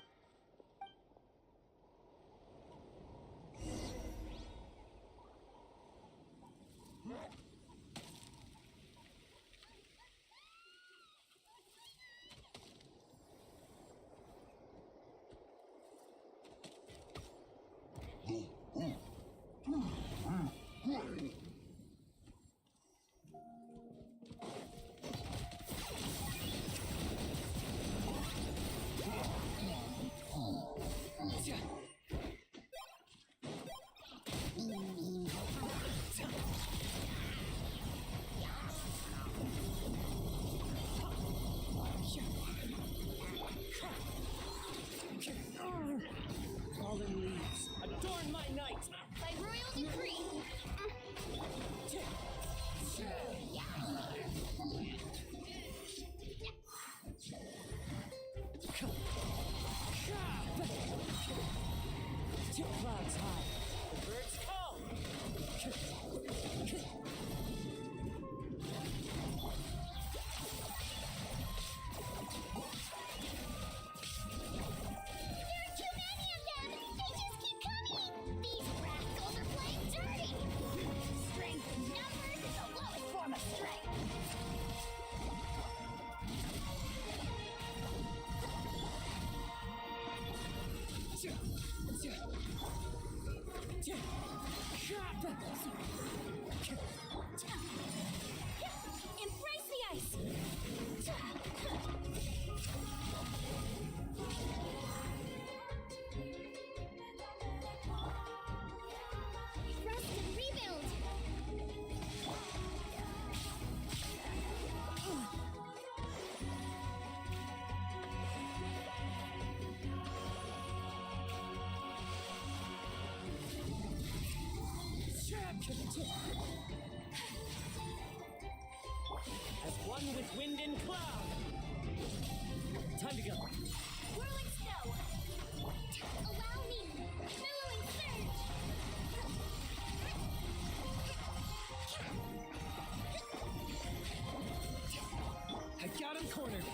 As one with wind and cloud. Time to go. Whirling snow! Allow me! Billowing surge! I got him cornered.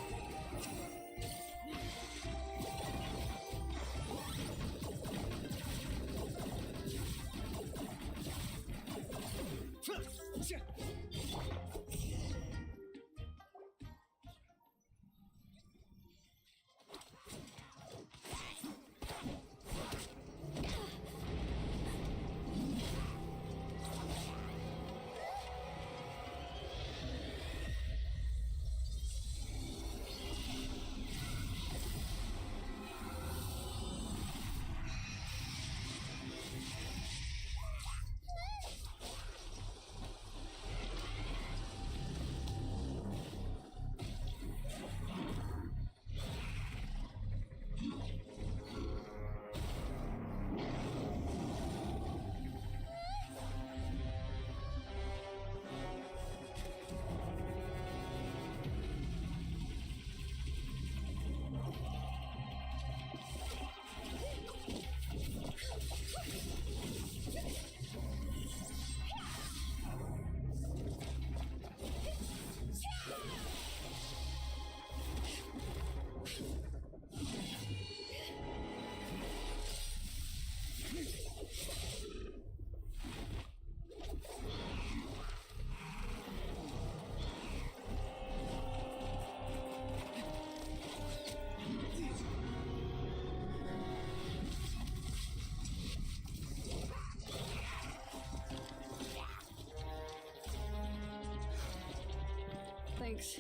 Thanks.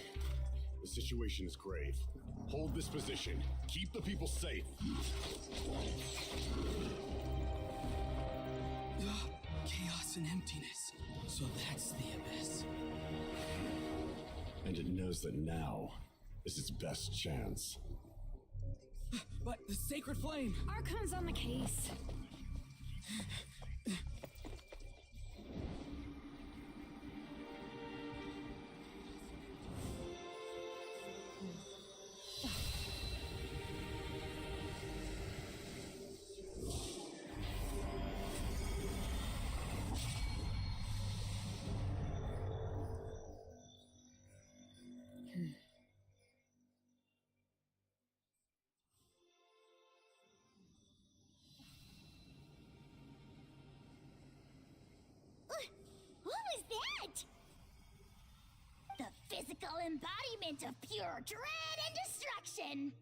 The situation is grave. Hold this position. Keep the people safe. Chaos and emptiness. So that's the abyss. And it knows that now is its best chance. But the sacred flame! Archon's on the case. What was that? The physical embodiment of pure dread and destruction!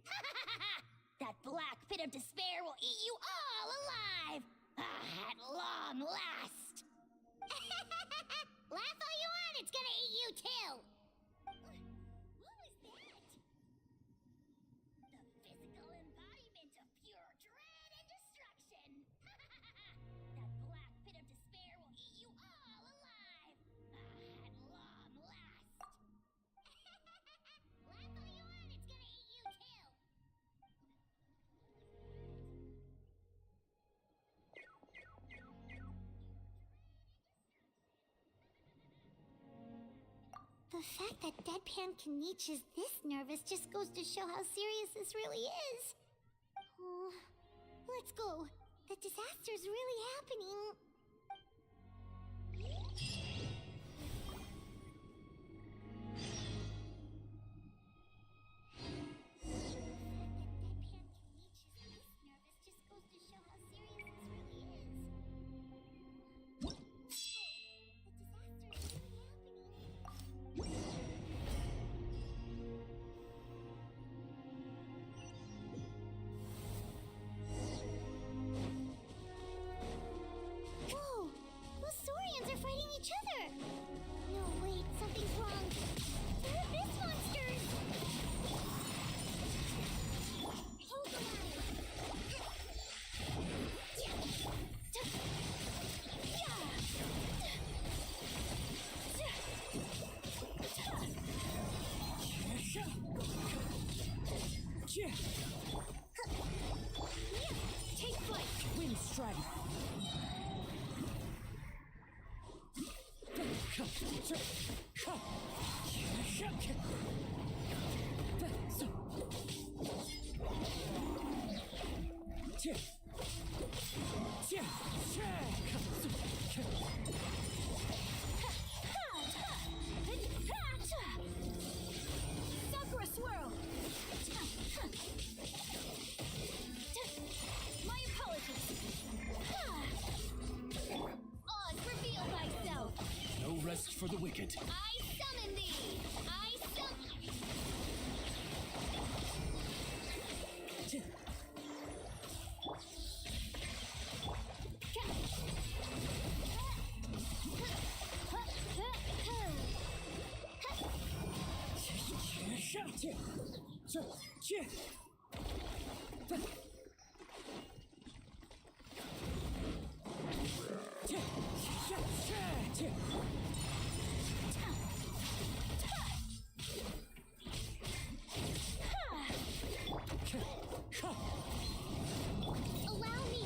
That black pit of despair will eat you all alive! At long last! Laugh all you want, it's gonna eat you too! What was that? The physical embodiment of pure dread and destruction! That black pit of despair will eat you all alive! At long last! Laugh all you want, it's gonna eat you too! The fact that Deadpan Kaniche is this nervous just goes to show how serious this really is. Oh, let's go. The disaster's really happening. Whoa! Those Saurians are fighting each other! No, wait, something's wrong. They're abyss monsters! Hold the line! Take flight! Wind strike! for the wicked. I summon thee! I summon... Allow me!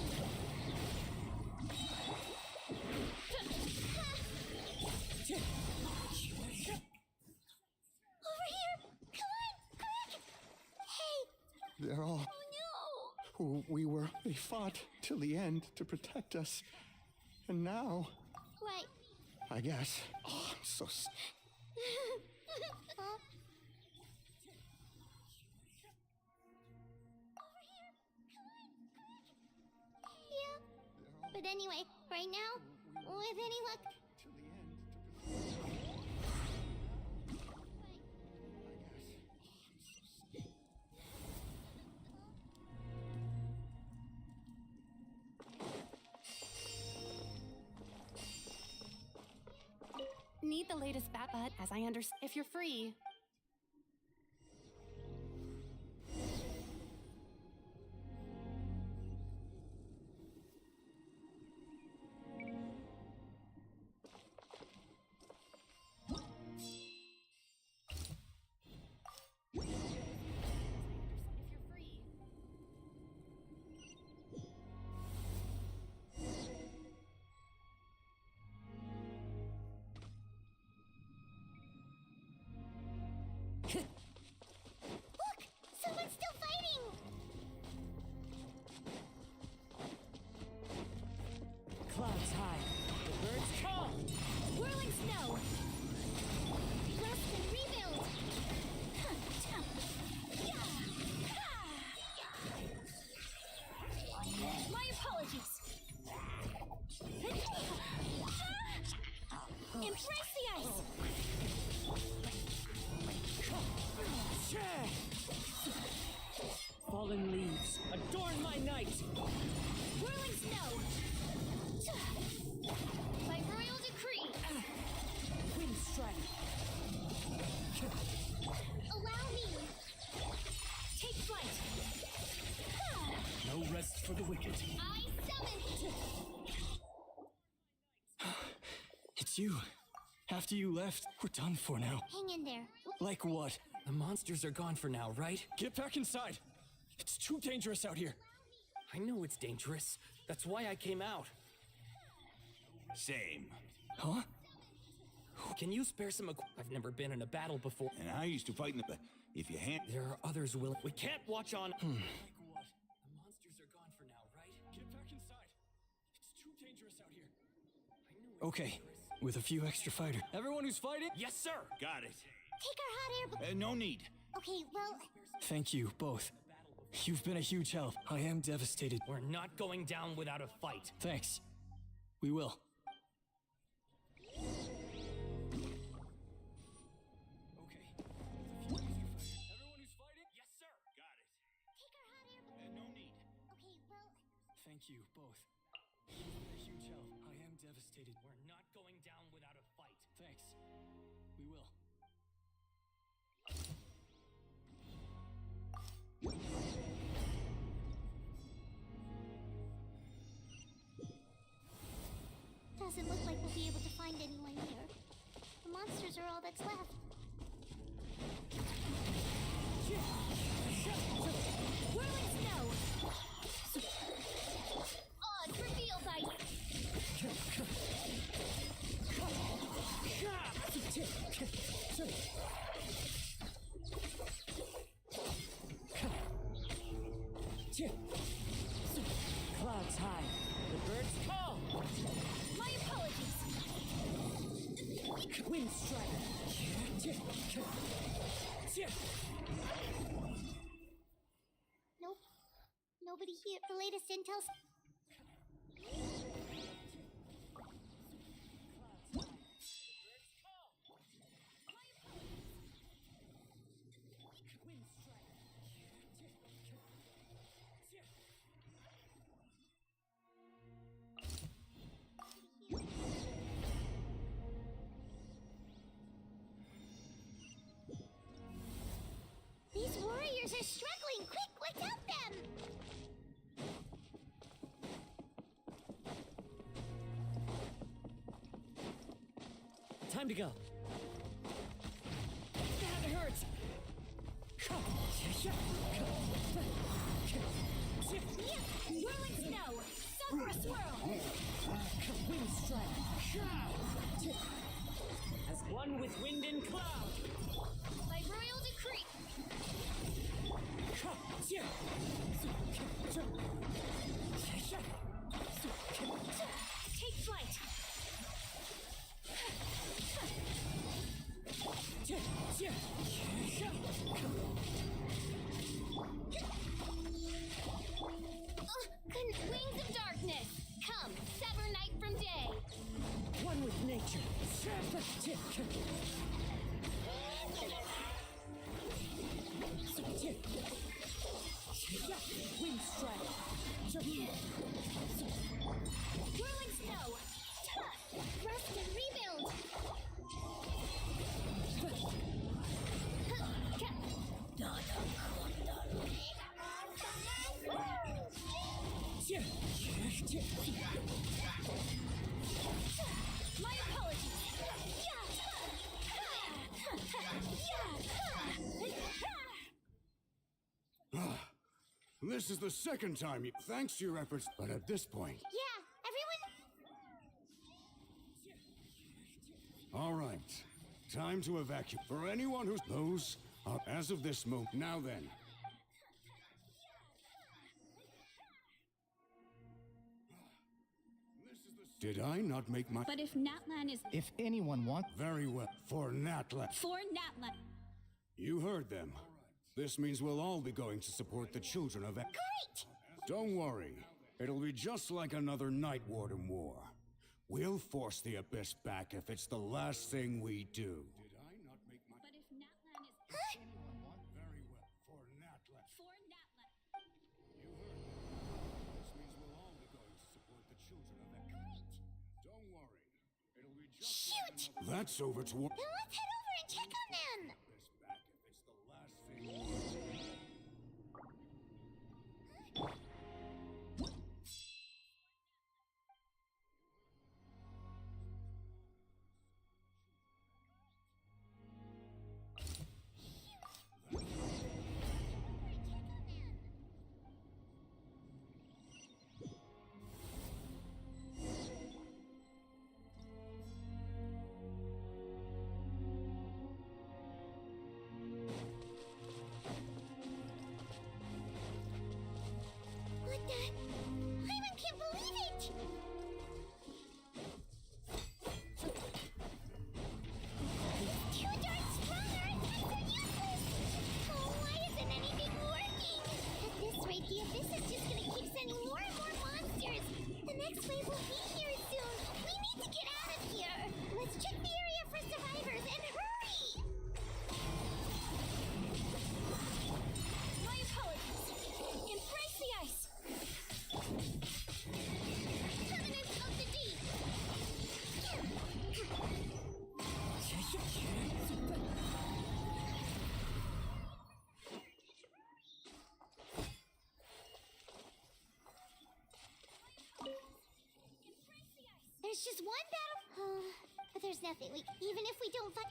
Over here! Come on! Quick! Hey! They're all. Oh who they fought till the end to protect us. And now, no! What? I guess. Oh, I'm so. Huh? Over here! Come on! Quick! Yeah. But anyway, right now, with any luck. Need the latest bat, but as I understand, if you're free. Look! Someone's still fighting! Clouds high, the birds call. Whirling snow! Rest and rebuild! My apologies. Embrace the ice. Fallen leaves, adorn my night. Whirling snow. By royal decree. Wind strike. Allow me! Take flight. No rest for the wicked. I summon! It's you. After you left, we're done for now. Hang in there. Like what? The monsters are gone for now, right? Get back inside. It's too dangerous out here. I know it's dangerous. That's why I came out. Same. Huh? Can you spare some I've never been in a battle before. And I used to fight in the... If you hand... There are others willing. We can't watch on... Hmm. Like what? The monsters are gone for now, right? Get back inside. It's too dangerous out here. Okay, with a few extra fighters. Everyone who's fighting? Yes, sir! Got it. Take our hot air... No need. Okay, well... Thank you, both. You've been a huge help. I am devastated. We're not going down without a fight. Thanks. We will. Thank you, both. You've been a huge help. I am devastated. We're not going down without a fight. Thanks. We will. Doesn't look like we'll be able to find anyone here. The monsters are all that's left. Whirling snow. Odd revealed ice. Clouds high, the birds call. My apologies. Wind strike. Nope. Nobody here. The latest intel's... Time to go. That hurts! Whirling snow! Sakura swirl! Wind strike! As one with wind and cloud! By royal decree! Take flight! Wings of darkness! Come, sever night from day! One with nature! Wind strike! Whirling snow! Rest and rebuild! My apologies! This is the second time you. Thanks to your efforts, but at this point. Yeah, everyone. All right. Time to evacuate. For anyone who's. Those are. As of this moment. Now then. Did I not make my. But if Natlan is. If anyone wants. Very well. For Natla. For Natlan. You heard them. This means we'll all be going to support the children of. Great! Don't worry. It'll be just like another Night Warden war. We'll force the Abyss back if it's the last thing we do. Did I not make my. But if Natlan is. Very well. For Natla. For Natlan. You heard them. This means we'll all be going to support the children of. Great! Don't worry. It'll be just. Shoot! That's over to. Then let's head over and check on them! Abyss back if it's the last thing we do. What the? Hyman can't believe it! These two dark strong attacks are useless! Oh, why isn't anything working? At this rate, the Abyss is just gonna keep sending more and more monsters! The next wave will be here soon! We need to get out of here! Let's check the area for survivors and hurry! My apologies! Embrace the ice! Covenant of the Deep! There's just one battle. But there's nothing we. Even if we don't fight.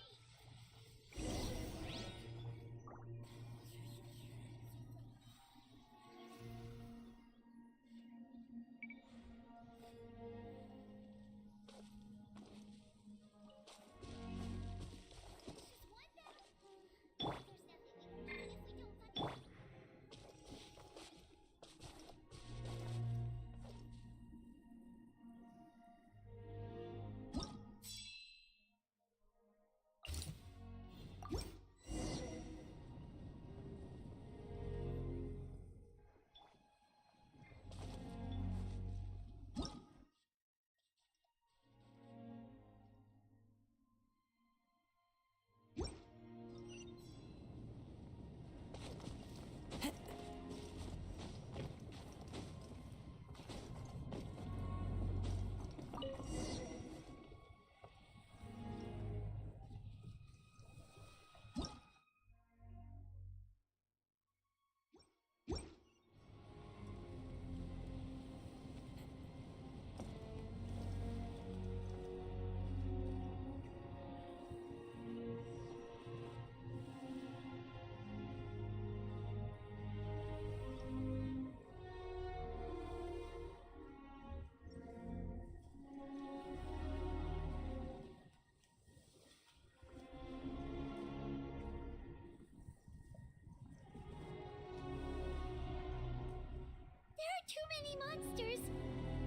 Too many monsters.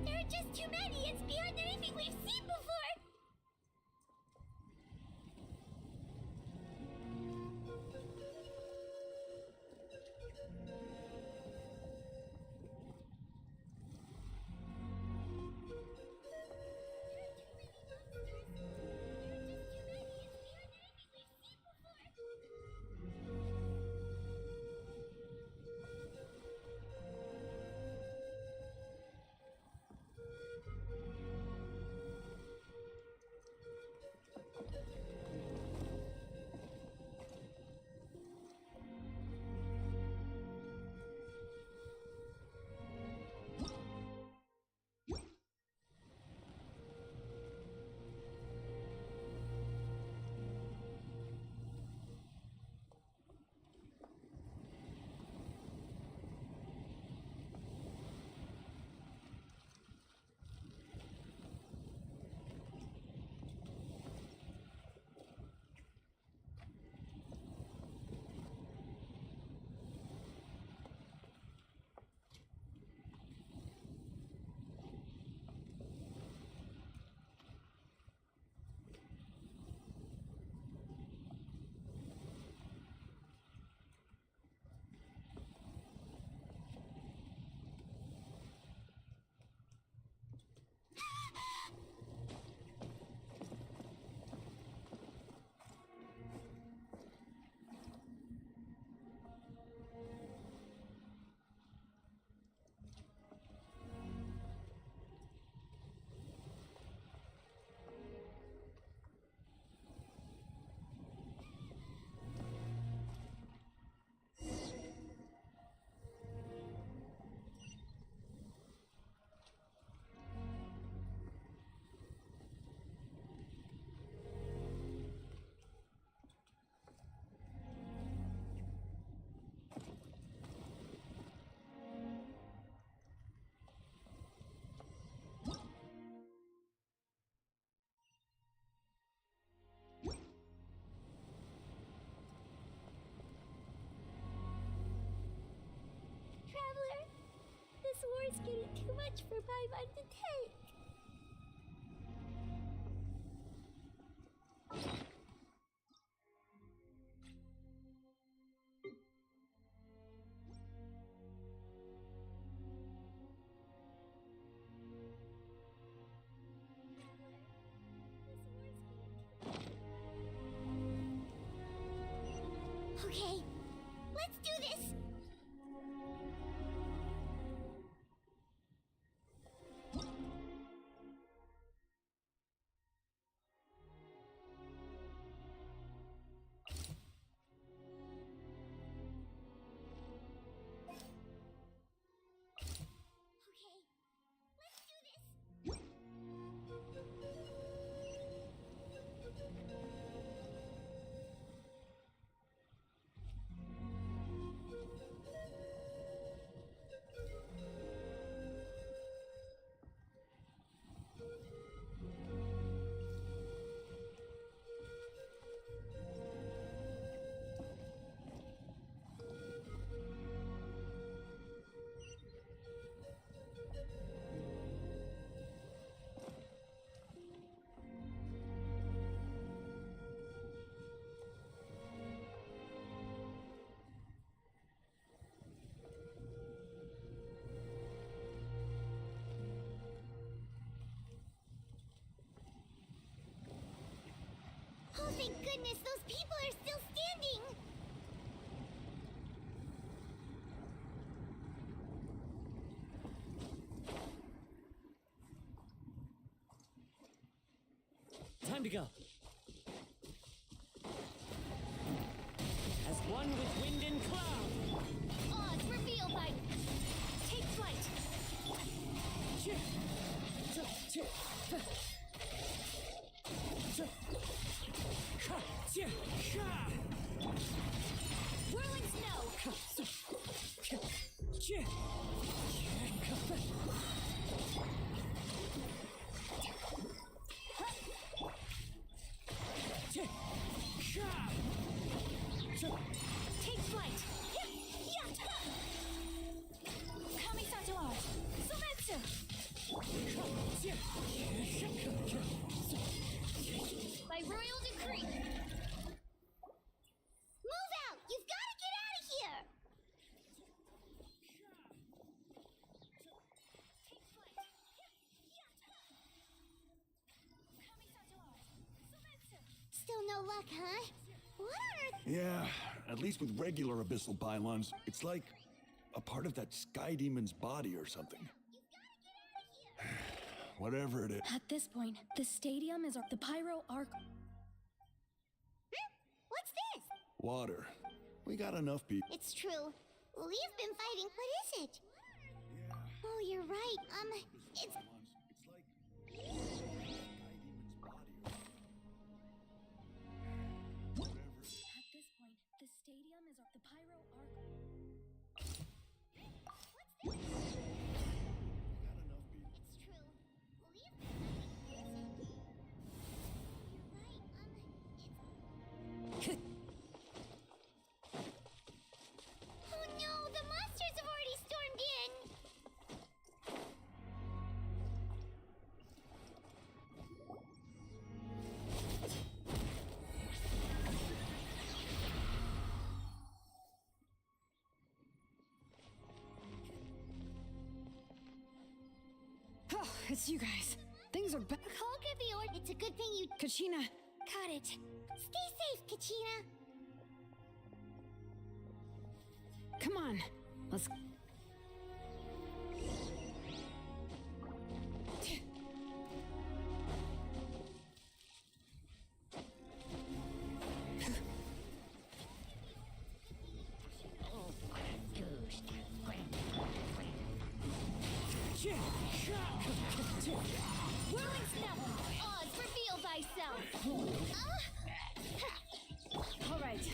There are just too many. It's beyond anything we've seen before. Traveler, this war is getting too much for Paimon to take. Okay, let's do this! Oh, thank goodness, those people are still standing! Time to go. As one with wind and cloud. Oz, reveal by... Take flight! Whirling snow! Take flight! Kami Satoar! luck, huh? What on earth? Yeah, at least with regular abyssal pylons, it's like a part of that sky demon's body or something. Whatever it is. At this point, the stadium is the pyro arc. What's this? Water. We got enough people. It's true. We've been fighting. What is it? Oh, you're right. It's... At this point, the stadium is the pyro arc. What's this? It's true. We've been fighting. What is it? You're right. Oh no, the monsters have already stormed in. Oh, it's you guys. Things are bad. I'll get the order. It's a good thing you... Kachina! Got it. Stay safe, Kachina. Come on. Let's... Whirling Snap! Oz, reveal thyself! All right.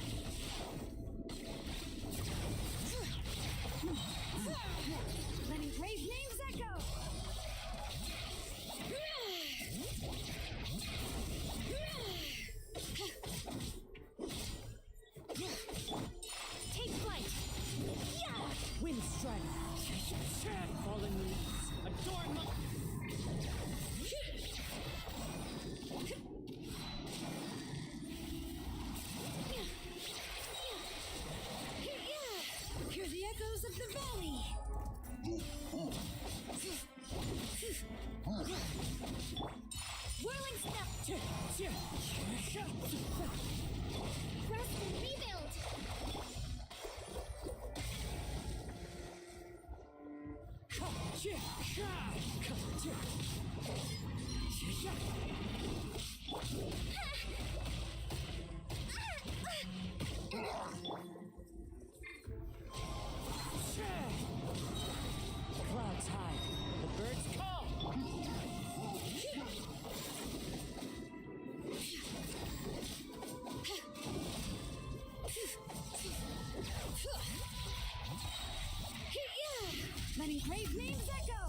Letting brave names echo! Take flight! Yeah! Wind strike. Fallen leaves. Adorn my... Hear the echoes of the valley! Whirling Snap! Rest and rebuild! Clouds high. The birds call. Letting brave names echo!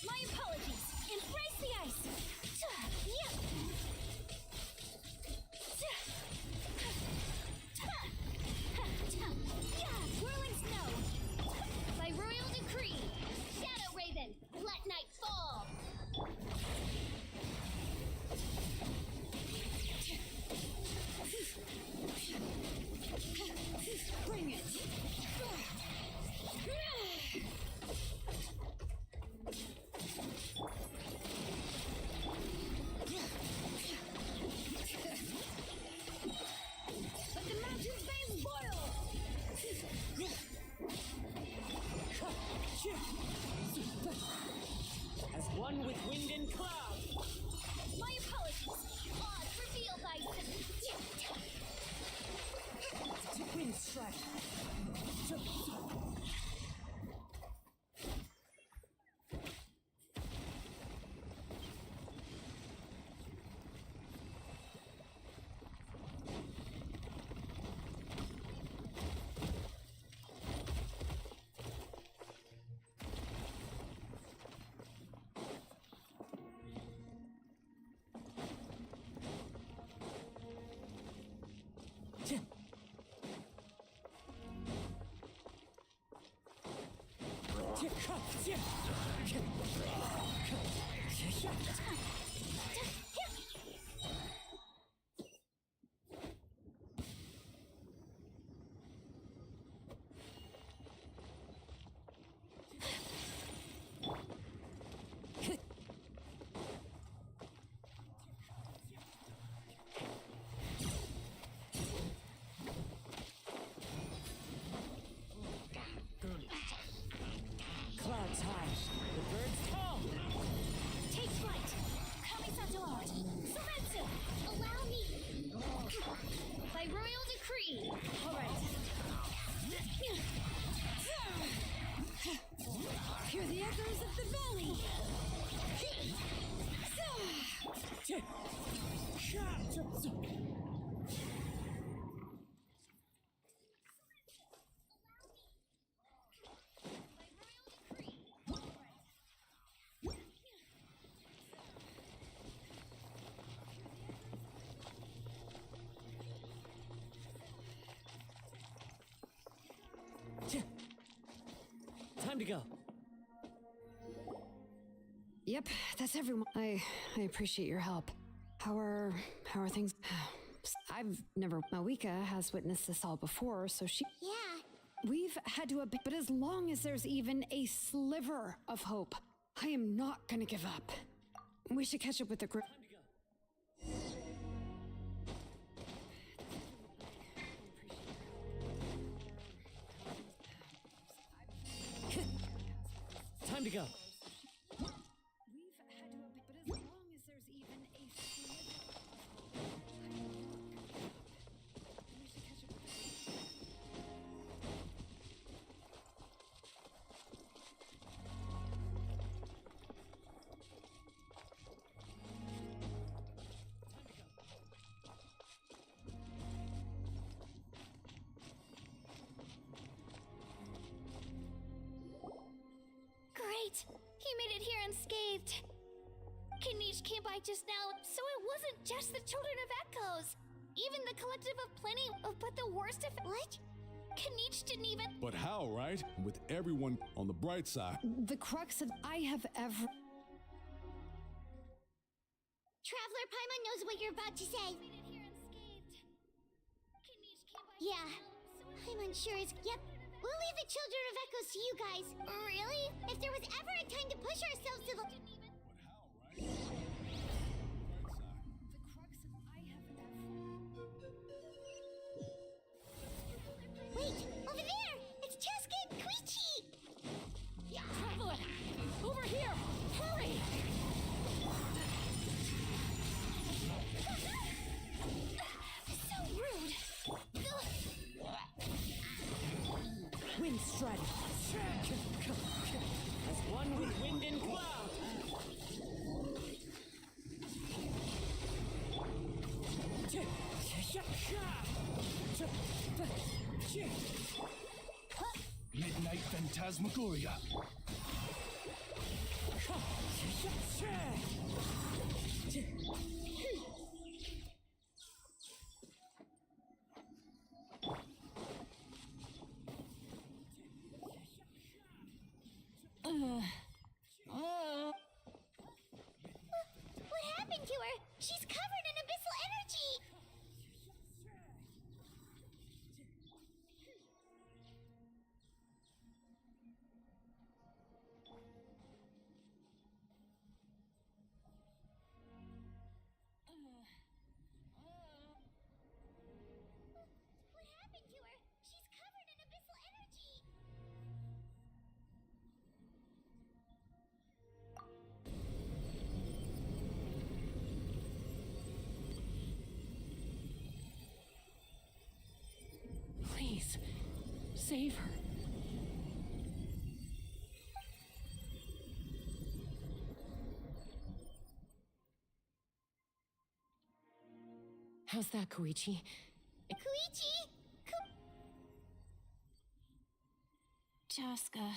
My apologies! Embrace the ice! Yep! Whirling Snow! By royal decree! Shadow Raven! Let night fall! Bring it! Let the mountain's veins boil! As one with wind and cloud. My apologies! Oz, reveal thyself! Wind strike. Clouds high, the birds call. Take flight! Kamisato art! Soretsu! Allow me! By royal decree! Alright. Hear the echoes of the valley! Time to go. Yep, that's everyone. I appreciate your help. How are things? I've never. Mawika has witnessed this all before, so she. Yeah. We've had to but as long as there's even a sliver of hope, I am not gonna give up. We should catch up with the group. Time to go. We've had to but as long as there's even a sliver of hope, I am not gonna give up. We should catch up with the group. Great! He made it here unscathed. Kanish came by just now, so it wasn't just the Children of Echoes. Even the Collective of Plenty, but the worst of— What? Kanish didn't even— But how, right? With everyone on the bright side. The crux of I have ever. Traveler Paimon knows what you're about to say. Yeah, I'm unsure as— Yep, we'll leave the Children of Echoes to you guys. Really? If there was ever a time to push ourselves to the— Wait, over there! It's Cheska and Koichi! Yeah, traveler! Over here! Hurry! So rude! Wind strike. As one with wind and cloud. Midnight Phantasmagoria. What happened to her? She's covered in abyssal energy! What happened to her? She's covered in abyssal energy! Please, save her. How's that, Koichi? Koichi? Chaska,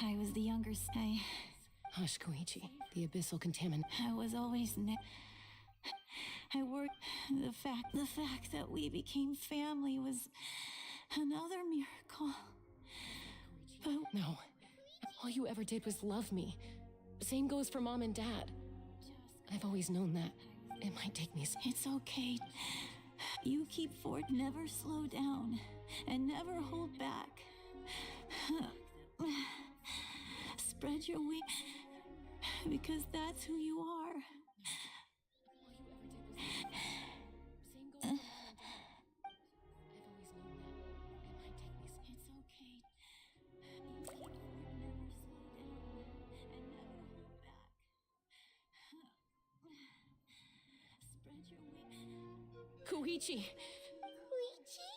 I was the younger Hush, Koichi. The abyssal contaminant. I was always I worked. The fact that we became family was another miracle. But No. All you ever did was love me. Same goes for Mom and Dad. I've always known that. It might take me some... It's okay. You keep forward, never slow down, and never hold back. Spread your wings, because that's who you are. Koichi! Koichi?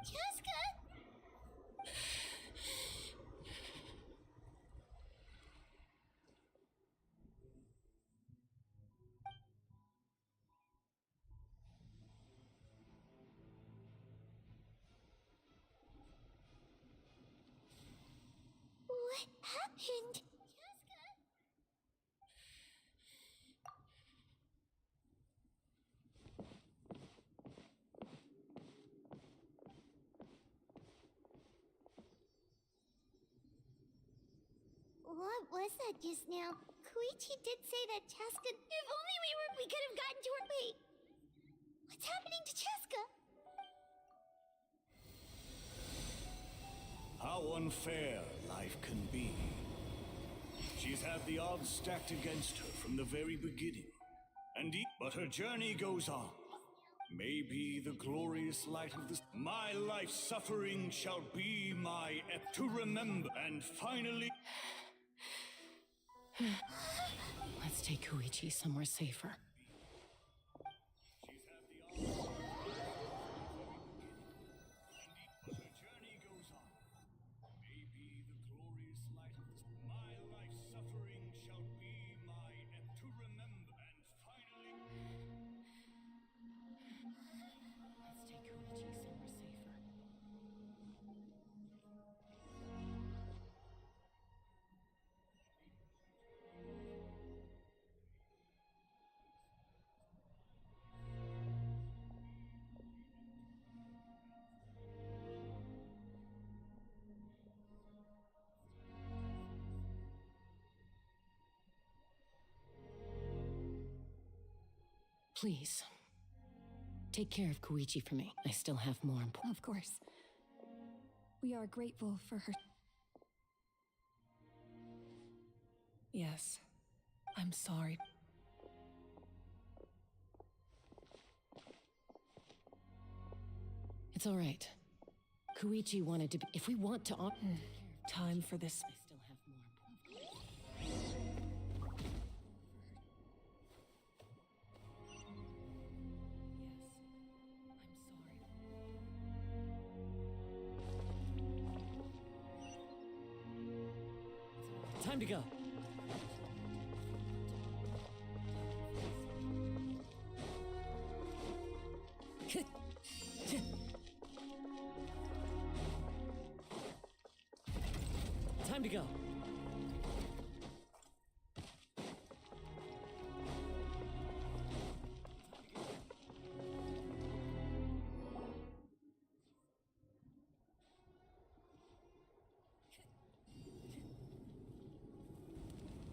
Jessica? What happened? What was that just now? Koichi did say that Cheska... If only we could have gotten to her... Wait. What's happening to Cheska? How unfair life can be. She's had the odds stacked against her from the very beginning. But her journey goes on. Maybe the glorious light of this... My life's suffering shall be my to remember and finally... Let's take Koichi somewhere safer. Please, take care of Koichi for me. I still have more important... Of course. We are grateful for her. Yes, I'm sorry. It's all right. Koichi wanted to be... If we want to... Time for this. I still have more important... Time to go. Time to go.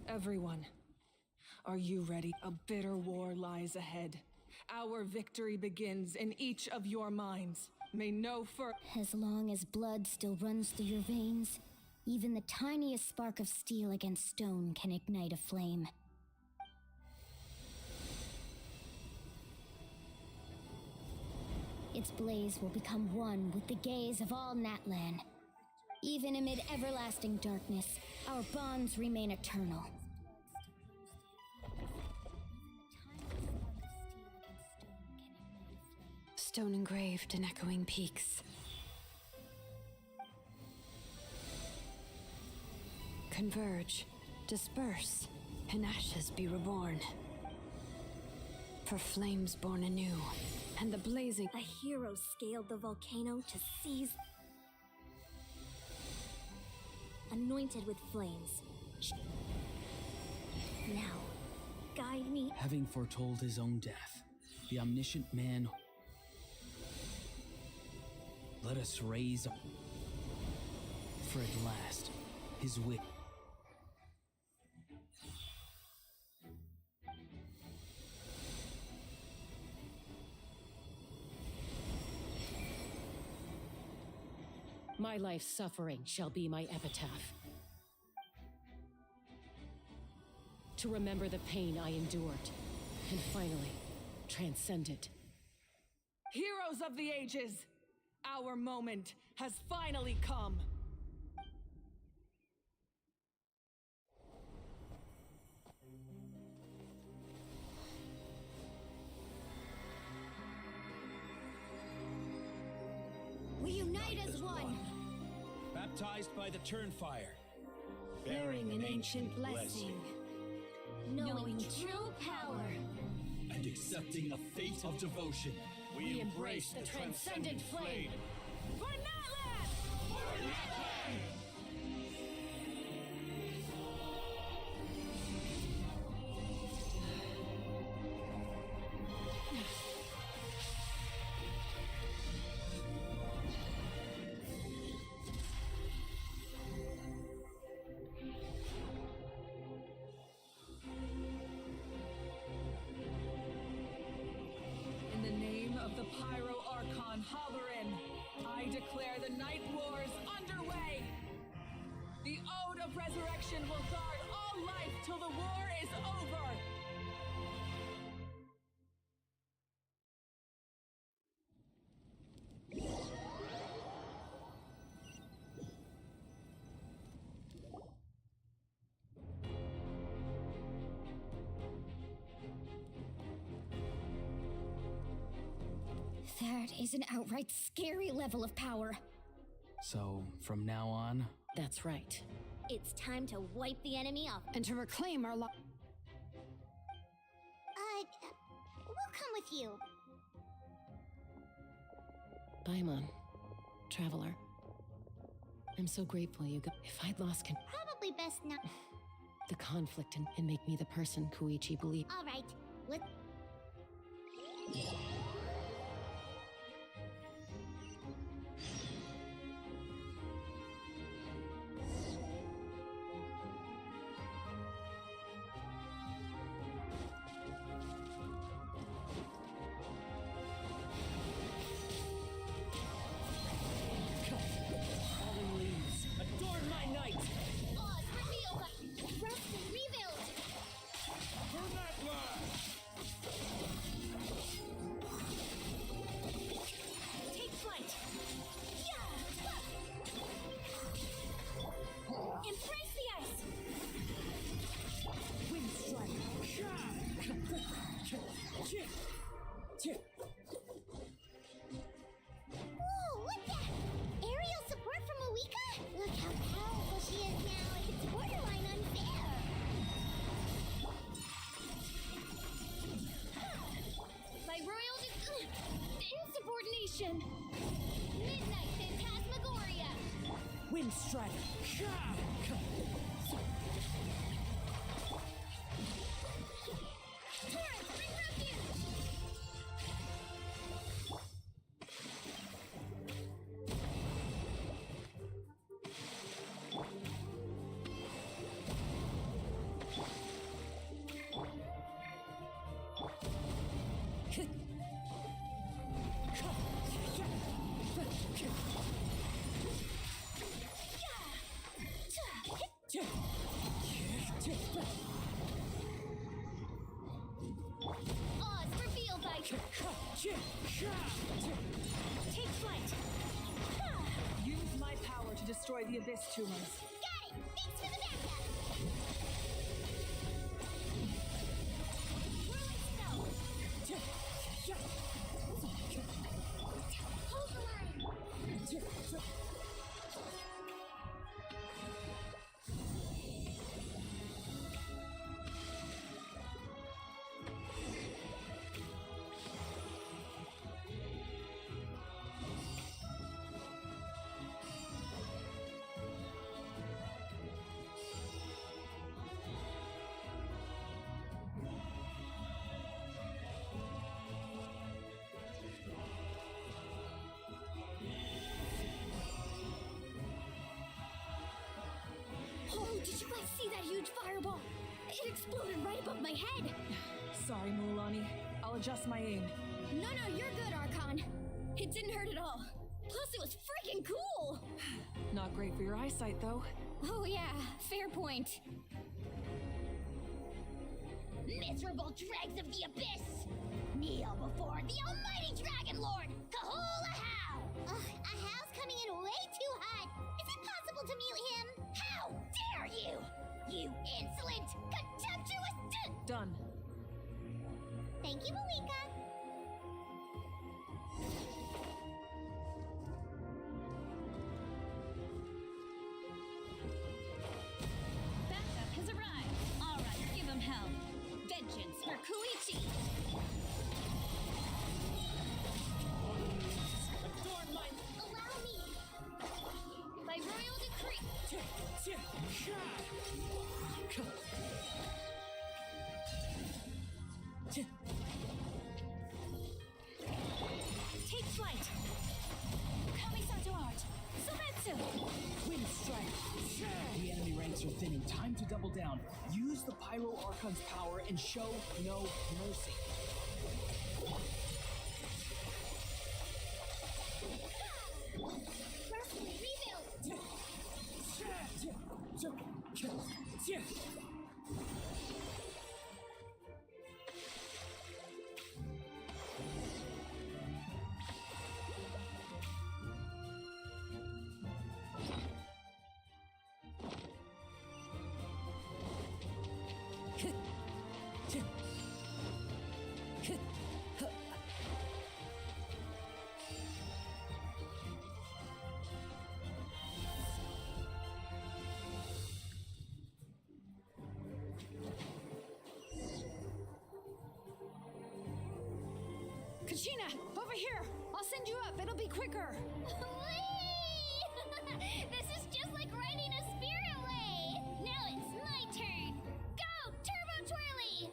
Everyone, are you ready? A bitter war lies ahead. Our victory begins in each of your minds. May no As long as blood still runs through your veins, even the tiniest spark of steel against stone can ignite a flame. Its blaze will become one with the gaze of all Natlan. Even amid everlasting darkness, our bonds remain eternal. Stone engraved in echoing peaks. Converge, disperse, in ashes be reborn. For flames born anew, and the blazing. A hero scaled the volcano to seize. Anointed with flames. Now, guide me. Having foretold his own death, the omniscient man. Let us raise up. For at last, his wit. My life's suffering shall be my epitaph. To remember the pain I endured, and finally, transcend it. Heroes of the ages, our moment has finally come. We unite as one. Baptized by the Turnfire. Bearing an ancient blessing. Knowing true power. And accepting a fate of devotion. We embrace the transcendent flame. For Natlan! For Natlan! In the name of the Pyro Archon Halloran, I declare the Night Wars underway! The Ode of Resurrection will guard all life till the war is over! That is an outright scary level of power. So, from now on, That's right. It's time to wipe the enemy off. And to reclaim our We'll come with you. Paimon, traveler. I'm so grateful you got. If I'd lost Probably best not. the conflict and make me the person Koichi believed. All right. Let. Fallen leaves, adorn my night! Oz, reveal by. Rest and rebuild. For Natlan! Take flight. Yeah. Embrace the ice. Wind strike! Whoa, what's that? Aerial support from Awika? Look how powerful she is now. It's borderline unfair. By royal insubordination. Midnight Phantasmagoria. Wind strike! Torrent, bring refuge. Oz, reveal by. Take flight. Use my power to destroy the Abyss tumors. Got it. Thanks for the backup. Whirling snow. Hold the line. Did you guys see that huge fireball? It exploded right above my head. Sorry, Mulan. I'll adjust my aim. No, you're good, Archon. It didn't hurt at all. Plus, it was freaking cool. Not great for your eyesight, though. Oh yeah, fair point. Miserable dregs of the abyss! Kneel before the almighty Dragon Lord, Kahula How! Ugh, Ahal's coming in way too hot. Is it possible to mute him? How dare you! You insolent, contemptuous Done. Thank you, Malika. Backup has arrived. All right, give him hell. Vengeance for Koichi. Adorn my... Allow me. By royal decree. Take flight. Kamisato art. Sometsu. Wind strike! The enemy ranks are thinning. Time to double down. Use the Pyro Archon's power and show no mercy. Kachina, over here! I'll send you up, it'll be quicker! This is just like riding a spirit way! Now it's my turn! Go, Turbo Twirly!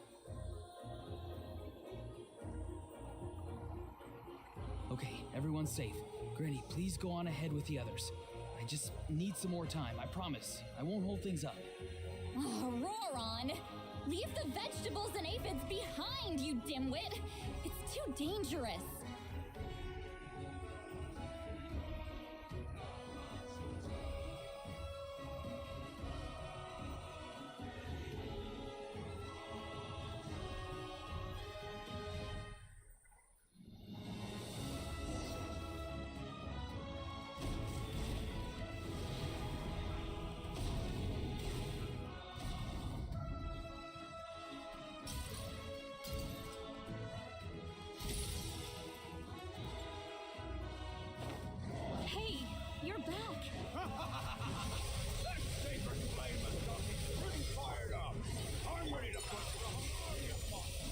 Okay, everyone's safe. Granny, please go on ahead with the others. I just need some more time, I promise. I won't hold things up. Oh, Roron! Leave the vegetables and aphids behind, you dimwit! It's too dangerous! Hey, you're back! That sacred flame has got me pretty fired up. I'm ready to put the harmony upon them.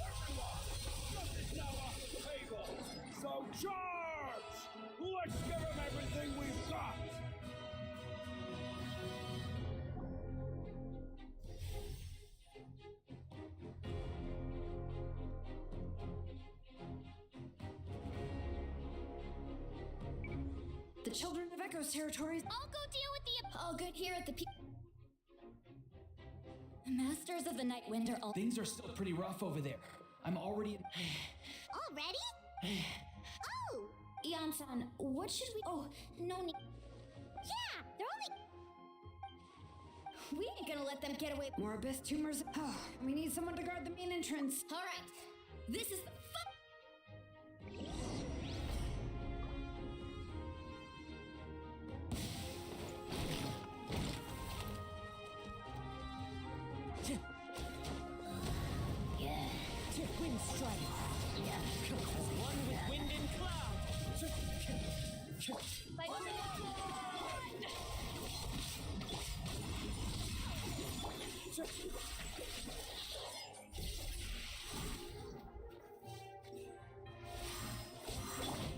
Everyone, justice now off the table. So charge! Let's give them everything we've got. The children of Echo's territories. I'll go deal with the... All good here at the Masters of the Night Wind are all... Things are still pretty rough over there. I'm already in... Already? Oh! Ian-san, what should we... Oh, no need... Yeah! They're only... We ain't gonna let them get away... More abyss tumors. Oh, we need someone to guard the main entrance. Alright, this is the Wind strike. As one with wind and cloud.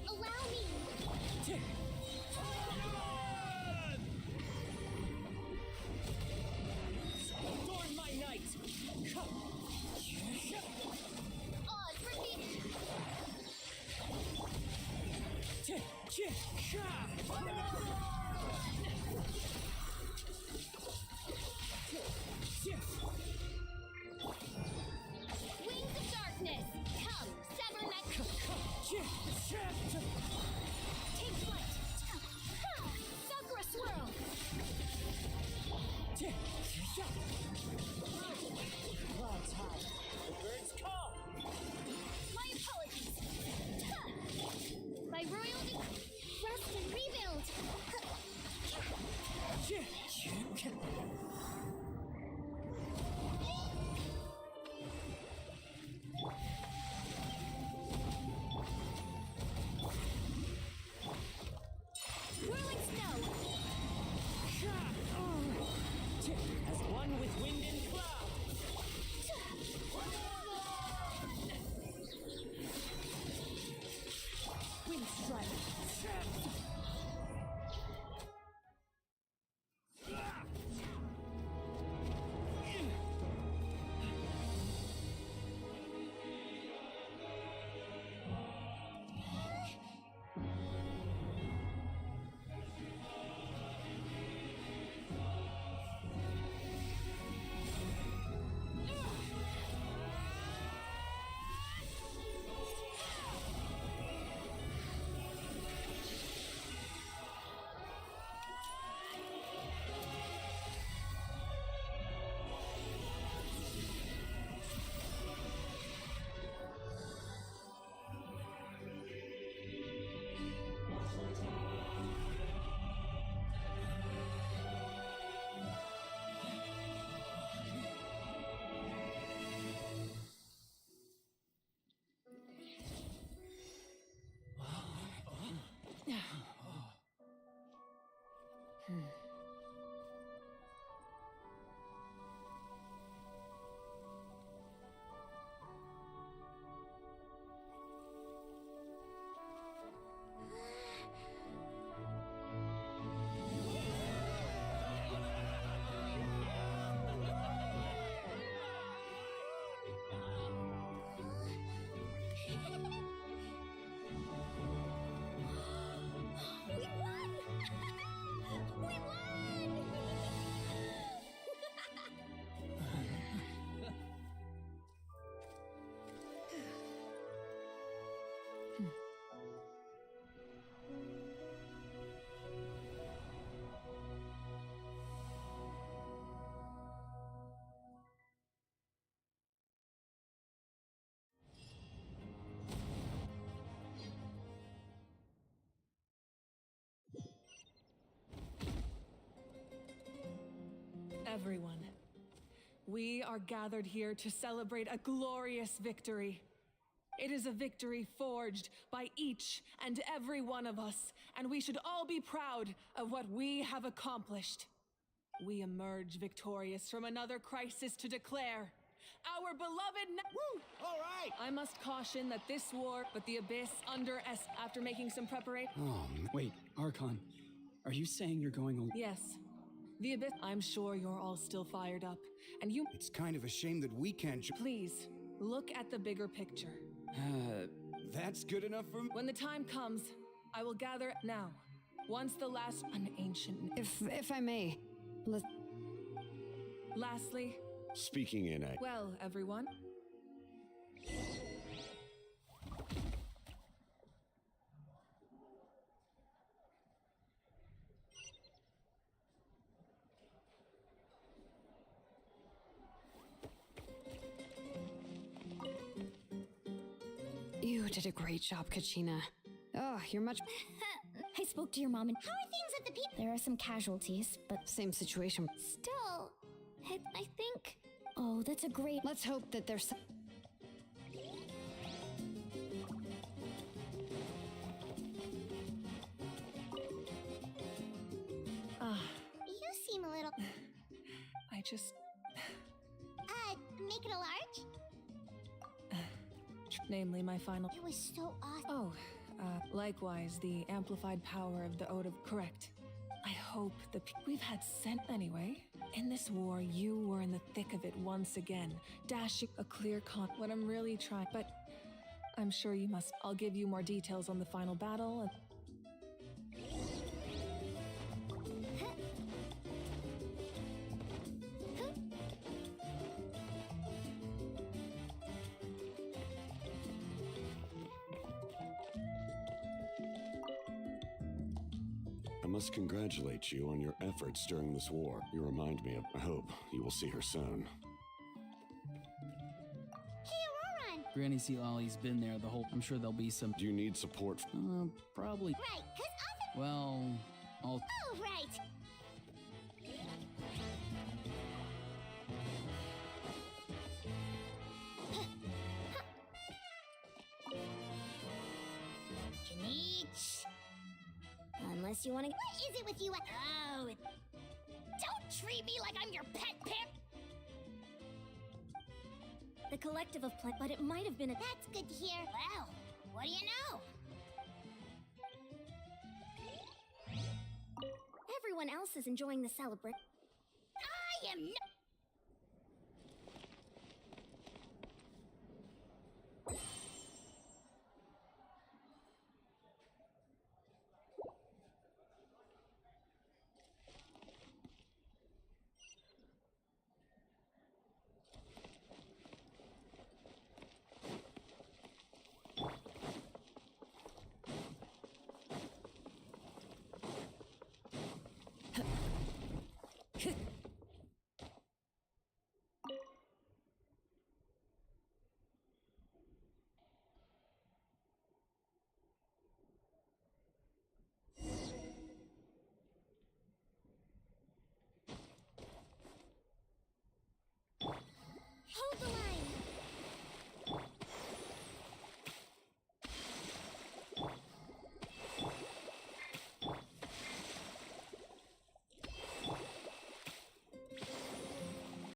Allow me! Adorn my night. Oz, repeat! Lightning strike. We won! We won! Everyone, we are gathered here to celebrate a glorious victory. It is a victory forged by each and every one of us, and we should all be proud of what we have accomplished. We emerge victorious from another crisis to declare our beloved Woo! All right! I must caution that this war, but the Abyss after making some preparation. Wait, Archon, are you saying you're going Yes. The Abyss. I'm sure you're all still fired up, and you. It's kind of a shame that we can't. Please, look at the bigger picture. That's good enough for me. When the time comes, I will gather now. Once the last an ancient. If I may, lastly. Speaking in a. Well, everyone. You did a great job, Kachina. Oh, you're much. I spoke to your mom and How are things at the people? there are some casualties, but Same situation. Still, I think. Oh, that's a great. Let's hope that there's. you seem a little. I just. Make it a large? Namely, my final. It was so awesome. Oh, likewise, the amplified power of the Ode of. Correct. I hope we've had sent anyway. In this war, you were in the thick of it once again, dashing a clear what I'm really trying. But I'm sure you must. I'll give you more details on the final battle. I must congratulate you on your efforts during this war. You remind me of. I hope you will see her soon. Hey, Auroran! Granny Sea Lolly's been there the whole. I'm sure there'll be some. Do you need support? Probably. Right, because often. Well, I'll. Oh, right. Janich. Unless you want to. What is it with you? Oh, don't treat me like I'm your pet pimp. The collective of but it might have been a. That's good to hear. Well, what do you know? everyone else is enjoying the celebration. I am not.